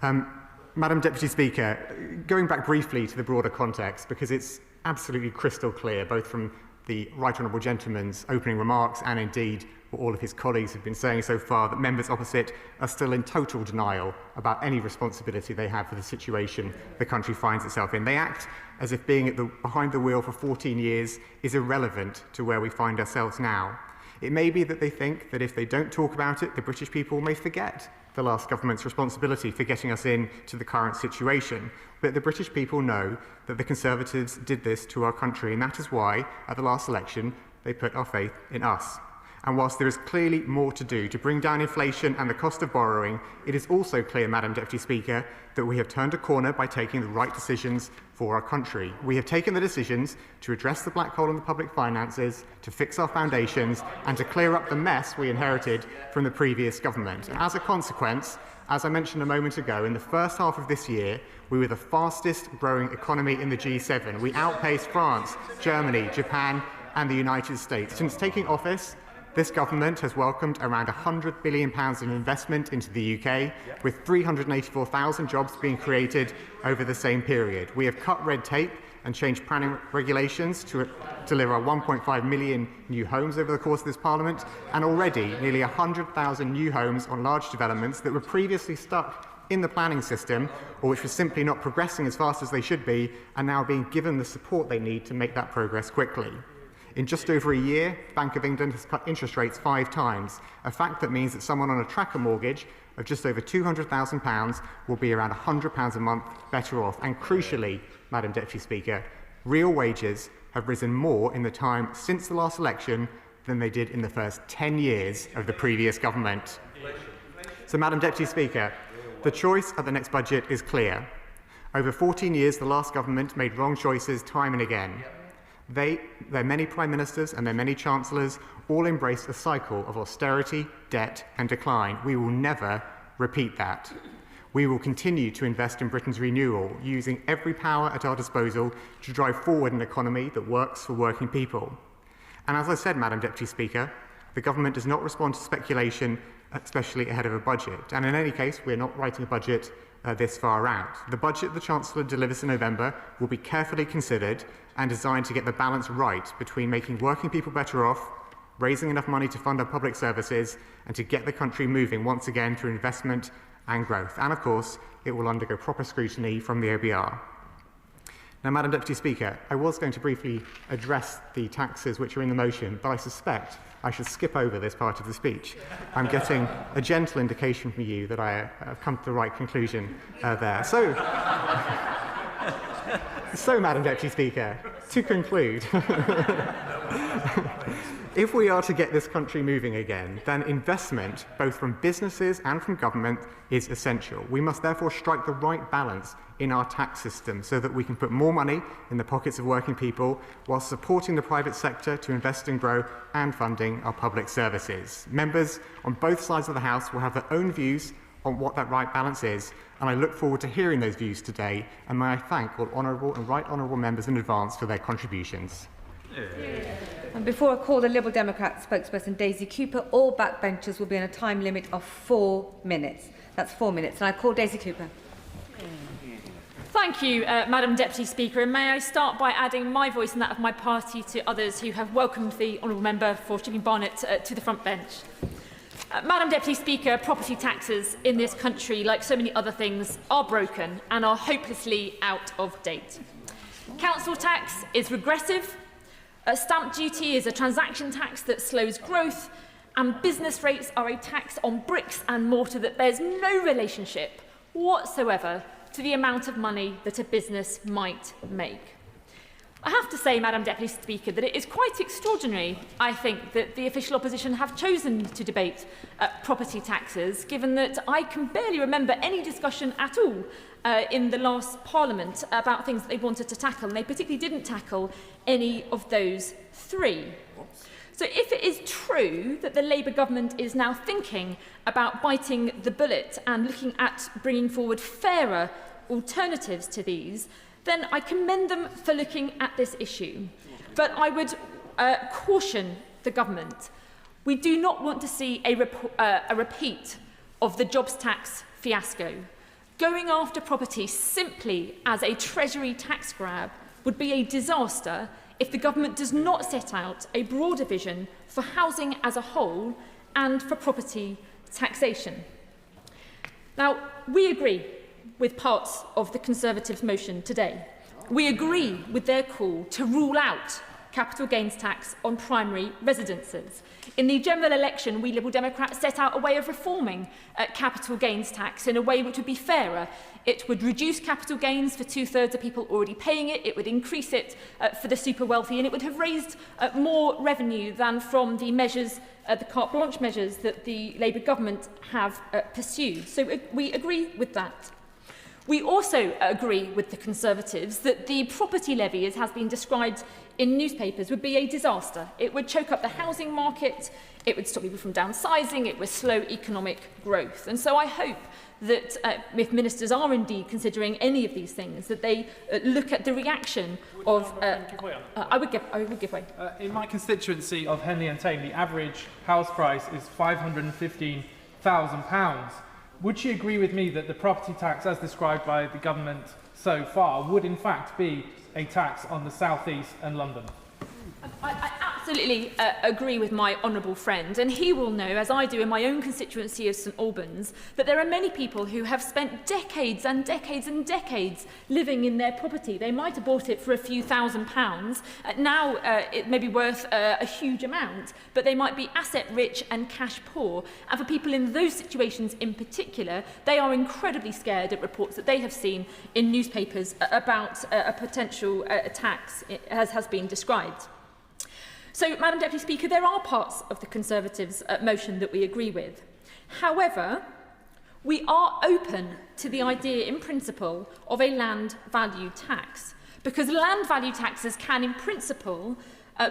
Madam Deputy Speaker, going back briefly to the broader context, because it's absolutely crystal clear, both from the Right Honourable Gentleman's opening remarks and indeed what all of his colleagues have been saying so far, that members opposite are still in total denial about any responsibility they have for the situation the country finds itself in. They act as if being behind the wheel for 14 years is irrelevant to where we find ourselves now. It may be that they think that if they don't talk about it, the British people may forget the last government's responsibility for getting us into the current situation. But the British people know that the Conservatives did this to our country, and that is why, at the last election, they put our faith in us. And whilst there is clearly more to do to bring down inflation and the cost of borrowing, it is also clear, Madam Deputy Speaker, that we have turned a corner by taking the right decisions for our country. We have taken the decisions to address the black hole in the public finances, to fix our foundations, and to clear up the mess we inherited from the previous government. And as a consequence, as I mentioned a moment ago, in the first half of this year, we were the fastest growing economy in the G7. We outpaced France, Germany, Japan, and the United States. Since taking office, this government has welcomed around £100 billion in investment into the UK, with 384,000 jobs being created over the same period. We have cut red tape and changed planning regulations to deliver 1.5 million new homes over the course of this Parliament, and already nearly 100,000 new homes on large developments that were previously stuck in the planning system, or which were simply not progressing as fast as they should be, are now being given the support they need to make that progress quickly. In just over a year, Bank of England has cut interest rates 5 times, a fact that means that someone on a tracker mortgage of just over £200,000 will be around £100 a month better off. And crucially, Madam Deputy Speaker, real wages have risen more in the time since the last election than they did in the first 10 years of the previous government. So, Madam Deputy Speaker, the choice at the next budget is clear. Over 14 years, the last government made wrong choices time and again. Their many prime ministers and their many chancellors all embraced a cycle of austerity, debt and decline. We will never repeat that. We will continue to invest in Britain's renewal, using every power at our disposal to drive forward an economy that works for working people. And as I said, Madam Deputy Speaker, the government does not respond to speculation, especially ahead of a budget. And in any case, we're not writing a budget this far out. The budget the Chancellor delivers in November will be carefully considered and designed to get the balance right between making working people better off, raising enough money to fund our public services, and to get the country moving once again through investment and growth. And of course, it will undergo proper scrutiny from the OBR. Now, Madam Deputy Speaker, I was going to briefly address the taxes which are in the motion, but I suspect I should skip over this part of the speech. I'm getting a gentle indication from you that I have come to the right conclusion there. So, Madam Deputy Speaker, to conclude, if we are to get this country moving again, then investment, both from businesses and from government, is essential. We must therefore strike the right balance in our tax system so that we can put more money in the pockets of working people while supporting the private sector to invest and grow and funding our public services. Members on both sides of the House will have their own views on what that right balance is, and I look forward to hearing those views today, and may I thank all honourable and right honourable members in advance for their contributions. And before I call the Liberal Democrat spokesperson Daisy Cooper, all backbenchers will be on a time limit of 4 minutes. That's 4 minutes. And I call Daisy Cooper. Thank you, Madam Deputy Speaker, and may I start by adding my voice and that of my party to others who have welcomed the honourable member for Shipping Barnett to the front bench. Madam Deputy Speaker, property taxes in this country, like so many other things, are broken and are hopelessly out of date. Council tax is regressive. Stamp duty is a transaction tax that slows growth, and business rates are a tax on bricks and mortar that bears no relationship whatsoever to the amount of money that a business might make. I have to say, Madam Deputy Speaker, that it is quite extraordinary, I think, that the official opposition have chosen to debate property taxes, given that I can barely remember any discussion at all in the last Parliament about things that they wanted to tackle, and they particularly didn't tackle any of those three. So if it is true that the Labour government is now thinking about biting the bullet and looking at bringing forward fairer alternatives to these, then I commend them for looking at this issue. But I would caution the government. We do not want to see a repeat of the jobs tax fiasco. Going after property simply as a Treasury tax grab would be a disaster if the government does not set out a broader vision for housing as a whole and for property taxation. Now, we agree with parts of the Conservatives' motion today. We agree with their call to rule out capital gains tax on primary residences. In the general election, we Liberal Democrats set out a way of reforming capital gains tax in a way which would be fairer. It would reduce capital gains for 2/3 of people already paying it, it would increase it for the super wealthy, and it would have raised more revenue than from the measures, the carte blanche measures that the Labour government have pursued. So we agree with that. We also agree with the Conservatives that the property levy, as has been described in newspapers, would be a disaster. It would choke up the housing market, it would stop people from downsizing, it would slow economic growth. And so I hope that if ministers are indeed considering any of these things, that they look at the reaction of... I would give way. In my constituency of Henley and Tame, the average house price is £515,000. Would she agree with me that the property tax, as described by the government so far, would in fact be a tax on the South East and London? I absolutely agree with my honourable friend, and he will know, as I do in my own constituency of St Albans, that there are many people who have spent decades and decades and decades living in their property. They might have bought it for a few £1,000s. Now it may be worth a huge amount, but they might be asset rich and cash poor. And for people in those situations in particular, they are incredibly scared at reports that they have seen in newspapers about a potential tax, as has been described. So, Madam Deputy Speaker, there are parts of the Conservatives' motion that we agree with. However, we are open to the idea in principle of a land value tax. because land value taxes can, in principle,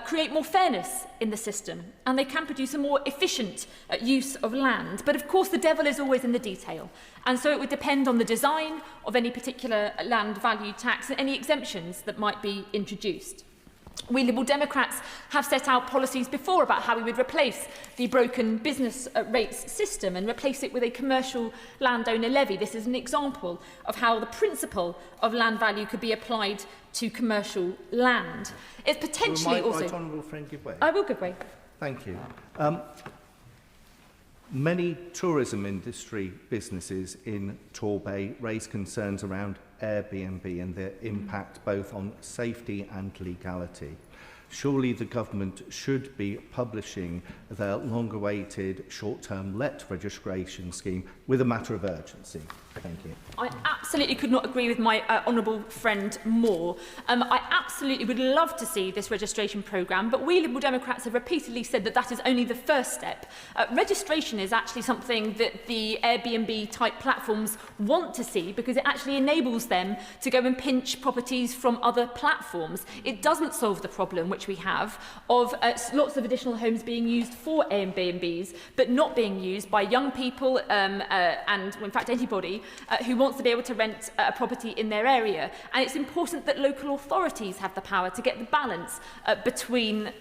create more fairness in the system, and they can produce a more efficient use of land. But of course the devil is always in the detail, and so it would depend on the design of any particular land value tax and any exemptions that might be introduced. We Liberal Democrats have set out policies before about how we would replace the broken business rates system and replace it with a commercial landowner levy. This is an example of how the principle of land value could be applied to commercial land. It's potentially also... Right honourable friend give way? I will give way. Thank you. Many tourism industry businesses in Torbay raise concerns around Airbnb and their impact both on safety and legality. Surely the government should be publishing their long-awaited short-term let registration scheme with a matter of urgency. Thank you. I absolutely could not agree with my honourable friend more. I absolutely would love to see this registration programme, but we Liberal Democrats have repeatedly said that that is only the first step. Registration is actually something that the Airbnb-type platforms want to see because it actually enables them to go and pinch properties from other platforms. It doesn't solve the problem which we have of lots of additional homes being used for Airbnbs, but not being used by young people and, in fact, anybody who wants to be able to rent a property in their area. And it's important that local authorities have the power to get the balance between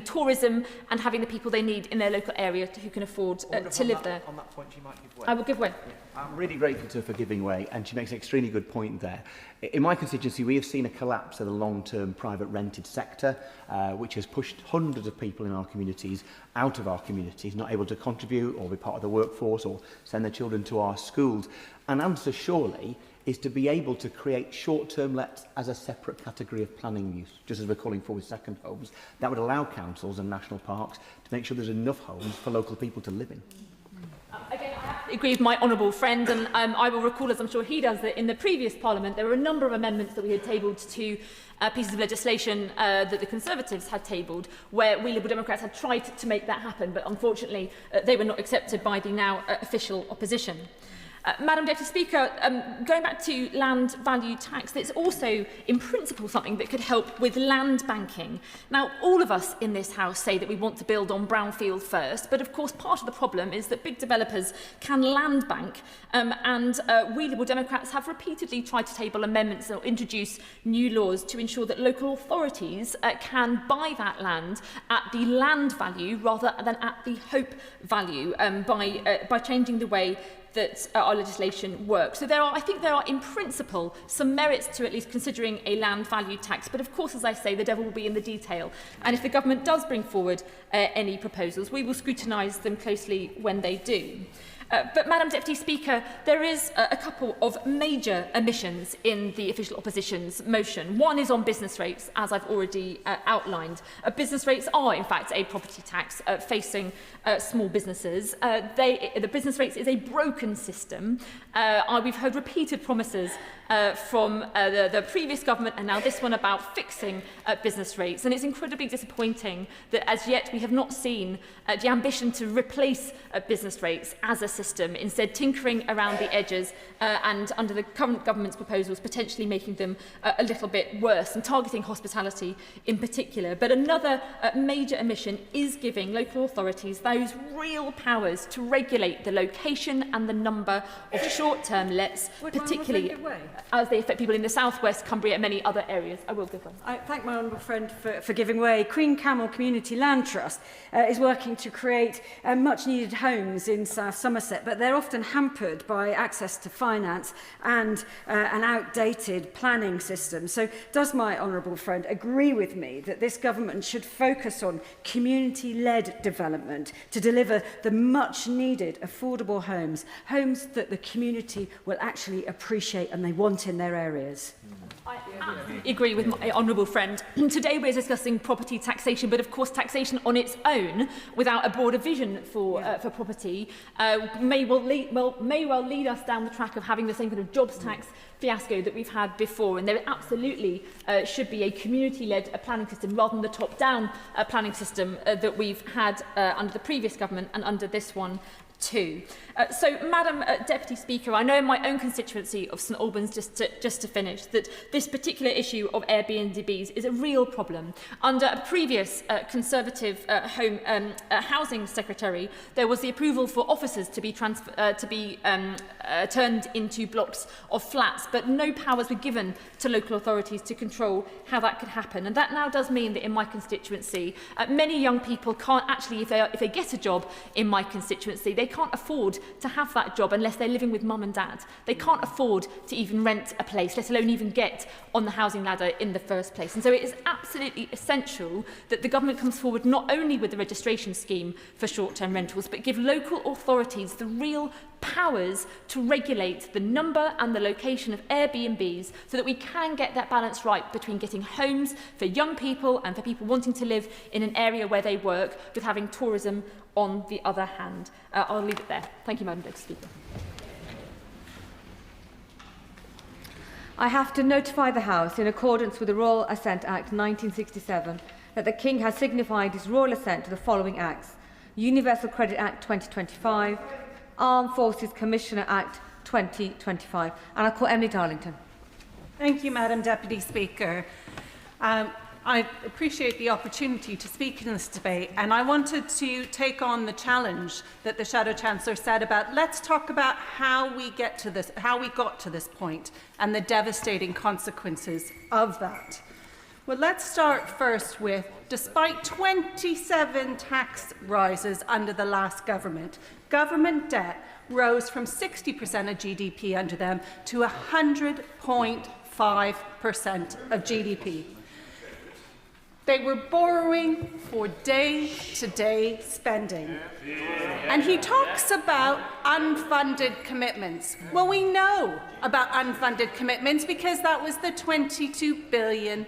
tourism and having the people they need in their local area who can afford to live there. On that point, she might give way. I will give way. Yeah. I'm really grateful to her for giving way, and she makes an extremely good point there. In my constituency, we have seen a collapse of the long-term private rented sector, which has pushed hundreds of people in our communities out of our communities, not able to contribute or be part of the workforce or send their children to our schools. An answer, surely, is to be able to create short-term lets as a separate category of planning use, just as we're calling for with second homes. That would allow councils and national parks to make sure there's enough homes for local people to live in. Again, I agree with my honourable friend, and I will recall, as I'm sure he does, that in the previous Parliament there were a number of amendments that we had tabled to pieces of legislation that the Conservatives had tabled, where we Liberal Democrats had tried to make that happen, but unfortunately they were not accepted by the now official opposition. Madam Deputy Speaker, going back to land value tax, it's also, in principle, something that could help with land banking. Now, all of us in this House say that we want to build on brownfield first, but of course part of the problem is that big developers can land bank, and we Liberal Democrats have repeatedly tried to table amendments or introduce new laws to ensure that local authorities can buy that land at the land value rather than at the hope value by changing the way that our legislation works. So I think there are, in principle, some merits to at least considering a land value tax. But of course, as I say, the devil will be in the detail. And if the government does bring forward any proposals, we will scrutinise them closely when they do. But, Madam Deputy Speaker, there is a couple of major omissions in the official opposition's motion. One is on business rates, as I've already outlined. Business rates are, in fact, a property tax facing small businesses. The business rates is a broken system. We've heard repeated promises from the previous government and now this one about fixing business rates. And it's incredibly disappointing that as yet we have not seen the ambition to replace business rates as a system, instead tinkering around the edges and under the current government's proposals potentially making them a little bit worse and targeting hospitality in particular. But another major omission is giving local authorities those real powers to regulate the location and the number of short-term lets, particularly as they affect people in the southwest, Cumbria and many other areas. I will give one. I thank my honourable friend for giving way. Queen Camel Community Land Trust is working to create much-needed homes in South Somerset, but they're often hampered by access to finance and an outdated planning system. So does my honourable friend agree with me that this government should focus on community-led development to deliver the much-needed affordable homes, homes that the community will actually appreciate and they want in their areas? I absolutely agree with my honourable friend. Today we're discussing property taxation, but of course taxation on its own, without a broader vision for property, may well lead us down the track of having the same kind of jobs tax fiasco that we've had before. And there absolutely should be a community-led planning system rather than the top-down planning system that we've had under the previous government and under this one too. So, Madam Deputy Speaker, I know in my own constituency of St Albans, just to finish, that this particular issue of Airbnbs is a real problem. Under a previous Conservative housing secretary, there was the approval for offices to be turned into blocks of flats, but no powers were given to local authorities to control how that could happen. And that now does mean that in my constituency, many young people can't actually, if they get a job in my constituency, they can't afford to have that job unless they're living with mum and dad. They can't afford to even rent a place, let alone even get on the housing ladder in the first place. And so it is absolutely essential that the government comes forward not only with the registration scheme for short-term rentals, but give local authorities the real powers to regulate the number and the location of Airbnbs so that we can get that balance right between getting homes for young people and for people wanting to live in an area where they work, with having tourism on the other hand. I'll leave it there. Thank you, Madam Deputy Speaker. I have to notify the House, in accordance with the Royal Assent Act 1967, that the King has signified his royal assent to the following acts: Universal Credit Act 2025, Armed Forces Commissioner Act 2025. And I call Emily Darlington. Thank you, Madam Deputy Speaker. I appreciate the opportunity to speak in this debate, and I wanted to take on the challenge that the Shadow Chancellor said about let's talk about how we got to this point and the devastating consequences of that. Well, let's start first with, despite 27 tax rises under the last government debt rose from 60% of GDP under them to 100.5% of GDP. They were borrowing for day-to-day spending. And he talks about unfunded commitments. Well, we know about unfunded commitments because that was the £22 billion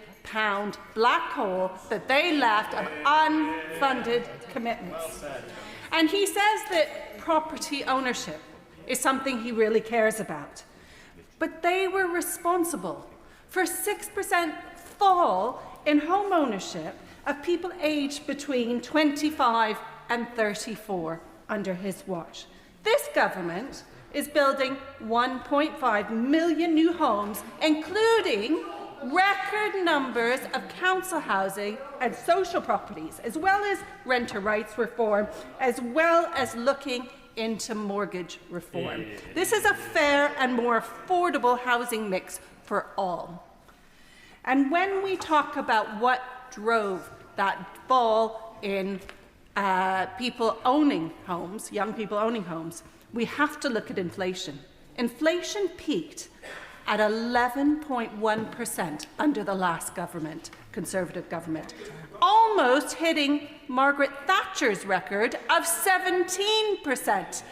black hole that they left of unfunded commitments. And he says that property ownership is something he really cares about. But they were responsible for 6% fall in home ownership of people aged between 25 and 34 under his watch. This government is building 1.5 million new homes, including record numbers of council housing and social properties, as well as renter rights reform, as well as looking into mortgage reform. This is a fair and more affordable housing mix for all. And when we talk about what drove that fall in people owning homes, young people owning homes, we have to look at inflation. Inflation peaked at 11.1% under the last government, Conservative government, almost hitting Margaret Thatcher's record of 17%.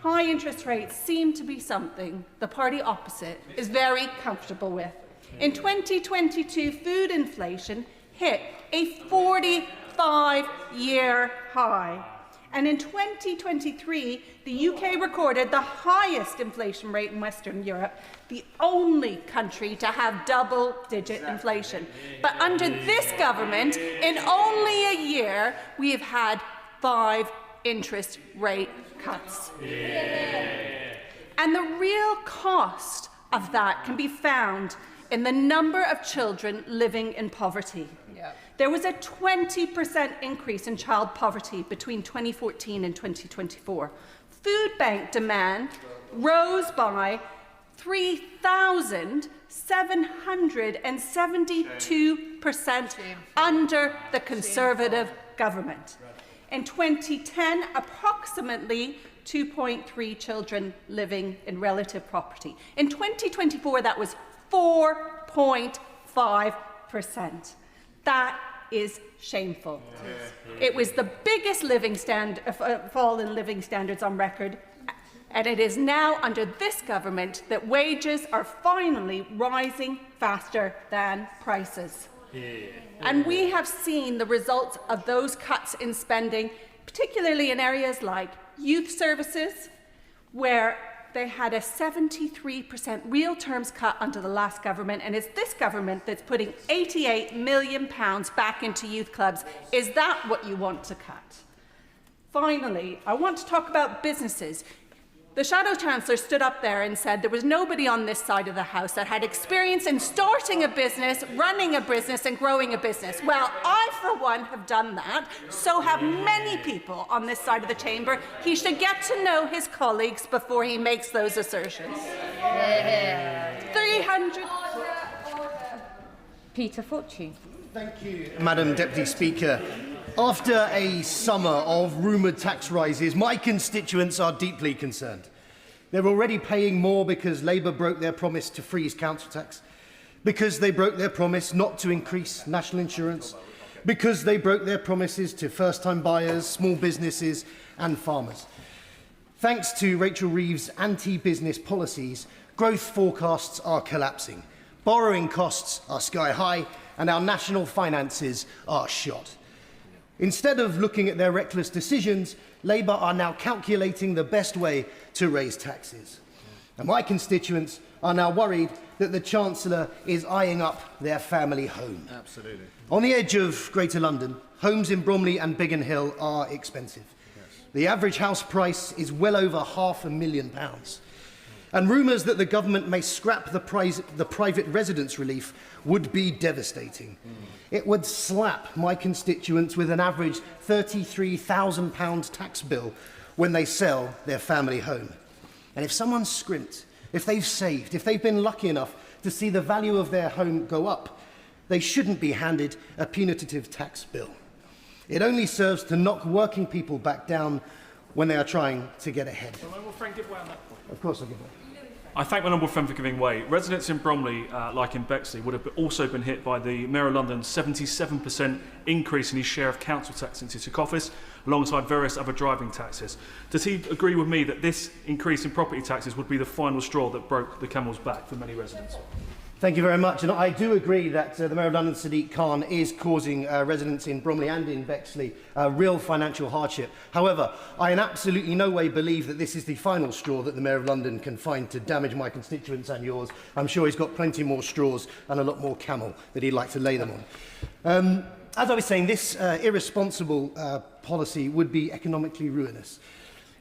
High interest rates seem to be something the party opposite is very comfortable with. In 2022, food inflation hit a 45-year high. And in 2023, the UK recorded the highest inflation rate in Western Europe, the only country to have double-digit inflation. But under this government, in only a year, we have had 5 interest rate cuts. And the real cost of that can be found in the number of children living in poverty. There was a 20% increase in child poverty between 2014 and 2024. Food bank demand rose by 3,772% under the Conservative government. In 2010, approximately 2.3 children living in relative poverty. In 2024, that was 4.5%. That is shameful. It was the biggest fall in living standards on record, and it is now under this government that wages are finally rising faster than prices. And we have seen the results of those cuts in spending, particularly in areas like youth services, where they had a 73% real terms cut under the last government, and it's this government that's putting £88 million back into youth clubs. Is that what you want to cut? Finally, I want to talk about businesses. The Shadow Chancellor stood up there and said there was nobody on this side of the House that had experience in starting a business, running a business and growing a business. Well, I, for one, have done that. So have many people on this side of the chamber. He should get to know his colleagues before he makes those assertions. 300... Peter Fucci. Thank you, Madam Deputy Speaker. After a summer of rumoured tax rises, my constituents are deeply concerned. They're already paying more because Labour broke their promise to freeze council tax, because they broke their promise not to increase national insurance, because they broke their promises to first-time buyers, small businesses and farmers. Thanks to Rachel Reeves' anti-business policies, growth forecasts are collapsing, borrowing costs are sky high, and our national finances are shot. Instead of looking at their reckless decisions, Labour are now calculating the best way to raise taxes. And my constituents are now worried that the Chancellor is eyeing up their family home. Absolutely. On the edge of Greater London, homes in Bromley and Biggin Hill are expensive. Yes. The average house price is well over £500,000. And rumours that the government may scrap the private residence relief would be devastating. It would slap my constituents with an average £33,000 tax bill when they sell their family home. And if someone's scrimped, if they've saved, if they've been lucky enough to see the value of their home go up, they shouldn't be handed a punitive tax bill. It only serves to knock working people back down when they are trying to get ahead. Will Frank give way on that point? Of course I'll give way. I thank my honourable friend for giving way. Residents in Bromley, like in Bexley, would have also been hit by the Mayor of London's 77% increase in his share of council tax since he took office, alongside various other driving taxes. Does he agree with me that this increase in property taxes would be the final straw that broke the camel's back for many residents? Thank you very much. And I do agree that the Mayor of London, Sadiq Khan, is causing residents in Bromley and in Bexley real financial hardship. However, I in absolutely no way believe that this is the final straw that the Mayor of London can find to damage my constituents and yours. I'm sure he's got plenty more straws and a lot more camel that he'd like to lay them on. As I was saying, this irresponsible policy would be economically ruinous.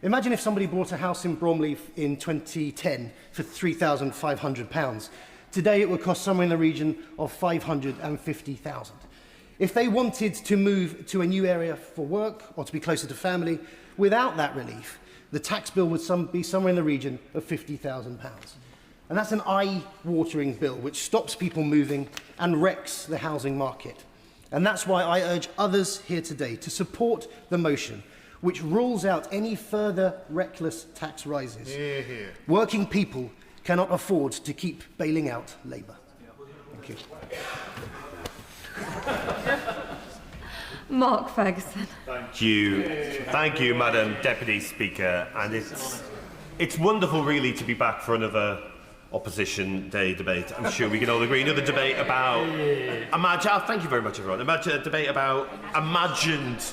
Imagine if somebody bought a house in Bromley in 2010 for £3,500. Today it would cost somewhere in the region of £550,000. If they wanted to move to a new area for work or to be closer to family, without that relief, the tax bill would be somewhere in the region of £50,000. And that's an eye-watering bill which stops people moving and wrecks the housing market. And that's why I urge others here today to support the motion which rules out any further reckless tax rises. Hear, hear. Working people cannot afford to keep bailing out Labour. Thank you. Mark Ferguson. Thank you, Madam Deputy Speaker. And it's wonderful, really, to be back for another Opposition Day debate. I'm sure we can all agree. Another debate about thank you very much, everyone. A debate about imagined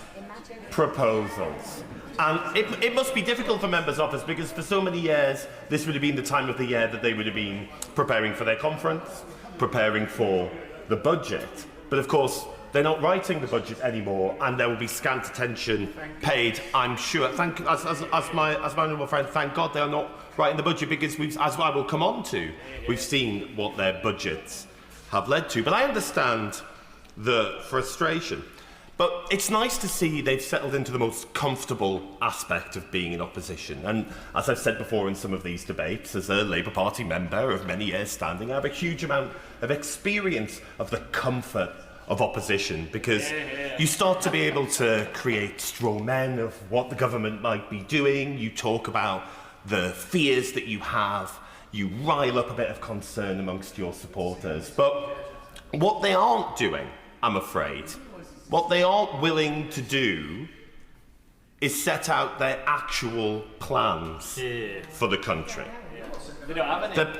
proposals. And it must be difficult for members' office because for so many years this would have been the time of the year that they would have been preparing for their conference, preparing for the budget. But of course, they're not writing the budget anymore, and there will be scant attention paid, I'm sure. As my honourable friend, thank God they are not writing the budget because, as I will come on to, we've seen what their budgets have led to. But I understand the frustration. But it's nice to see they've settled into the most comfortable aspect of being in opposition. And as I've said before in some of these debates, as a Labour Party member of many years standing, I have a huge amount of experience of the comfort of opposition, because you start to be able to create straw men of what the government might be doing. You talk about the fears that you have. You rile up a bit of concern amongst your supporters. But what they aren't doing, I'm afraid, what they aren't willing to do is set out their actual plans for the country. They don't have any.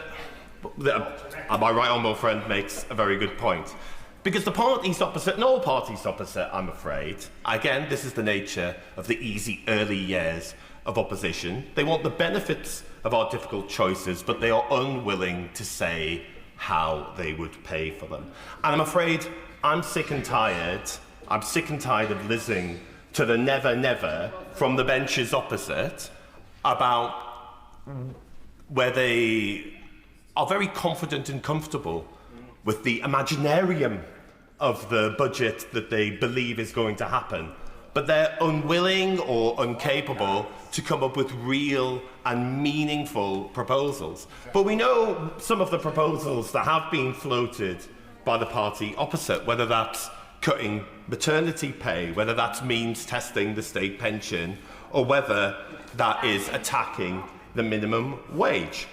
My right honourable friend makes a very good point. Because the parties opposite, and all parties opposite, I'm afraid, again, this is the nature of the easy early years of opposition. They want the benefits of our difficult choices, but they are unwilling to say how they would pay for them. And I'm afraid I'm sick and tired of listening to the never, never from the benches opposite about where they are very confident and comfortable with the imaginarium of the budget that they believe is going to happen, but they're unwilling or incapable to come up with real and meaningful proposals. But we know some of the proposals that have been floated by the party opposite, whether that's cutting maternity pay, whether that means testing the state pension, or whether that is attacking the minimum wage.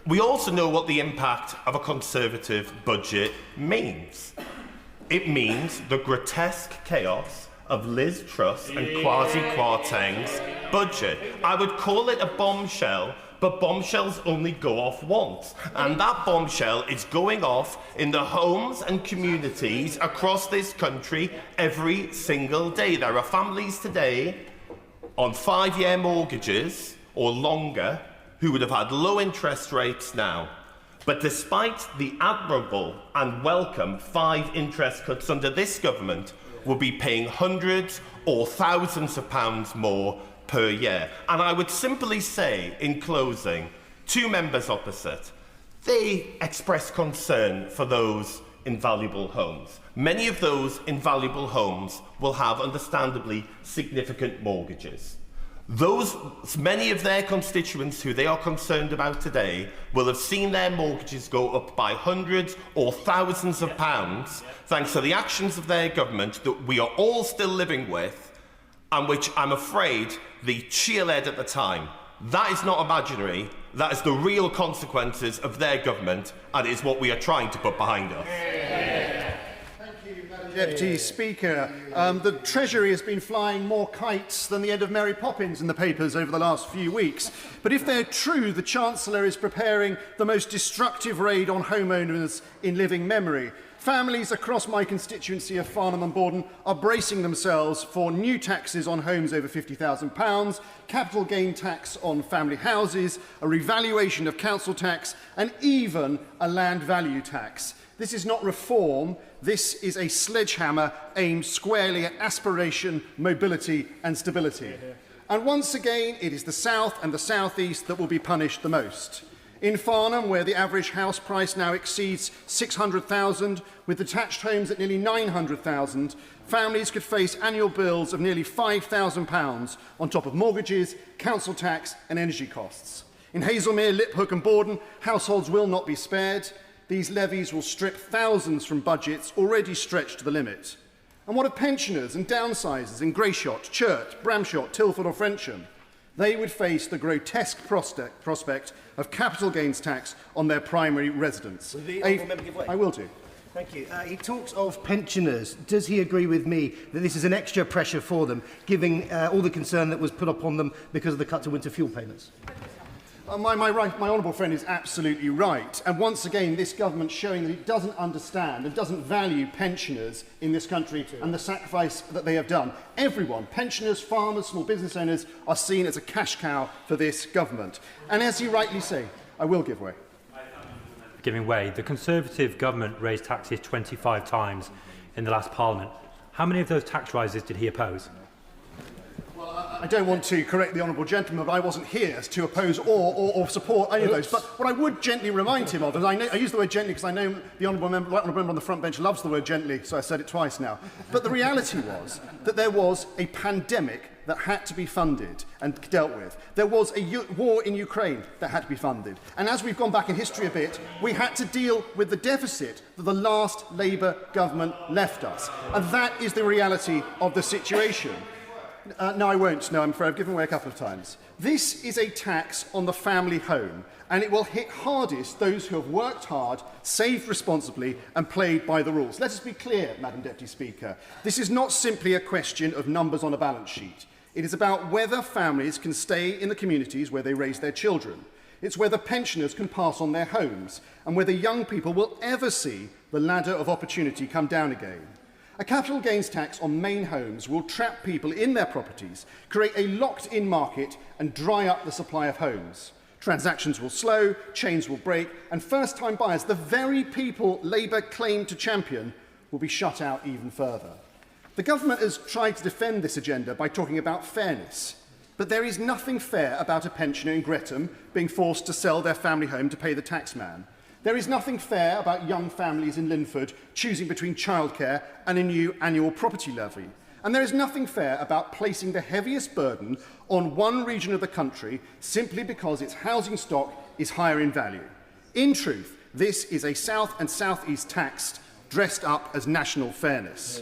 We also know what the impact of a Conservative budget means. It means the grotesque chaos of Liz Truss and Kwasi Kwarteng's budget. I would call it a bombshell, but bombshells only go off once. And that bombshell is going off in the homes and communities across this country every single day. There are families today on 5-year mortgages or longer who would have had low interest rates now. But despite the admirable and welcome 5 interest cuts under this government, will be paying hundreds or thousands of pounds more per year. And I would simply say, in closing, to members opposite, they express concern for those invaluable homes. Many of those invaluable homes will have, understandably, significant mortgages. Many of their constituents who they are concerned about today will have seen their mortgages go up by hundreds or thousands of pounds thanks to the actions of their government that we are all still living with and which I'm afraid they cheerled at the time. That is not imaginary. That is the real consequences of their government, and it is what we are trying to put behind us. Deputy Speaker, the Treasury has been flying more kites than the end of Mary Poppins in the papers over the last few weeks. But if they're true, the Chancellor is preparing the most destructive raid on homeowners in living memory. Families across my constituency of Farnham and Borden are bracing themselves for new taxes on homes over £50,000, capital gain tax on family houses, a revaluation of council tax, and even a land value tax. This is not reform, this is a sledgehammer aimed squarely at aspiration, mobility and stability. And once again, it is the South and the South East that will be punished the most. In Farnham, where the average house price now exceeds £600,000, with detached homes at nearly £900,000, families could face annual bills of nearly £5,000 on top of mortgages, council tax and energy costs. In Hazelmere, Liphook and Borden, households will not be spared. These levies will strip thousands from budgets already stretched to the limit. And what of pensioners and downsizers in Greyshot, Churt, Bramshot, Tilford or Frensham? They would face the grotesque prospect of capital gains tax on their primary residence. I will do. Thank you. He talks of pensioners. Does he agree with me that this is an extra pressure for them, given all the concern that was put upon them because of the cut to winter fuel payments? My honourable friend is absolutely right. And once again, this government showing that it doesn't understand and doesn't value pensioners in this country and the sacrifice that they have done. Everyone, pensioners, farmers, small business owners, are seen as a cash cow for this government. And as you rightly say, I will give way. Giving way. The Conservative government raised taxes 25 times in the last Parliament. How many of those tax rises did he oppose? I don't want to correct the honourable gentleman, but I wasn't here to oppose or support any of those. But what I would gently remind him of, and I use the word gently because I know the honourable member on the front bench loves the word gently, so I said it twice now. But the reality was that there was a pandemic that had to be funded and dealt with. There was a war in Ukraine that had to be funded. And as we've gone back in history a bit, we had to deal with the deficit that the last Labour government left us. And that is the reality of the situation. No, I won't. No, I'm afraid I've given away a couple of times. This is a tax on the family home, and it will hit hardest those who have worked hard, saved responsibly, and played by the rules. Let us be clear, Madam Deputy Speaker. This is not simply a question of numbers on a balance sheet. It is about whether families can stay in the communities where they raise their children. It's whether pensioners can pass on their homes, and whether young people will ever see the ladder of opportunity come down again. A capital gains tax on main homes will trap people in their properties, create a locked-in market and dry up the supply of homes. Transactions will slow, chains will break, and first-time buyers, the very people Labour claimed to champion, will be shut out even further. The government has tried to defend this agenda by talking about fairness, but there is nothing fair about a pensioner in Gretham being forced to sell their family home to pay the taxman. There is nothing fair about young families in Linford choosing between childcare and a new annual property levy. And there is nothing fair about placing the heaviest burden on one region of the country simply because its housing stock is higher in value. In truth, this is a South and South East tax dressed up as national fairness.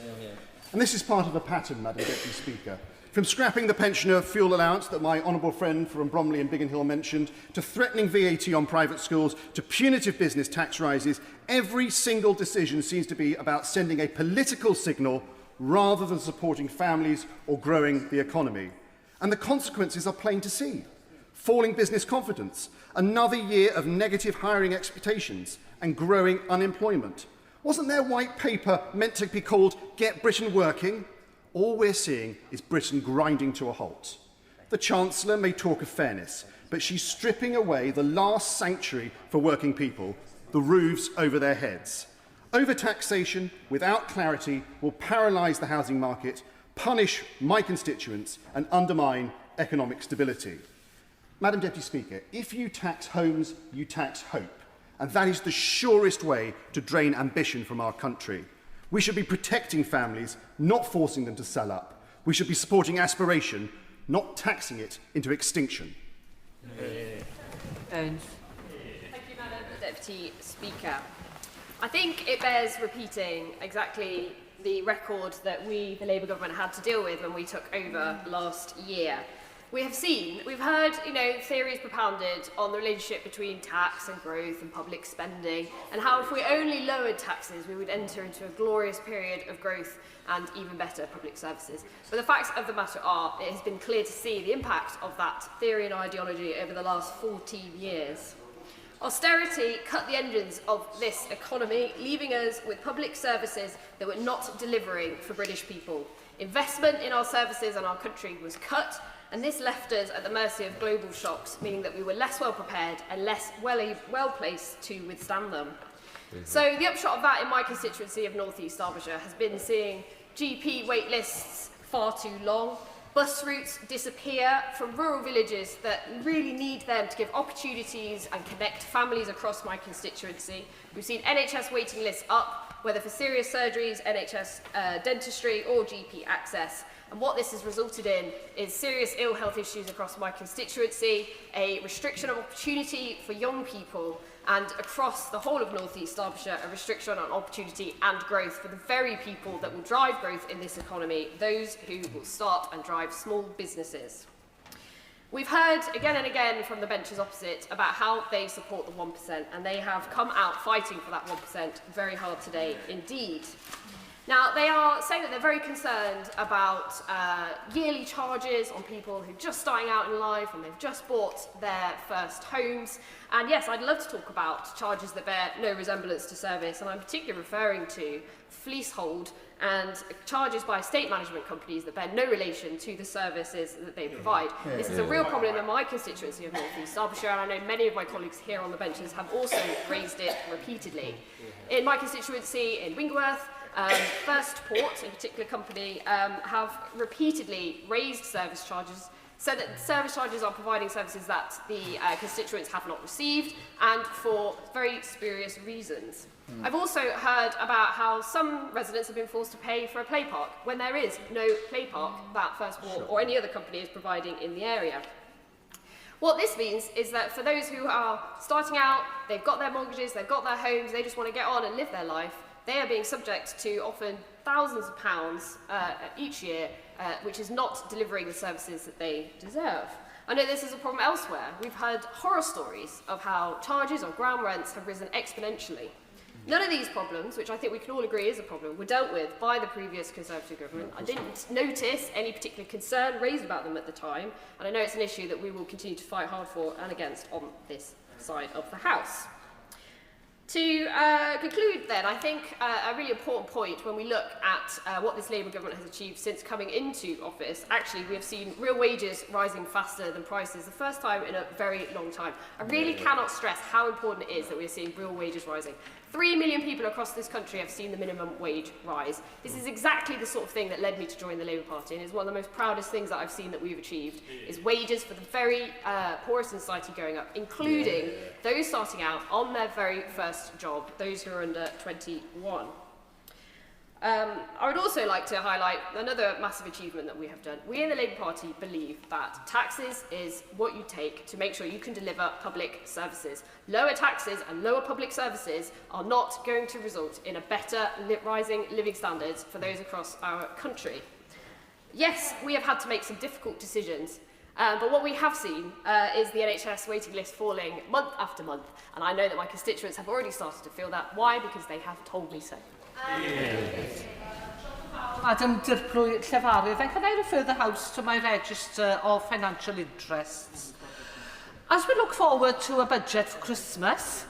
And this is part of a pattern, Madam Deputy Speaker. From scrapping the pensioner fuel allowance that my honourable friend from Bromley and Biggin Hill mentioned, to threatening VAT on private schools, to punitive business tax rises, every single decision seems to be about sending a political signal rather than supporting families or growing the economy. And the consequences are plain to see. Falling business confidence, another year of negative hiring expectations and growing unemployment. Wasn't their white paper meant to be called Get Britain Working? All we're seeing is Britain grinding to a halt. The Chancellor may talk of fairness, but she's stripping away the last sanctuary for working people, the roofs over their heads. Overtaxation without clarity will paralyse the housing market, punish my constituents and undermine economic stability. Madam Deputy Speaker, if you tax homes, you tax hope. And that is the surest way to drain ambition from our country. We should be protecting families, not forcing them to sell up. We should be supporting aspiration, not taxing it into extinction. Thank you, Madam Deputy Speaker. I think it bears repeating exactly the record that we, the Labour government, had to deal with when we took over last year. We've heard, theories propounded on the relationship between tax and growth and public spending, and how if we only lowered taxes, we would enter into a glorious period of growth and even better public services. But the facts of the matter are, it has been clear to see the impact of that theory and ideology over the last 14 years. Austerity cut the engines of this economy, leaving us with public services that were not delivering for British people. Investment in our services and our country was cut, and this left us at the mercy of global shocks, meaning that we were less well prepared and less well placed to withstand them. So the upshot of that in my constituency of North East Derbyshire has been seeing GP wait lists far too long, bus routes disappear from rural villages that really need them to give opportunities and connect families across my constituency. We've seen NHS waiting lists up, whether for serious surgeries, NHS dentistry or GP access. And what this has resulted in is serious ill health issues across my constituency, a restriction of opportunity for young people, and across the whole of North East Derbyshire, a restriction on opportunity and growth for the very people that will drive growth in this economy, those who will start and drive small businesses. We've heard again and again from the benches opposite about how they support the 1%, and they have come out fighting for that 1% very hard today indeed. Now, they are saying that they're very concerned about yearly charges on people who are just starting out in life and they've just bought their first homes. And yes, I'd love to talk about charges that bear no resemblance to service, and I'm particularly referring to fleasehold and charges by estate management companies that bear no relation to the services that they provide. This is a real problem in my constituency of North East Derbyshire, and I know many of my colleagues here on the benches have also raised it repeatedly. In my constituency in Wingworth, First Port, a particular company, have repeatedly raised service charges, said that service charges are providing services that the constituents have not received, and for very spurious reasons. I've also heard about how some residents have been forced to pay for a play park when there is no play park that First Port or any other company is providing in the area. What this means is that for those who are starting out, they've got their mortgages, they've got their homes, they just want to get on and live their life, they are being subject to often thousands of pounds each year, which is not delivering the services that they deserve. I know this is a problem elsewhere. We've heard horror stories of how charges or ground rents have risen exponentially. None of these problems, which I think we can all agree is a problem, were dealt with by the previous Conservative government. I didn't notice any particular concern raised about them at the time, and I know it's an issue that we will continue to fight hard for and against on this side of the House. To conclude then, I think a really important point when we look at what this Labour government has achieved since coming into office, actually we have seen real wages rising faster than prices, the first time in a very long time. I really cannot stress how important it is that we are seeing real wages rising. 3 million people across this country have seen the minimum wage rise. This is exactly the sort of thing that led me to join the Labour Party, and it's one of the most proudest things that I've seen that we've achieved, is wages for the very poorest in society going up, including those starting out on their very first job, those who are under 21. I would also like to highlight another massive achievement that we have done. We in the Labour Party believe that taxes is what you take to make sure you can deliver public services. Lower taxes and lower public services are not going to result in a better rising living standards for those across our country. Yes, we have had to make some difficult decisions, but what we have seen is the NHS waiting list falling month after month, and I know that my constituents have already started to feel that. Why? Because they have told me so. Madam Llefarydd, and can I refer the House to my register of financial interests? As we look forward to a budget for Christmas,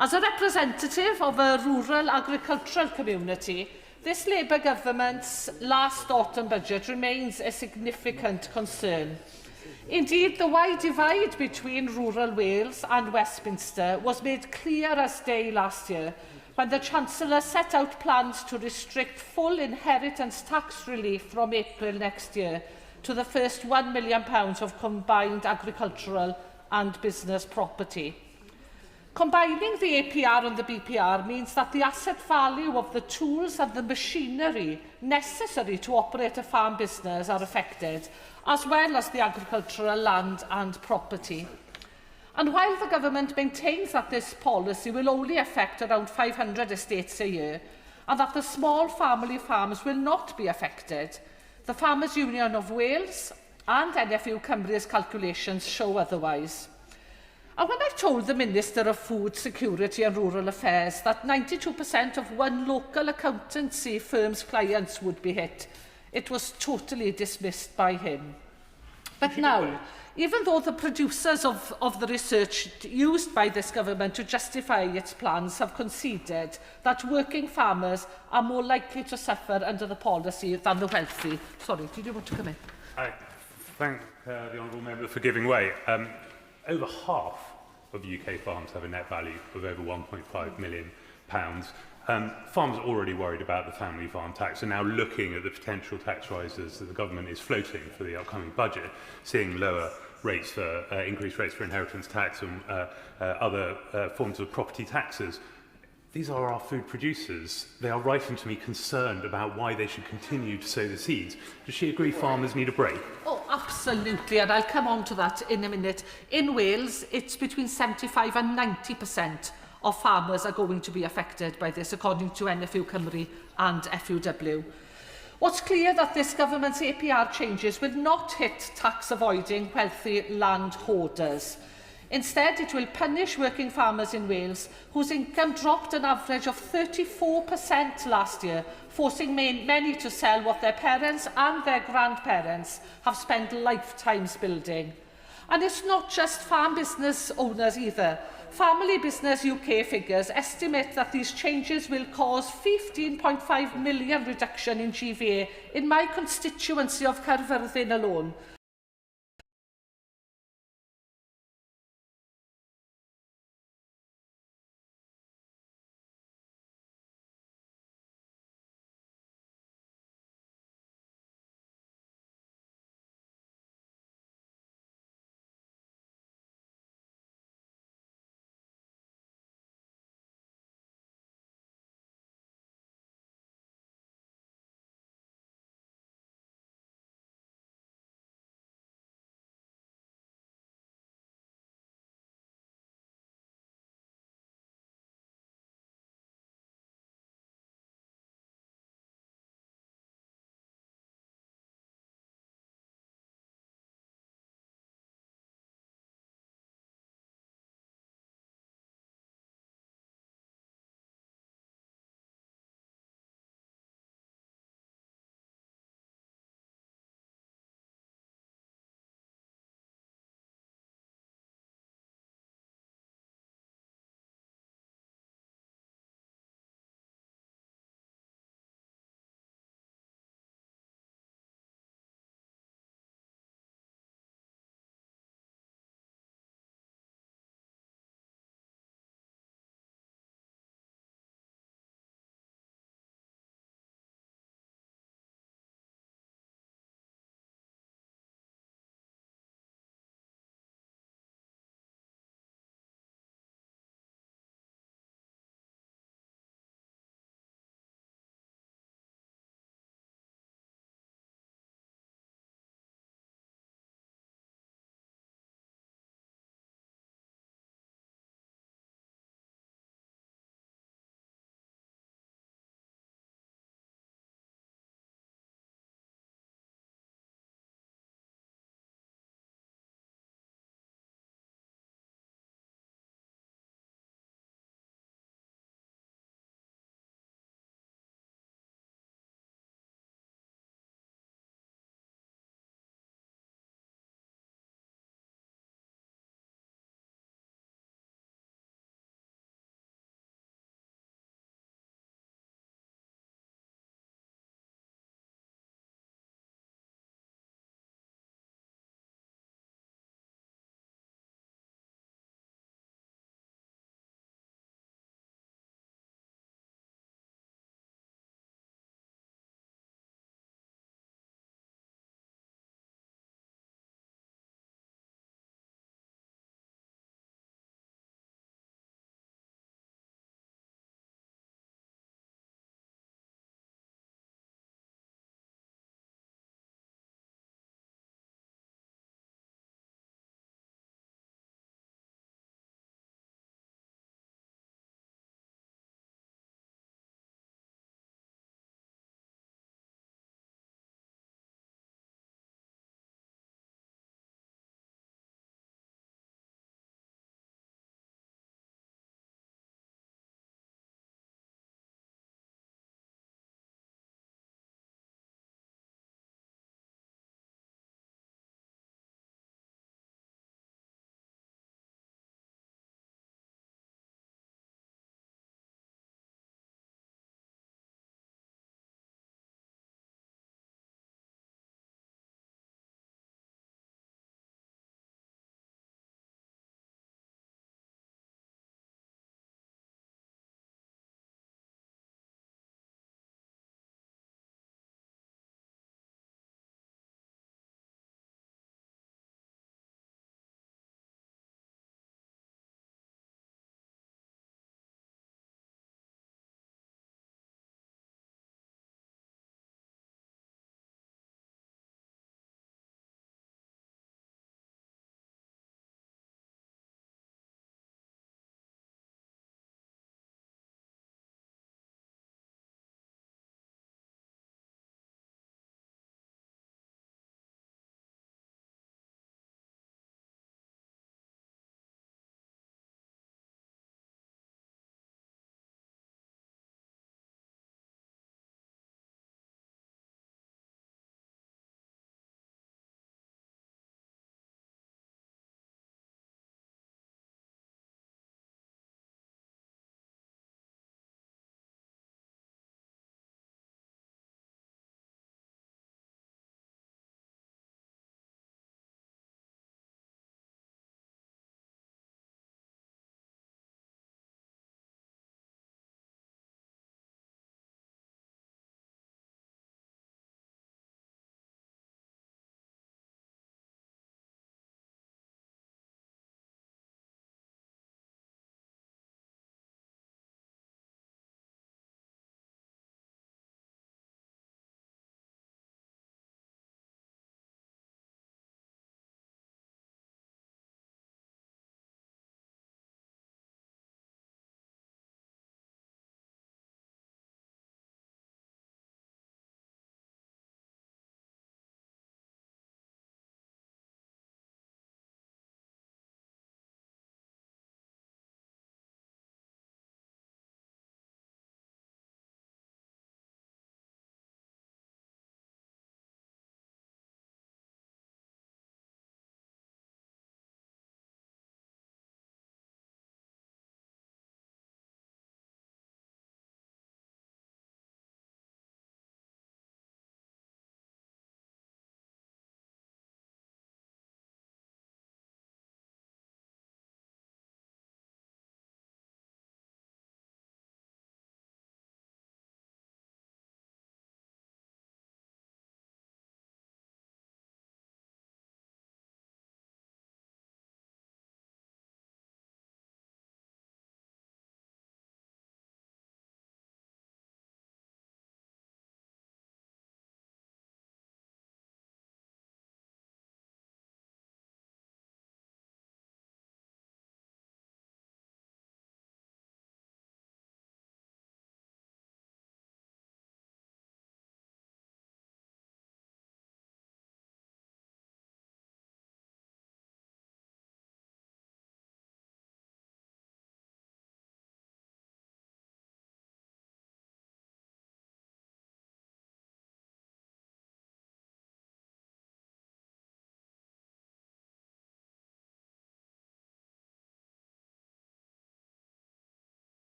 as a representative of a rural agricultural community, this Labour government's last autumn budget remains a significant concern. Indeed, the wide divide between rural Wales and Westminster was made clear as day last year, when the Chancellor set out plans to restrict full inheritance tax relief from April next year to the first £1 million of combined agricultural and business property. Combining the APR and the BPR means that the asset value of the tools and the machinery necessary to operate a farm business are affected, as well as the agricultural land and property. And while the government maintains that this policy will only affect around 500 estates a year, and that the small family farms will not be affected, the Farmers Union of Wales and NFU Cymru's calculations show otherwise. And when I told the Minister of Food Security and Rural Affairs that 92% of one local accountancy firm's clients would be hit, it was totally dismissed by him. But now, even though the producers of the research used by this government to justify its plans have conceded that working farmers are more likely to suffer under the policy than the wealthy. Sorry, did you want to come in? I thank the honourable member for giving way. Over half of UK farms have a net value of over £1.5 million. Farmers are already worried about the family farm tax and now looking at the potential tax rises that the government is floating for the upcoming budget, seeing lower rates for increased rates for inheritance tax and other forms of property taxes. These are our food producers. They are writing to me concerned about why they should continue to sow the seeds. Does she agree farmers need a break? Oh, absolutely, and I'll come on to that in a minute. In Wales, it's between 75 and 90% of farmers are going to be affected by this, according to NFU Cymru and FUW. What's clear that this government's APR changes will not hit tax-avoiding wealthy land hoarders. Instead, it will punish working farmers in Wales whose income dropped an average of 34% last year, forcing many to sell what their parents and their grandparents have spent lifetimes building. And it's not just farm business owners either. Family Business UK figures estimate that these changes will cause 15.5 million reduction in GVA in my constituency of Caerfyrddin alone.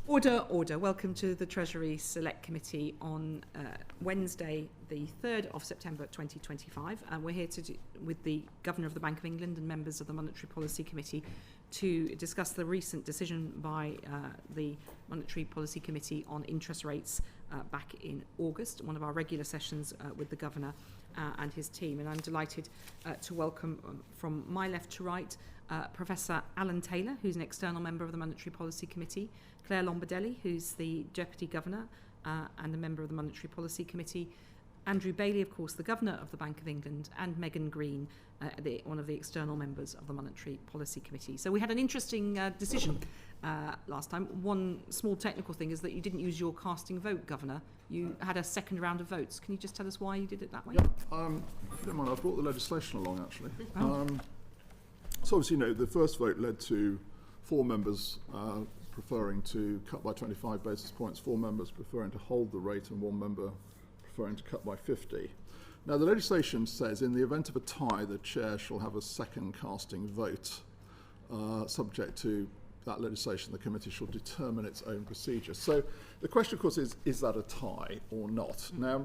Order, order. Welcome to the Treasury Select Committee on Wednesday, the 3rd of September 2025. We're here with the Governor of the Bank of England and members of the Monetary Policy Committee to discuss the recent decision by the Monetary Policy Committee on interest rates back in August, one of our regular sessions with the Governor and his team. And I'm delighted to welcome from my left to right Professor Alan Taylor, who's an external member of the Monetary Policy Committee, Claire Lombardelli, who's the Deputy Governor and a member of the Monetary Policy Committee, Andrew Bailey, of course, the Governor of the Bank of England, and Megan Green, one of the external members of the Monetary Policy Committee. So we had an interesting decision last time. One small technical thing is that you didn't use your casting vote, Governor. You had a second round of votes. Can you just tell us why you did it that way? Yeah, if you don't mind, I've brought the legislation along, actually. So obviously, the first vote led to 4 members preferring to cut by 25 basis points, 4 members preferring to hold the rate, and 1 member preferring to cut by 50. Now, the legislation says in the event of a tie, the chair shall have a second casting vote. Subject to that legislation, the committee shall determine its own procedure. So the question, of course, is that a tie or not? Now,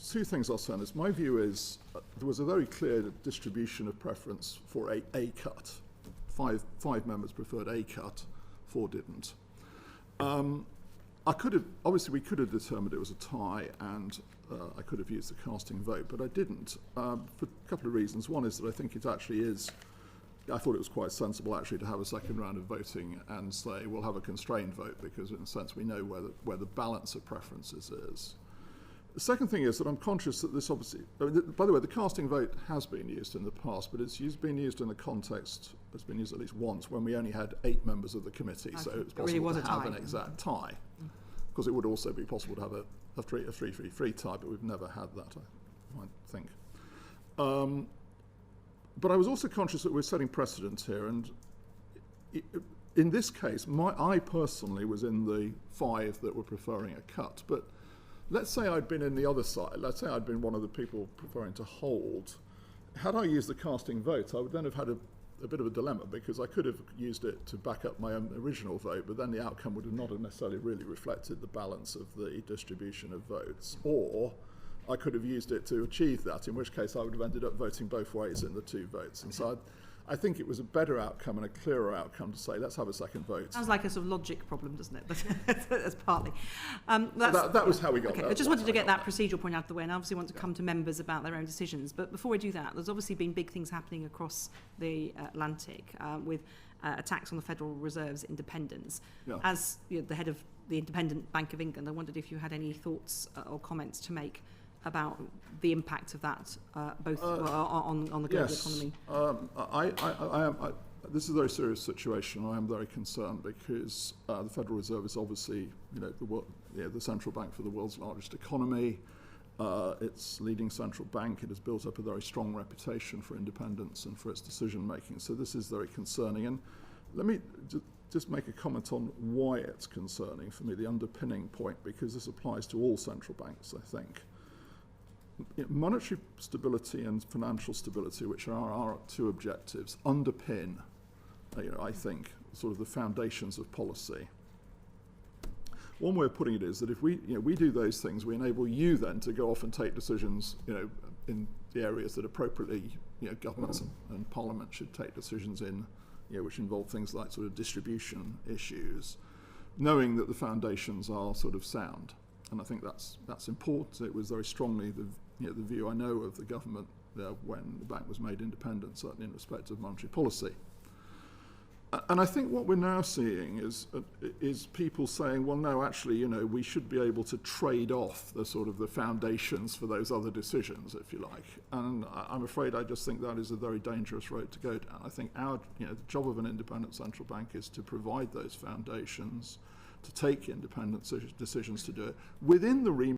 2 things I'll say on this. My view is there was a very clear distribution of preference for a cut. Five members preferred a cut, 4 didn't. Obviously we could have determined it was a tie, and I could have used the casting vote, but I didn't for a couple of reasons. One is that I think it actually is, I thought it was quite sensible actually to have a second round of voting and say we'll have a constrained vote, because in a sense we know where the balance of preferences is. The second thing is that I'm conscious that this obviously, by the way, the casting vote has been used in the past, but it's been used in the context, it's been used at least once, when we only had 8 members of the committee, so it's possible to have an exact tie. Of course, it would also be possible to have a 3-3-3 tie, but we've never had that, I think. But I was also conscious that we're setting precedent here, and in this case, I personally was in the 5 that were preferring a cut, but let's say I'd been in the other side. Let's say I'd been one of the people preferring to hold. Had I used the casting vote, I would then have had a bit of a dilemma, because I could have used it to back up my own original vote, but then the outcome would have not necessarily really reflected the balance of the distribution of votes. Or I could have used it to achieve that, in which case I would have ended up voting both ways in the 2 votes. And so I think it was a better outcome and a clearer outcome to say, let's have a second vote. Sounds like a sort of logic problem, doesn't it? That's partly. That was how we got okay, there. I just wanted to get that procedural point out of the way, and I obviously want to come to members about their own decisions. But before we do that, there's obviously been big things happening across the Atlantic with attacks on the Federal Reserve's independence. Yeah. As the head of the Independent Bank of England, I wondered if you had any thoughts or comments to make about the impact of that, both on the global economy. This is a very serious situation. I am very concerned, because the Federal Reserve is obviously, the central bank for the world's largest economy. It's leading central bank. It has built up a very strong reputation for independence and for its decision making. So this is very concerning. And let me just make a comment on why it's concerning for me, the underpinning point, because this applies to all central banks, I think. Monetary stability and financial stability, which are our 2 objectives, underpin, I think, sort of the foundations of policy. One way of putting it is that if we do those things, we enable you then to go off and take decisions, in the areas that appropriately, governments and Parliament should take decisions in, which involve things like sort of distribution issues, knowing that the foundations are sort of sound. And I think that's important. It was very strongly the view I know of the government when the bank was made independent, certainly in respect of monetary policy. And I think what we're now seeing is people saying, well, no, actually, we should be able to trade off the sort of the foundations for those other decisions, if you like. And I'm afraid I just think that is a very dangerous road to go down. I think the job of an independent central bank is to provide those foundations, to take independent decisions to do it within the remit